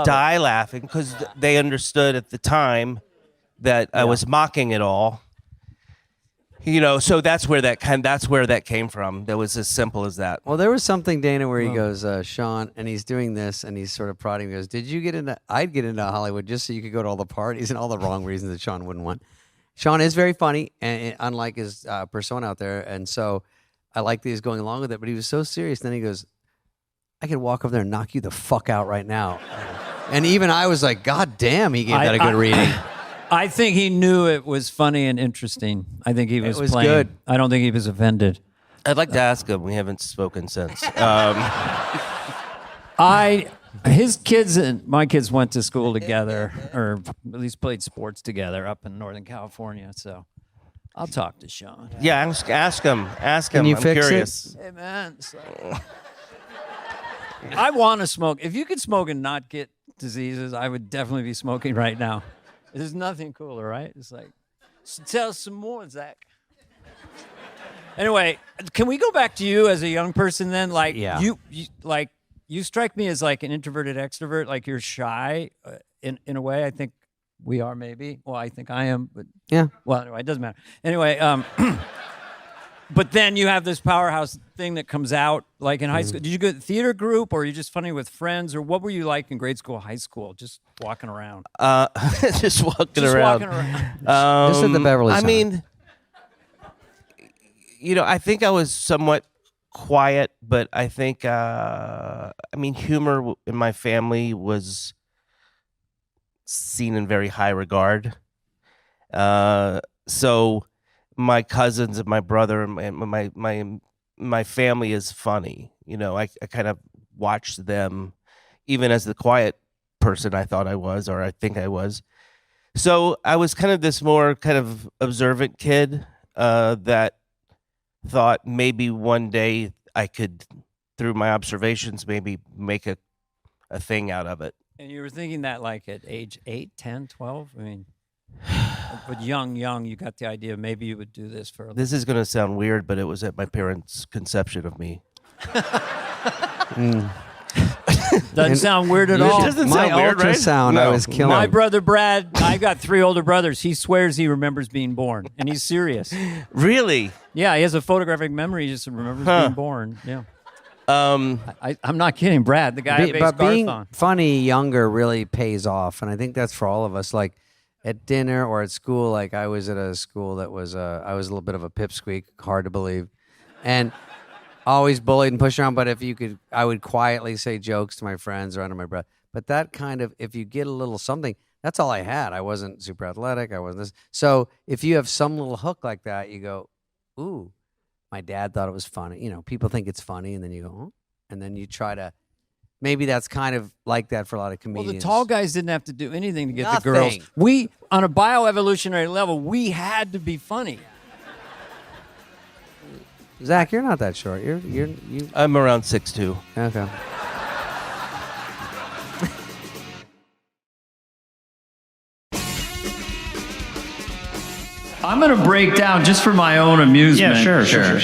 Speaker 14: die laughing because they understood at the time that I was mocking it all. So that's where that came from. That was as simple as that.
Speaker 1: Well, there was something, Dana, where he goes, Sean, and he's doing this, and he's sort of prodding. He goes, I'd get into Hollywood just so you could go to all the parties and all the wrong reasons that Sean wouldn't want. Sean is very funny, and unlike his persona out there, and so I like that he's going along with it, but he was so serious. And then he goes, I could walk over there and knock you the fuck out right now. And even I was like, God damn, he gave that a good reading.
Speaker 2: I think he knew it was funny and interesting. I think he was playing.
Speaker 1: Good.
Speaker 2: I don't think he was offended.
Speaker 14: I'd like to ask him. We haven't spoken since.
Speaker 2: His kids and my kids went to school together, or at least played sports together up in Northern California. So I'll talk to Sean.
Speaker 14: Yeah, ask him. Ask him.
Speaker 1: Can you
Speaker 14: I'm
Speaker 1: fix
Speaker 14: curious.
Speaker 2: Hey, man. I want to smoke. If you could smoke and not get diseases, I would definitely be smoking right now. There's nothing cooler, right? It's like, tell us some more, Zach. Anyway, can we go back to you as a young person then? Like, you strike me as like an introverted extrovert. Like you're shy in a way. I think we are maybe. Well, I think I am, but
Speaker 1: yeah.
Speaker 2: Well, anyway, it doesn't matter. Anyway, but then you have this powerhouse thing that comes out like in high school. Did you go to theater group, or are you just funny with friends, or what were you like in grade school, high school? Just walking around.
Speaker 14: Just walking around.
Speaker 1: Just at the Beverly Center.
Speaker 14: I mean, I think I was somewhat quiet, but I think, humor in my family was seen in very high regard. So my cousins and my brother and my family is funny. I kind of watched them, even as the quiet person I thought I was, or I think I was. So I was kind of this more kind of observant kid that thought maybe one day I could, through my observations, maybe make a thing out of it.
Speaker 2: And you were thinking that like at age 8, 10, 12? I mean, but young, you got the idea maybe you would do this for a
Speaker 14: This is going to sound weird, but it was at my parents' conception of me.
Speaker 2: Doesn't sound weird at all.
Speaker 14: It doesn't sound weird, right?
Speaker 1: Ultrasound, I was killing.
Speaker 2: My brother Brad, I got 3 older brothers. He swears he remembers being born, and he's serious.
Speaker 14: Really?
Speaker 2: Yeah, he has a photographic memory. He just remembers being born. Yeah. I'm not kidding, Brad, the guy I based
Speaker 1: but being
Speaker 2: Garth on.
Speaker 1: funny younger really pays off, and I think that's for all of us. Like at dinner or at school, like I was at a school that was I was a little bit of a pipsqueak, hard to believe, and always bullied and pushed around. But if you could, I would quietly say jokes to my friends or under my breath. But that kind of, if you get a little something, that's all I had. I wasn't super athletic. I wasn't this. So if you have some little hook like that, you go, ooh. My dad thought it was funny. People think it's funny, and then you go, oh, and then you try to. Maybe that's kind of like that for a lot of comedians.
Speaker 2: Well, the tall guys didn't have to do anything to get the girls. We, on a bioevolutionary level, we had to be funny.
Speaker 1: Zach, you're not that short. You.
Speaker 14: I'm around 6'2".
Speaker 1: Okay.
Speaker 2: I'm going to break down just for my own amusement.
Speaker 1: Yeah, sure.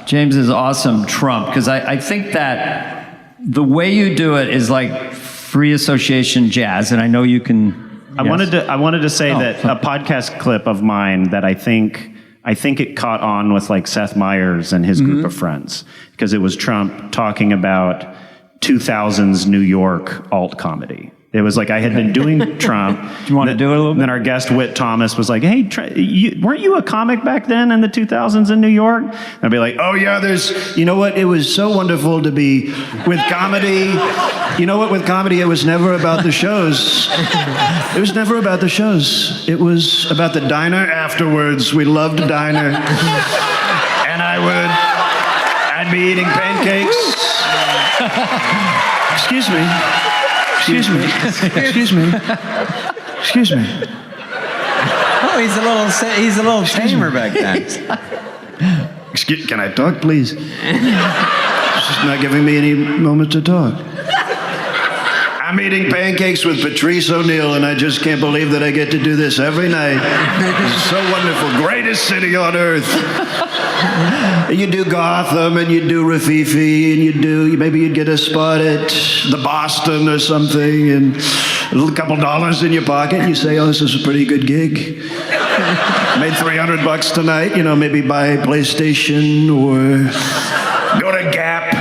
Speaker 2: James is awesome Trump, because I think that the way you do it is like free association jazz, and I know you can.
Speaker 15: I wanted to say that a podcast clip of mine that I think it caught on with like Seth Meyers and his group of friends, because it was Trump talking about 2000s New York alt comedy. It was like I had been doing Trump.
Speaker 2: Do you want to do it a little bit?
Speaker 15: Then our guest, Whit Thomas, was like, hey, weren't you a comic back then in the 2000s in New York? And I'd be like, oh, yeah, you know what? It was so wonderful to be with comedy. You know what? With comedy, it was never about the shows. It was never about the shows. It was about the diner afterwards. We loved the diner. And I'd be eating pancakes. Excuse me.
Speaker 1: Oh, he's a little tamer back then.
Speaker 15: Excuse, can I talk, please? She's not giving me any moment to talk. I'm eating pancakes with Patrice O'Neill, and I just can't believe that I get to do this every night. It's so wonderful. Greatest city on earth. You do Gotham, and you do Rafifi, and maybe you'd get a spot at the Boston or something, and a couple dollars in your pocket, and you say, oh, this is a pretty good gig. Made $300 tonight, maybe buy a PlayStation or go to Gap.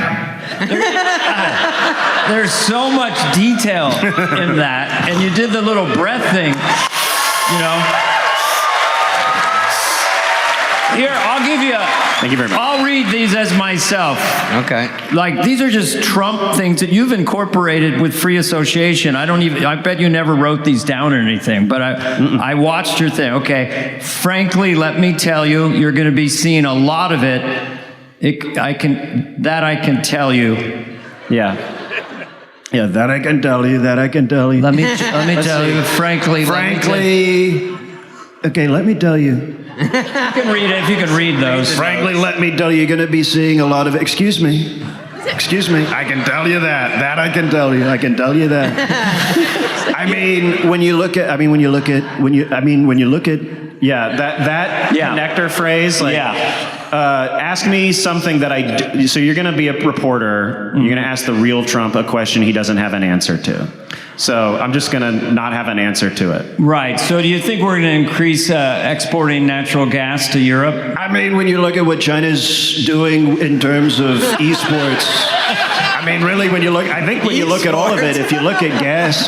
Speaker 16: There's so much detail in that, and you did the little breath thing, Here, I'll give you
Speaker 15: Thank you very much.
Speaker 16: I'll read these as myself.
Speaker 1: Okay.
Speaker 16: Like, these are just Trump things that you've incorporated with free association. I bet you never wrote these down or anything, but I watched your thing. Okay. Frankly, let me tell you, you're going to be seeing a lot of it. I can tell you.
Speaker 15: Yeah. Yeah, that I can tell you, that I can tell you.
Speaker 16: Let me tell you, frankly.
Speaker 15: Okay, let me tell you.
Speaker 16: You can read it if you can read those.
Speaker 15: Frankly, let me tell you, you're going to be seeing a lot of, excuse me, I can tell you that I can tell you, I can tell you that. when you look at connector phrase, ask me something that I do. So you're going to be a reporter. You're going to ask the real Trump a question he doesn't have an answer to. So I'm just going to not have an answer to it.
Speaker 16: Right. So do you think we're going to increase exporting natural gas to Europe?
Speaker 15: When you look at what China's doing in terms of esports, really, when you look at all of it, if you look at gas,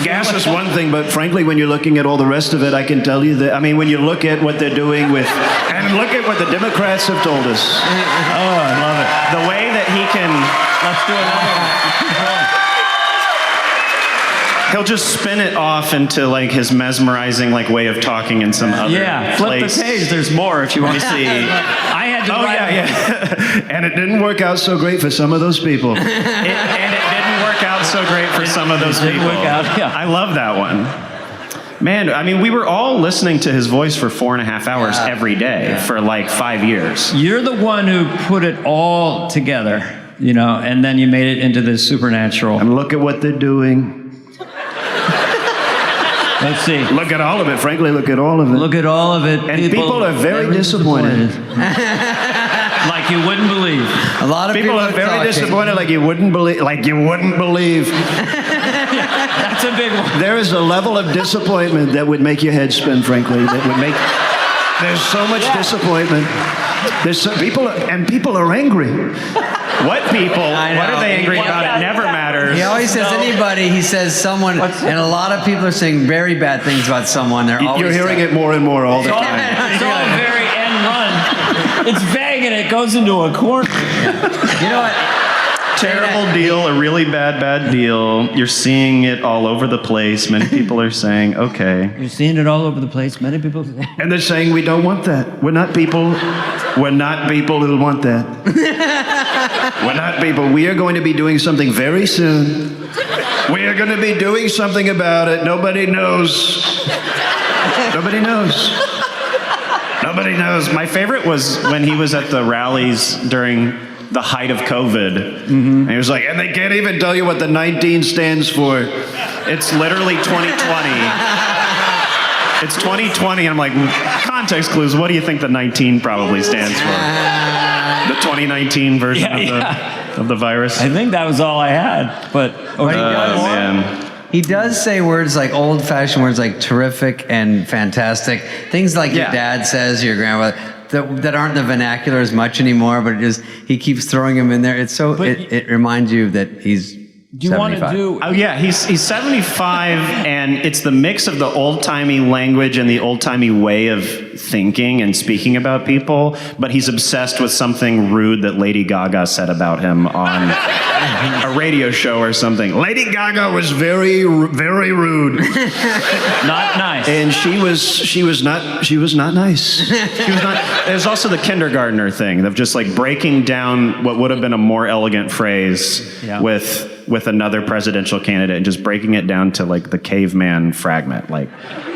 Speaker 15: gas is one thing, but frankly, when you're looking at all the rest of it, I can tell you that, when you look at what they're doing with, and look at what the Democrats have told us.
Speaker 16: Oh, I love it.
Speaker 15: The way that he can,
Speaker 16: let's do another one.
Speaker 15: He'll just spin it off into his mesmerizing way of talking in some other
Speaker 16: flip
Speaker 15: place.
Speaker 16: the page. There's more if you want to see. I had to write.
Speaker 15: And it didn't work out so great for some of those people. And it didn't work out so great for some of those people. I love that one. Man, we were all listening to his voice for 4.5 hours every day for 5 years.
Speaker 16: You're the one who put it all together, and then you made it into this supernatural.
Speaker 15: And look at what they're doing.
Speaker 16: Let's see.
Speaker 15: Look at all of it. Frankly, look at all of it.
Speaker 16: Look at all of it.
Speaker 15: And people are very disappointed.
Speaker 16: Like you wouldn't believe.
Speaker 1: A lot of
Speaker 15: people are very disappointed, like you wouldn't believe.
Speaker 16: That's a big one.
Speaker 15: There is a level of disappointment that would make your head spin, frankly. There's so much disappointment. People are angry. What people? What are they angry about? It never matters.
Speaker 1: He always says anybody. He says someone, and a lot of people are saying very bad things about someone.
Speaker 15: You're hearing it more and more all the time.
Speaker 16: It's all very end run. It's vague and it goes into a corner.
Speaker 1: You know what?
Speaker 15: Terrible deal, a really bad deal. You're seeing it all over the place. Many people are saying, okay.
Speaker 16: You're seeing it all over the place. Many people.
Speaker 15: And they're saying, we don't want that. We're not people who want that. We're not people. We are going to be doing something very soon. We are going to be doing something about it. Nobody knows. Nobody knows. Nobody knows. My favorite was when he was at the rallies during the height of COVID. And he was like, and they can't even tell you what the 19 stands for. It's literally 2020. It's 2020. And I'm like, context clues. What do you think the 19 probably stands for? The 2019 version of the virus?
Speaker 16: I think that was all I had. But
Speaker 15: man.
Speaker 1: He does say words like old-fashioned words like terrific and fantastic. Things like your dad says, your grandmother. That aren't the vernacular as much anymore, but he keeps throwing them in there. It's so it reminds you that he's.
Speaker 16: Do you 75. Want to do?
Speaker 15: Oh yeah, he's 75, and it's the mix of the old-timey language and the old-timey way of thinking and speaking about people. But he's obsessed with something rude that Lady Gaga said about him on a radio show or something. Lady Gaga was very, very rude.
Speaker 16: Not nice.
Speaker 15: And she was not nice. She was not. There's also the kindergartner thing of just breaking down what would have been a more elegant phrase with with another presidential candidate and just breaking it down to like the caveman fragment, like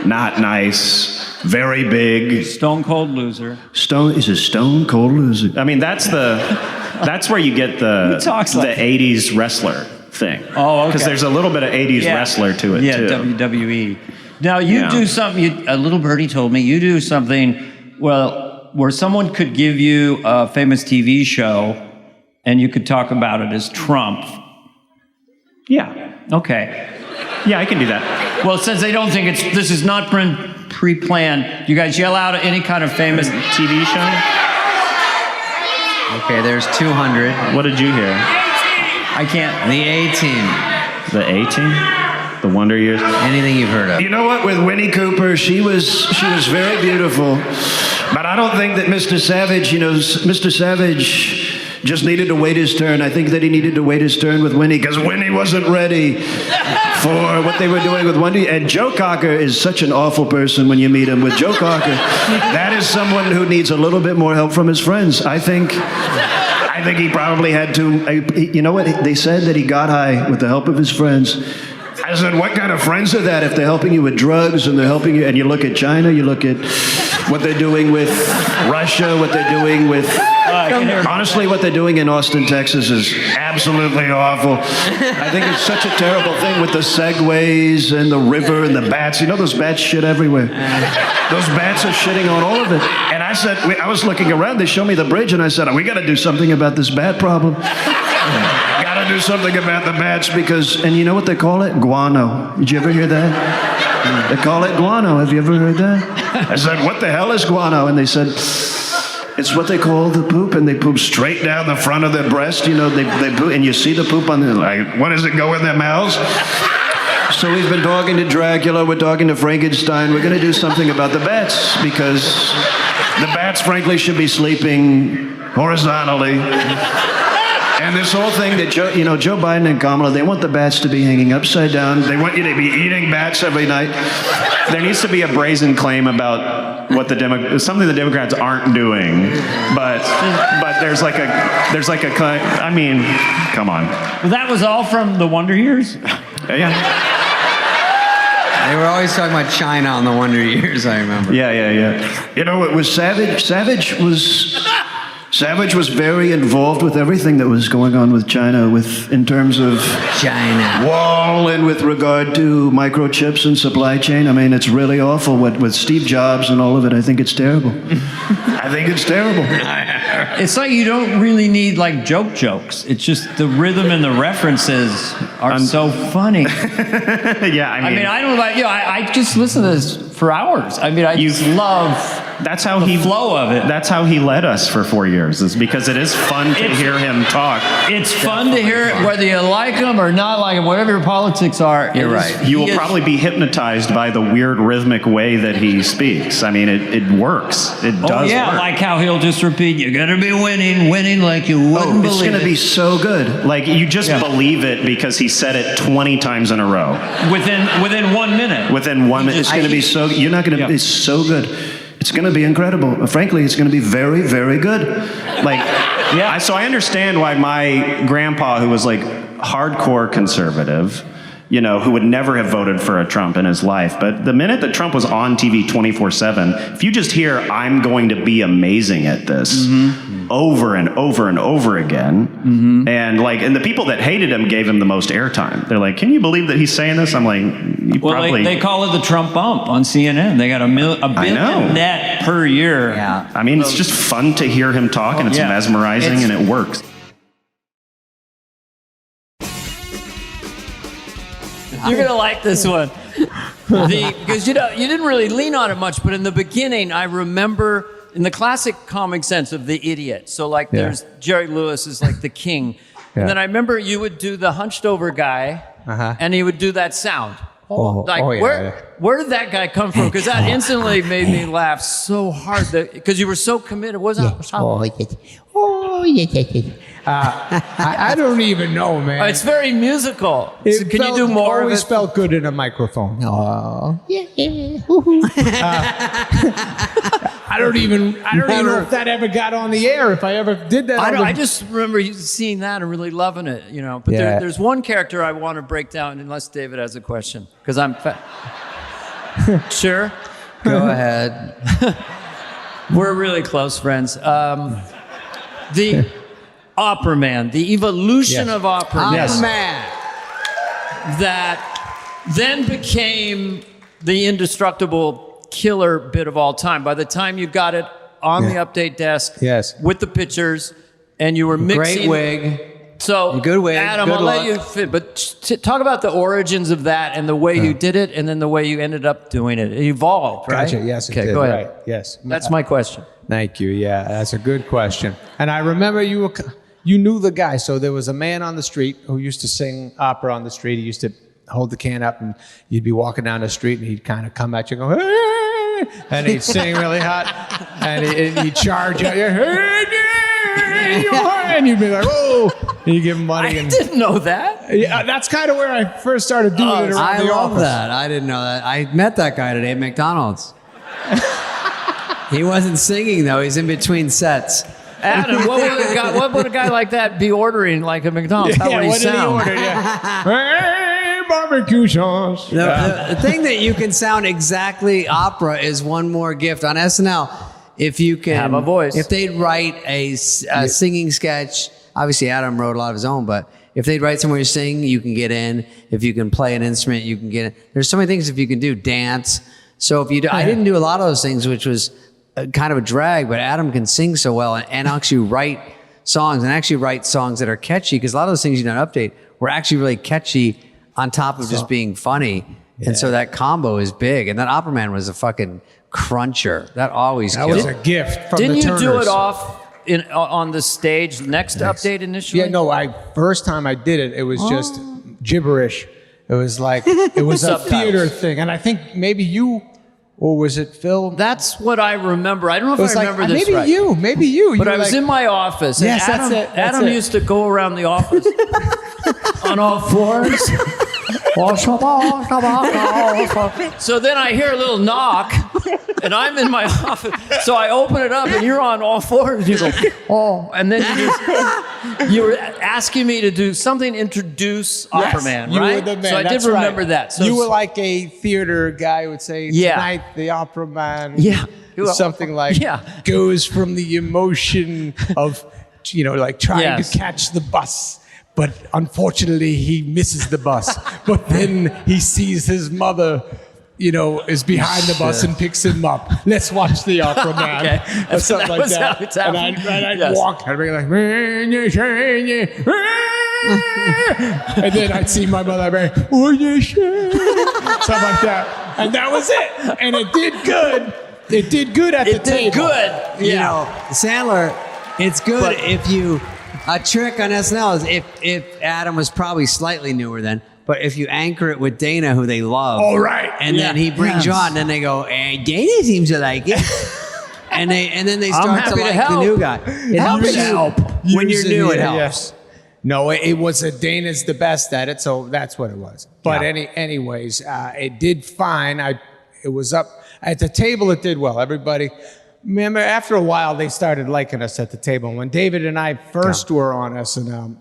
Speaker 15: not nice, very big.
Speaker 16: Stone cold loser.
Speaker 15: He's a stone cold loser. I mean, that's where you get the 80s wrestler thing.
Speaker 16: Oh, okay.
Speaker 15: Because there's a little bit of 80s wrestler to it, too.
Speaker 16: Yeah, WWE. Now, you do something, a little birdie told me, you do something, where someone could give you a famous TV show and you could talk about it as Trump.
Speaker 15: Yeah.
Speaker 16: Okay.
Speaker 15: Yeah, I can do that.
Speaker 16: Well, since they don't think this is not pre-planned, you guys yell out any kind of famous TV show?
Speaker 1: Okay, there's 200.
Speaker 15: What did you hear?
Speaker 16: I can't.
Speaker 1: The A-Team.
Speaker 15: The A-Team? The Wonder Years?
Speaker 1: Anything you've heard of.
Speaker 15: You know what? With Winnie Cooper, she was very beautiful. But I don't think that Mr. Savage, Mr. Savage just needed to wait his turn. I think that he needed to wait his turn with Winnie because Winnie wasn't ready for what they were doing with Wendy. And Joe Cocker is such an awful person when you meet him. With Joe Cocker, that is someone who needs a little bit more help from his friends. I think he probably had to. You know what? They said that he got high with the help of his friends. I said, what kind of friends are that if they're helping you with drugs and they're helping you, and you look at China, you look at what they're doing with Russia, what they're doing with, honestly, what they're doing in Austin, Texas is absolutely awful. I think it's such a terrible thing with the segways and the river and the bats. You know those bats shit everywhere. Those bats are shitting on all of it. And I said, I was looking around, they showed me the bridge, and I said, we got to do something about this bat problem. Got to do something about the bats because, and you know what they call it? Guano. Did you ever hear that? They call it guano. Have you ever heard that? I said, what the hell is guano? And they said, it's what they call the poop, and they poop straight down the front of their breast. They poop, and you see the poop on their, like, what does it go in their mouths? So we've been talking to Dracula, we're talking to Frankenstein. We're going to do something about the bats because the bats, frankly, should be sleeping horizontally. And this whole thing that Joe Biden and Kamala, they want the bats to be hanging upside down. They want you to be eating bats every night. There needs to be a brazen claim about what something the Democrats aren't doing. But there's like a I mean, come on.
Speaker 16: Well, that was all from the Wonder Years?
Speaker 15: Yeah.
Speaker 1: They were always talking about China on the Wonder Years, I remember.
Speaker 15: Yeah. You know, it was Savage was very involved with everything that was going on with China, in terms of
Speaker 1: China
Speaker 15: wall and with regard to microchips and supply chain. I mean, it's really awful with Steve Jobs and all of it. I think it's terrible.
Speaker 16: It's like you don't really need like jokes. It's just the rhythm and the references are so funny.
Speaker 15: Yeah, I mean,
Speaker 16: I don't know about you. I just listen to this for hours. I mean, I just love the flow of it.
Speaker 15: That's how he led us for 4 years, is because it is fun to hear him talk.
Speaker 16: It's fun to hear it, whether you like him or not like him, whatever your politics are.
Speaker 1: You're right.
Speaker 15: You will probably be hypnotized by the weird rhythmic way that he speaks. I mean, it works. It does work.
Speaker 16: Like how he'll just repeat, you're going to be winning like you wouldn't believe
Speaker 15: it's going to be so good. Like, you just believe it because he said it 20 times in a row.
Speaker 16: Within 1 minute.
Speaker 15: Within 1 minute. It's going to be so, you're not going to, it's so good. It's going to be incredible. Frankly, it's going to be very, very good. So I understand why my grandpa, who was like hardcore conservative, who would never have voted for a Trump in his life. But the minute that Trump was on TV 24/7, if you just hear, I'm going to be amazing at this, over and over and over again, and the people that hated him gave him the most airtime. They're like, can you believe that he's saying this? I'm like,
Speaker 16: they call it the Trump bump on CNN. They got a billion net per year.
Speaker 15: Yeah. I mean, it's just fun to hear him talk, and it's mesmerizing, and it works.
Speaker 16: You're going to like this one. Because you didn't really lean on it much, but in the beginning, I remember in the classic comic sense of the idiot. So there's Jerry Lewis is like the king. And then I remember you would do the hunched over guy, and he would do that sound. Where did that guy come from? Because that instantly made me laugh so hard because you were so committed. What was that?
Speaker 17: I don't even know, man.
Speaker 16: It's very musical. Can you do more?
Speaker 17: It always felt good in a microphone. Oh, I don't even know if that ever got on the air. If I ever did that,
Speaker 2: I just remember seeing that and really loving it, But
Speaker 17: Yeah.
Speaker 2: there's one character I want to break down, unless David has a question, because I'm. Sure.
Speaker 1: Go ahead.
Speaker 2: We're really close friends. The Opera Man, the evolution of Opera Man.
Speaker 1: Opera Man.
Speaker 2: That then became the indestructible killer bit of all time. By the time you got it on the update desk with the pictures and you were mixing.
Speaker 1: Great wig.
Speaker 2: So,
Speaker 1: good wig.
Speaker 2: Adam,
Speaker 1: good
Speaker 2: I'll
Speaker 1: look.
Speaker 2: let you fit. But talk about the origins of that and the way you did it and then the way you ended up doing it. It evolved, right?
Speaker 17: Gotcha. Yes, it
Speaker 2: okay,
Speaker 17: did.
Speaker 2: go ahead.
Speaker 17: Right. Yes.
Speaker 2: That's my question.
Speaker 17: Thank you. Yeah, that's a good question. And I remember you knew the guy. So there was a man on the street who used to sing opera on the street. He used to hold the can up, and you'd be walking down the street, and he'd kind of come at you and go, hey! And he'd sing really hot, and he'd charge you. And you'd be like, oh, and you give him money.
Speaker 2: I didn't know that.
Speaker 17: Yeah, that's kind of where I first started doing it around
Speaker 1: I
Speaker 17: the
Speaker 1: love
Speaker 17: office.
Speaker 1: that. I didn't know that. I met that guy today at McDonald's. He wasn't singing though. He's in between sets.
Speaker 2: Adam, what would a guy like that be ordering, like at McDonald's? How would he
Speaker 17: what
Speaker 2: sound?
Speaker 17: did he order? Yeah. Hey, barbecue sauce.
Speaker 1: The thing that you can sound exactly opera is one more gift on SNL. If you can
Speaker 2: have a voice,
Speaker 1: if they'd write a singing sketch, obviously Adam wrote a lot of his own, but if they'd write somewhere you sing, you can get in. If you can play an instrument, you can get in. There's so many things if you can do. Dance. So if you do, I didn't do a lot of those things, which was kind of a drag, but Adam can sing so well and actually write songs that are catchy, because a lot of those things you don't update were actually really catchy on top of just being funny. And so that combo is big. And that Opera Man was a fucking cruncher. That always
Speaker 17: That
Speaker 1: killed.
Speaker 17: was a gift from
Speaker 2: Didn't
Speaker 17: the
Speaker 2: you
Speaker 17: Turners.
Speaker 2: do it off on the stage next update initially?
Speaker 17: Yeah, no, first time I did it, it was just gibberish. It was like, it was a
Speaker 2: Subtitles.
Speaker 17: theater thing. And I think maybe you, or was it Phil?
Speaker 2: That's what I remember. I don't know if I remember this
Speaker 17: maybe
Speaker 2: right.
Speaker 17: maybe you.
Speaker 2: But
Speaker 17: You
Speaker 2: I
Speaker 17: were
Speaker 2: was
Speaker 17: like,
Speaker 2: in my office. And
Speaker 17: Yes, that's
Speaker 2: Adam,
Speaker 17: it, that's
Speaker 2: Adam
Speaker 17: it.
Speaker 2: used to go around the office on all fours. So then I hear a little knock, and I'm in my office. So I open it up, and you're on all fours. You go, oh, and then you were asking me to do something, introduce Opera Man,
Speaker 17: you
Speaker 2: right?
Speaker 17: were the man.
Speaker 2: So I did
Speaker 17: That's
Speaker 2: remember
Speaker 17: right.
Speaker 2: that. So
Speaker 17: you were like a theater guy who would say,
Speaker 2: Yeah.
Speaker 17: tonight the Opera Man.
Speaker 2: Yeah.
Speaker 17: Something like goes from the emotion of, like trying to catch the bus. But unfortunately, he misses the bus. But then he sees his mother, is behind the bus and picks him up. Let's watch the Opera Man.
Speaker 2: Okay.
Speaker 17: Or something
Speaker 2: That
Speaker 17: like
Speaker 2: was how
Speaker 17: that.
Speaker 2: it's
Speaker 17: And
Speaker 2: happening.
Speaker 17: I'd
Speaker 2: Yes.
Speaker 17: walk. I'd be like, and then I'd see my mother be something like that. And that was it. And it did good. It did good at the table.
Speaker 2: It did good.
Speaker 1: You know, Sandler, it's good if you. A trick on SNL is if Adam was probably slightly newer then, but if you anchor it with Dana, who they love,
Speaker 17: all right,
Speaker 1: and then he brings you on, and then they go, "Hey, Dana seems to like it," and then they
Speaker 2: I'm
Speaker 1: start to
Speaker 2: happy to
Speaker 1: like
Speaker 2: help.
Speaker 1: the new guy. It helps you when you're new. It helps.
Speaker 17: No, it was Dana's the best at it, so that's what it was. But anyways, it did fine. It was up at the table. It did well. Everybody. Remember, after a while, they started liking us at the table. When David and I first were on SNL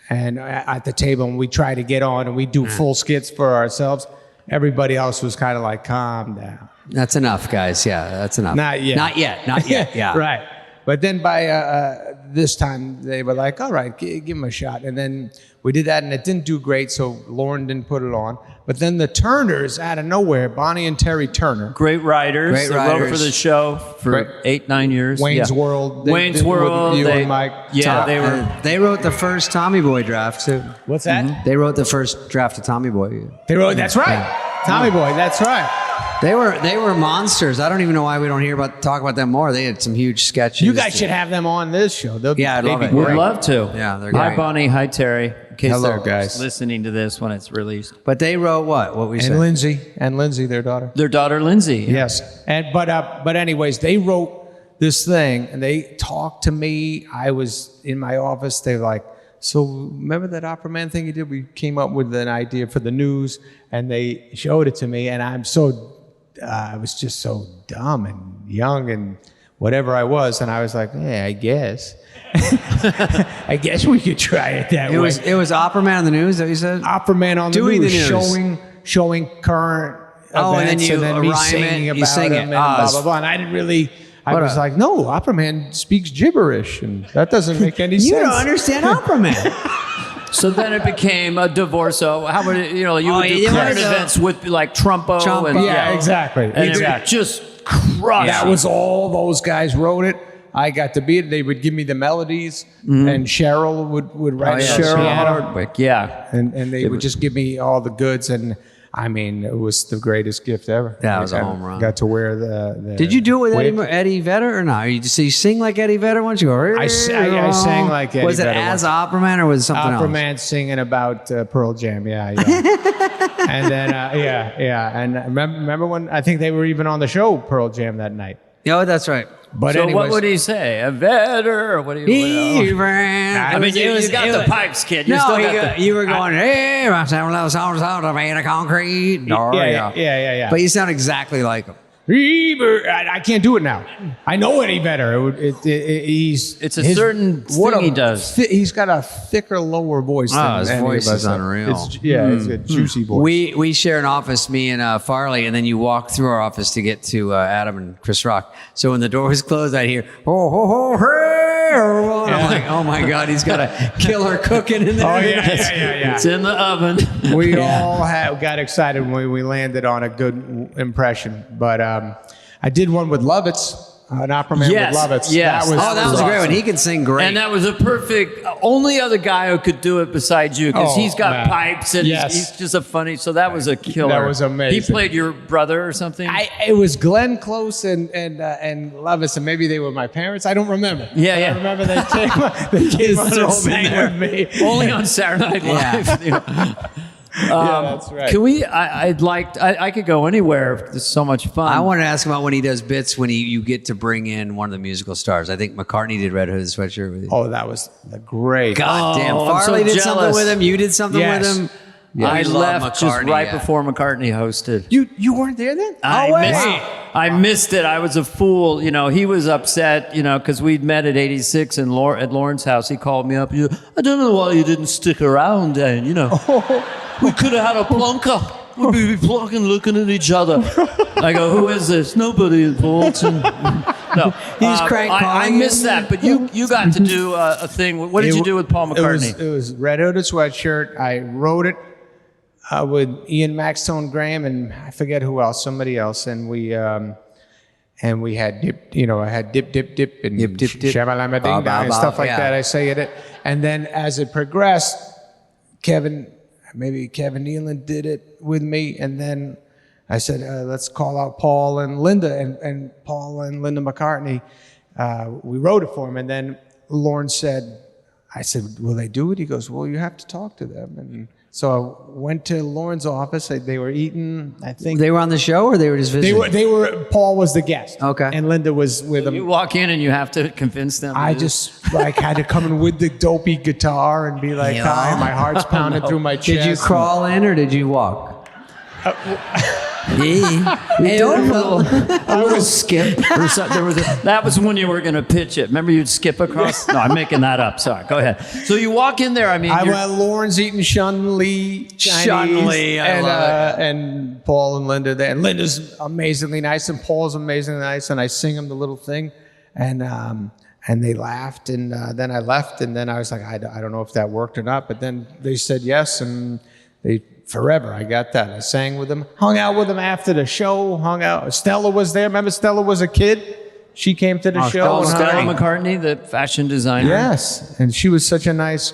Speaker 17: and at the table, and we try to get on and we do full skits for ourselves, everybody else was kind of like, calm down.
Speaker 1: That's enough, guys. Yeah, that's enough.
Speaker 17: Not yet.
Speaker 1: Not yet. Not yet. Yeah.
Speaker 17: Right. But then by this time, they were like, all right, give him a shot. And then we did that, and it didn't do great, so Lauren didn't put it on. But then the Turners, out of nowhere, Bonnie and Terry Turner.
Speaker 2: Great writers.
Speaker 1: Great
Speaker 2: They
Speaker 1: writers.
Speaker 2: wrote for the show for 8-9 years.
Speaker 17: Wayne's
Speaker 2: Yeah.
Speaker 17: World.
Speaker 2: Wayne's World.
Speaker 17: You
Speaker 2: they,
Speaker 17: and Mike.
Speaker 2: Yeah, they were.
Speaker 1: They wrote the first Tommy Boy draft too.
Speaker 17: What's that?
Speaker 1: They wrote the first draft of Tommy Boy.
Speaker 17: They wrote. That's right. Tommy Boy. That's right.
Speaker 1: They were monsters. I don't even know why we don't talk about them more. They had some huge sketches.
Speaker 17: You guys should have them on this show. They'd
Speaker 1: I'd love
Speaker 17: be
Speaker 1: it.
Speaker 2: Would
Speaker 17: great.
Speaker 2: love to.
Speaker 1: Yeah, they're
Speaker 2: Hi,
Speaker 1: great.
Speaker 2: Bonnie. Hi, Terry. In case
Speaker 17: Hello,
Speaker 2: they're
Speaker 17: guys.
Speaker 2: listening to this when it's released.
Speaker 1: But they wrote what? What we said?
Speaker 17: And Lindsay, their daughter.
Speaker 2: Their daughter, Lindsay.
Speaker 17: Yes. But anyways, they wrote this thing and they talked to me. I was in my office. They were like, so remember that Opera Man thing you did? We came up with an idea for the news and they showed it to me. And I was just so dumb and young. whatever I was, and I was like, yeah, I guess. I guess we could try it that way.
Speaker 1: It was Opera Man on the news that you said?
Speaker 17: Opera Man on the
Speaker 1: Doing
Speaker 17: news,
Speaker 1: the news.
Speaker 17: showing current events,
Speaker 1: and then me
Speaker 17: rhyme
Speaker 1: singing
Speaker 17: it,
Speaker 1: about
Speaker 17: you sing
Speaker 1: them
Speaker 17: it.
Speaker 1: and
Speaker 17: Blah, blah, blah. And I didn't really, I was like, no, Opera Man speaks gibberish, and that doesn't make any sense.
Speaker 1: You don't understand Opera Man.
Speaker 2: So then it became a divorce. So how would it, you would do current events with like Trumpo and
Speaker 17: yeah, exactly.
Speaker 2: And it would just crush.
Speaker 17: That was all those guys wrote it. I got to be it. They would give me the melodies, and Cheryl would write it on
Speaker 2: Cheryl
Speaker 17: piano.
Speaker 2: Hardwick, yeah.
Speaker 17: And they would just give me all the goods, and I mean, it was the greatest gift ever.
Speaker 1: That was a home run.
Speaker 17: Got to wear the
Speaker 1: Did you do it with
Speaker 17: wig.
Speaker 1: Eddie Vedder or not? You sing like Eddie Vedder once you go.
Speaker 17: I sang like Eddie
Speaker 1: Was it
Speaker 17: Vedder
Speaker 1: as
Speaker 17: once.
Speaker 1: Opera Man or was it something
Speaker 17: Opera
Speaker 1: else?
Speaker 17: Man singing about Pearl Jam, yeah. And then and remember when I think they were even on the show Pearl Jam that night.
Speaker 1: Oh, that's right.
Speaker 17: But
Speaker 2: so
Speaker 17: anyways,
Speaker 2: what would he say? A Vedder? Or what do you? I mean, you got the pipes, kid. You still got
Speaker 1: you were going, hey, I'm having those songs out of made of concrete.
Speaker 17: Yeah.
Speaker 1: But you sound exactly like him.
Speaker 17: I can't do it now. I know Eddie Vedder.
Speaker 2: It's a certain thing he does.
Speaker 17: He's got a thicker, lower voice than
Speaker 1: His
Speaker 17: any
Speaker 1: voice
Speaker 17: of us
Speaker 1: is
Speaker 17: have.
Speaker 1: unreal.
Speaker 17: It's a juicy voice.
Speaker 1: We share an office, me and Farley, and then you walk through our office to get to Adam and Chris Rock. So when the door was closed, I'd hear, oh, ho, ho, hey, and I'm like, oh my God, he's got a killer cooking in there.
Speaker 17: Oh, yeah.
Speaker 2: It's in the oven.
Speaker 17: We all got excited when we landed on a good impression. But I did one with Lovitz. An Opera Man with Lovitz.
Speaker 2: Yes.
Speaker 1: That was a great one. He can sing great.
Speaker 2: And that was a perfect, only other guy who could do it besides you, because he's got pipes and he's just a funny, so that was a killer.
Speaker 17: That was amazing.
Speaker 2: He played your brother or something?
Speaker 17: It was Glenn Close and Lovitz, and maybe they were my parents. I don't remember.
Speaker 2: Yeah.
Speaker 17: I remember they came on and sang with me.
Speaker 2: Only on Saturday Night Live.
Speaker 17: Yeah. That's right.
Speaker 2: Can we? I could go anywhere. It's so much fun.
Speaker 1: I wanted to ask about when he does bits when you get to bring in one of the musical stars. I think McCartney did Red Hooded Sweatshirt with you.
Speaker 17: Oh, that was great.
Speaker 1: God damn.
Speaker 2: I'm
Speaker 1: Farley
Speaker 2: so
Speaker 1: did something
Speaker 2: jealous.
Speaker 1: with him. You did something with him.
Speaker 2: I
Speaker 1: We love
Speaker 2: left just
Speaker 1: McCartney,
Speaker 2: right before McCartney hosted.
Speaker 17: You weren't there then?
Speaker 2: I missed it. I was a fool. He was upset, because we'd met at 86 at Lauren's house. He called me up. I don't know why you didn't stick around, Dan. We could have had a plunker. We'd be plunking, looking at each other. I go, who is this? Nobody important. No,
Speaker 1: He's crank
Speaker 2: I missed that, but you got to do a thing. What did you do with Paul McCartney?
Speaker 17: It was Red Hooded Sweatshirt. I wrote it with Ian Maxtone Graham and I forget who else, somebody else, and we had dip, I had dip and
Speaker 1: Dip, dip, dip.
Speaker 17: shamalama ding dong and stuff like that. I say it, and then as it progressed, Kevin Nealon did it with me, and then I said, let's call out Paul and Linda, and Paul and Linda McCartney. We wrote it for him, and then Lorne said, I said, will they do it? He goes, well, you have to talk to them. And so I went to Lorne's office. They were eating, I think.
Speaker 1: They were on the show or they were just visiting?
Speaker 17: They were. Paul was the guest.
Speaker 1: Okay.
Speaker 17: And Linda was with him.
Speaker 2: You walk in and you have to convince them.
Speaker 17: I just had to come in with the dopey guitar and be like, hi, my heart's pounding through my chest.
Speaker 1: Did you crawl in or did you walk?
Speaker 2: I don't know. A little skip. That was when you were going to pitch it. Remember you'd skip across? No, I'm making that up. Sorry. Go ahead. So you walk in there. I mean,
Speaker 17: Lauren's eating Chun-Li Chinese.
Speaker 1: Chun-Li, I love it.
Speaker 17: And Paul and Linda there. And Linda's amazingly nice and Paul's amazingly nice. And I sing them the little thing. And they laughed. And then I left. And then I was like, I don't know if that worked or not. But then they said yes. And forever, I got that. I sang with them, hung out with them after the show, hung out. Stella was there. Remember Stella was a kid? She came to the show.
Speaker 2: Stella McCartney, the fashion designer.
Speaker 17: Yes. And she was such a nice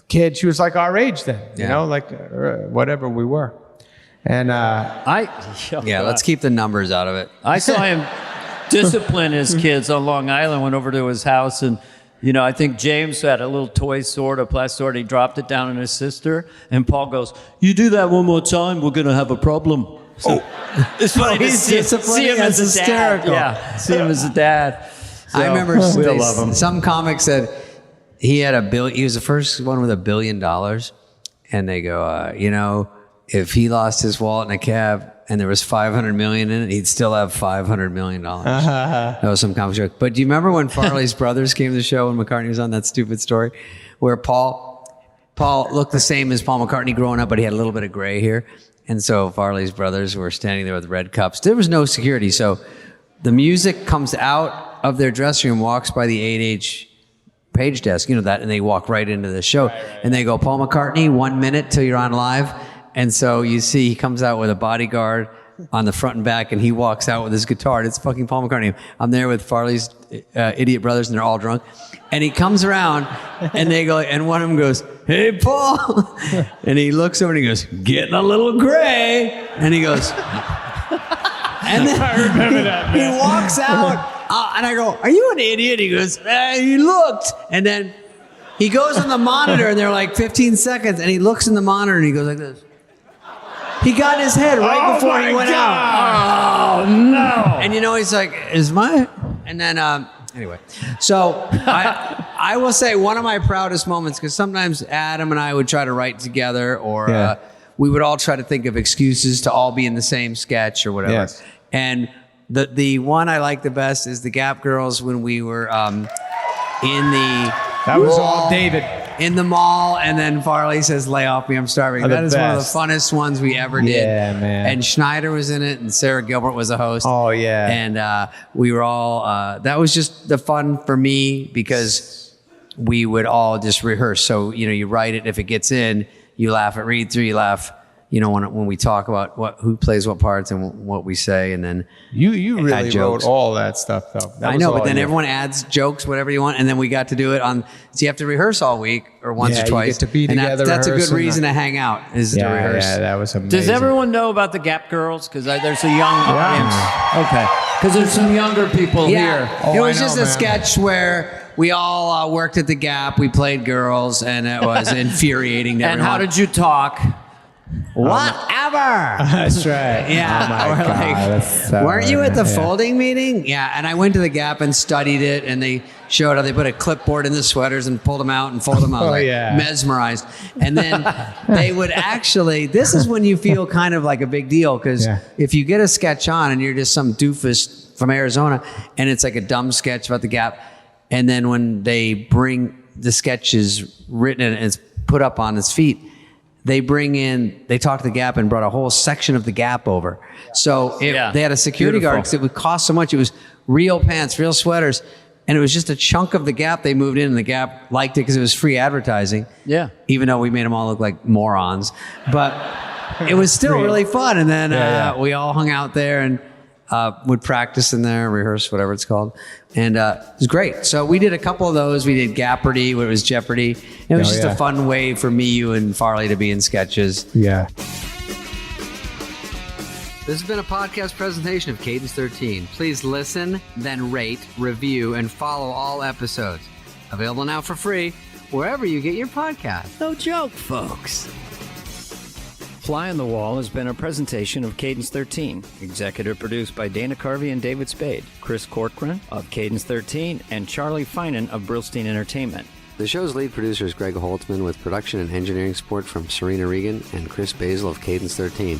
Speaker 17: kid. She was like our age then, like whatever we were. And
Speaker 1: let's keep the numbers out of it.
Speaker 2: I saw him discipline his kids on Long Island, went over to his house and I think James had a little toy sword, a plastic sword. He dropped it down on his sister. And Paul goes, you do that one more time, we're going to have a problem. So it's funny to see him as a dad. Yeah, see him as a dad. So,
Speaker 1: I remember
Speaker 2: we'll love him.
Speaker 1: Some comic said he had he was the first one with $1 billion. And they go, if he lost his wallet in a cab, and there was 500 million in it, he'd still have $500 million. That was some comic joke. But do you remember when Farley's brothers came to the show when McCartney was on, that stupid story where Paul looked the same as Paul McCartney growing up, but he had a little bit of gray hair. And so Farley's brothers were standing there with red cups. There was no security. So the music comes out of their dressing room, walks by the 8H page desk, and they walk right into the show. And they go, Paul McCartney, 1 minute till you're on live. And so you see he comes out with a bodyguard on the front and back, and he walks out with his guitar, and it's fucking Paul McCartney. I'm there with Farley's idiot brothers, and they're all drunk. And he comes around, and they go, and one of them goes, hey, Paul. And he looks over and he goes, getting a little gray. And he goes, and then
Speaker 18: I remember that, man.
Speaker 1: he walks out, and I go, are you an idiot? He goes, he looked. And then he goes on the monitor, and they're like 15 seconds, and he looks in the monitor, and he goes like this. He got in his head right before he went out.
Speaker 18: Oh, no.
Speaker 1: And he's like, and then, anyway. So I will say one of my proudest moments, because sometimes Adam and I would try to write together, or we would all try to think of excuses to all be in the same sketch or whatever.
Speaker 17: Yes.
Speaker 1: And the one I like the best is the Gap Girls when we were in the
Speaker 17: That was
Speaker 1: mall,
Speaker 17: all David.
Speaker 1: in the mall, and then Farley says, lay off me, I'm starving.
Speaker 17: Oh,
Speaker 1: That is one of the
Speaker 17: best.
Speaker 1: funnest ones we ever did.
Speaker 17: Yeah, man.
Speaker 1: And Schneider was in it, and Sarah Gilbert was a host.
Speaker 17: Oh, yeah.
Speaker 1: And we were all, that was just the fun for me, because we would all just rehearse. So, you write it, if it gets in, you laugh at read through, you laugh, when we talk about who plays what parts and what we say, and then
Speaker 17: You really
Speaker 1: add jokes.
Speaker 17: wrote all that stuff, though. That
Speaker 1: I
Speaker 17: was
Speaker 1: know,
Speaker 17: all
Speaker 1: but then
Speaker 17: you.
Speaker 1: everyone adds jokes, whatever you want, and then we got to do it on. So you have to rehearse all week or once
Speaker 17: Yeah,
Speaker 1: or
Speaker 17: you
Speaker 1: twice.
Speaker 17: get to be
Speaker 1: and
Speaker 17: together,
Speaker 1: That's a good
Speaker 17: rehearse, and
Speaker 1: reason to hang out is to rehearse.
Speaker 17: Yeah, that was amazing.
Speaker 2: Does everyone know about the Gap Girls? Because there's a young audience. Okay. Because there's some younger people here.
Speaker 1: It was just a sketch where we all worked at the Gap. We played girls, and it was infuriating to
Speaker 2: And
Speaker 1: everyone.
Speaker 2: how did you talk?
Speaker 1: Whatever.
Speaker 17: That's right.
Speaker 1: Yeah.
Speaker 17: Oh my
Speaker 1: We're
Speaker 17: God,
Speaker 1: like,
Speaker 17: that's so
Speaker 1: weren't you at the
Speaker 17: yeah.
Speaker 1: folding meeting? Yeah. And I went to the Gap and studied it, and they showed how they put a clipboard in the sweaters and pulled them out and folded them out. I was like,
Speaker 17: yeah.
Speaker 1: mesmerized. And then they would actually, this is when you feel kind of like a big deal, because if you get a sketch on and you're just some doofus from Arizona, and it's like a dumb sketch about the Gap, and then when they bring the sketches written and it's put up on its feet, they talked to the Gap and brought a whole section of the Gap over. So they had a security guard, because it would cost so much. It was real pants, real sweaters, and it was just a chunk of the Gap they moved in, and the Gap liked it because it was free advertising.
Speaker 2: Yeah.
Speaker 1: Even though we made them all look like morons. But it was still really fun. And then we all hung out there and would practice in there, rehearse, whatever it's called. And it was great. So we did a couple of those. We did Gapperty, where it was Jeopardy. And it was just a fun way for me, you, and Farley to be in sketches.
Speaker 17: Yeah.
Speaker 1: This has been a podcast presentation of Cadence 13. Please listen, then rate, review, and follow all episodes. Available now for free wherever you get your podcasts.
Speaker 2: No joke, folks. Fly on the Wall has been a presentation of Cadence 13, executive produced by Dana Carvey and David Spade, Chris Corcoran of Cadence 13, and Charlie Finan of Brillstein Entertainment.
Speaker 1: The show's lead producer is Greg Holtzman, with production and engineering support from Serena Regan and Chris Basil of Cadence 13.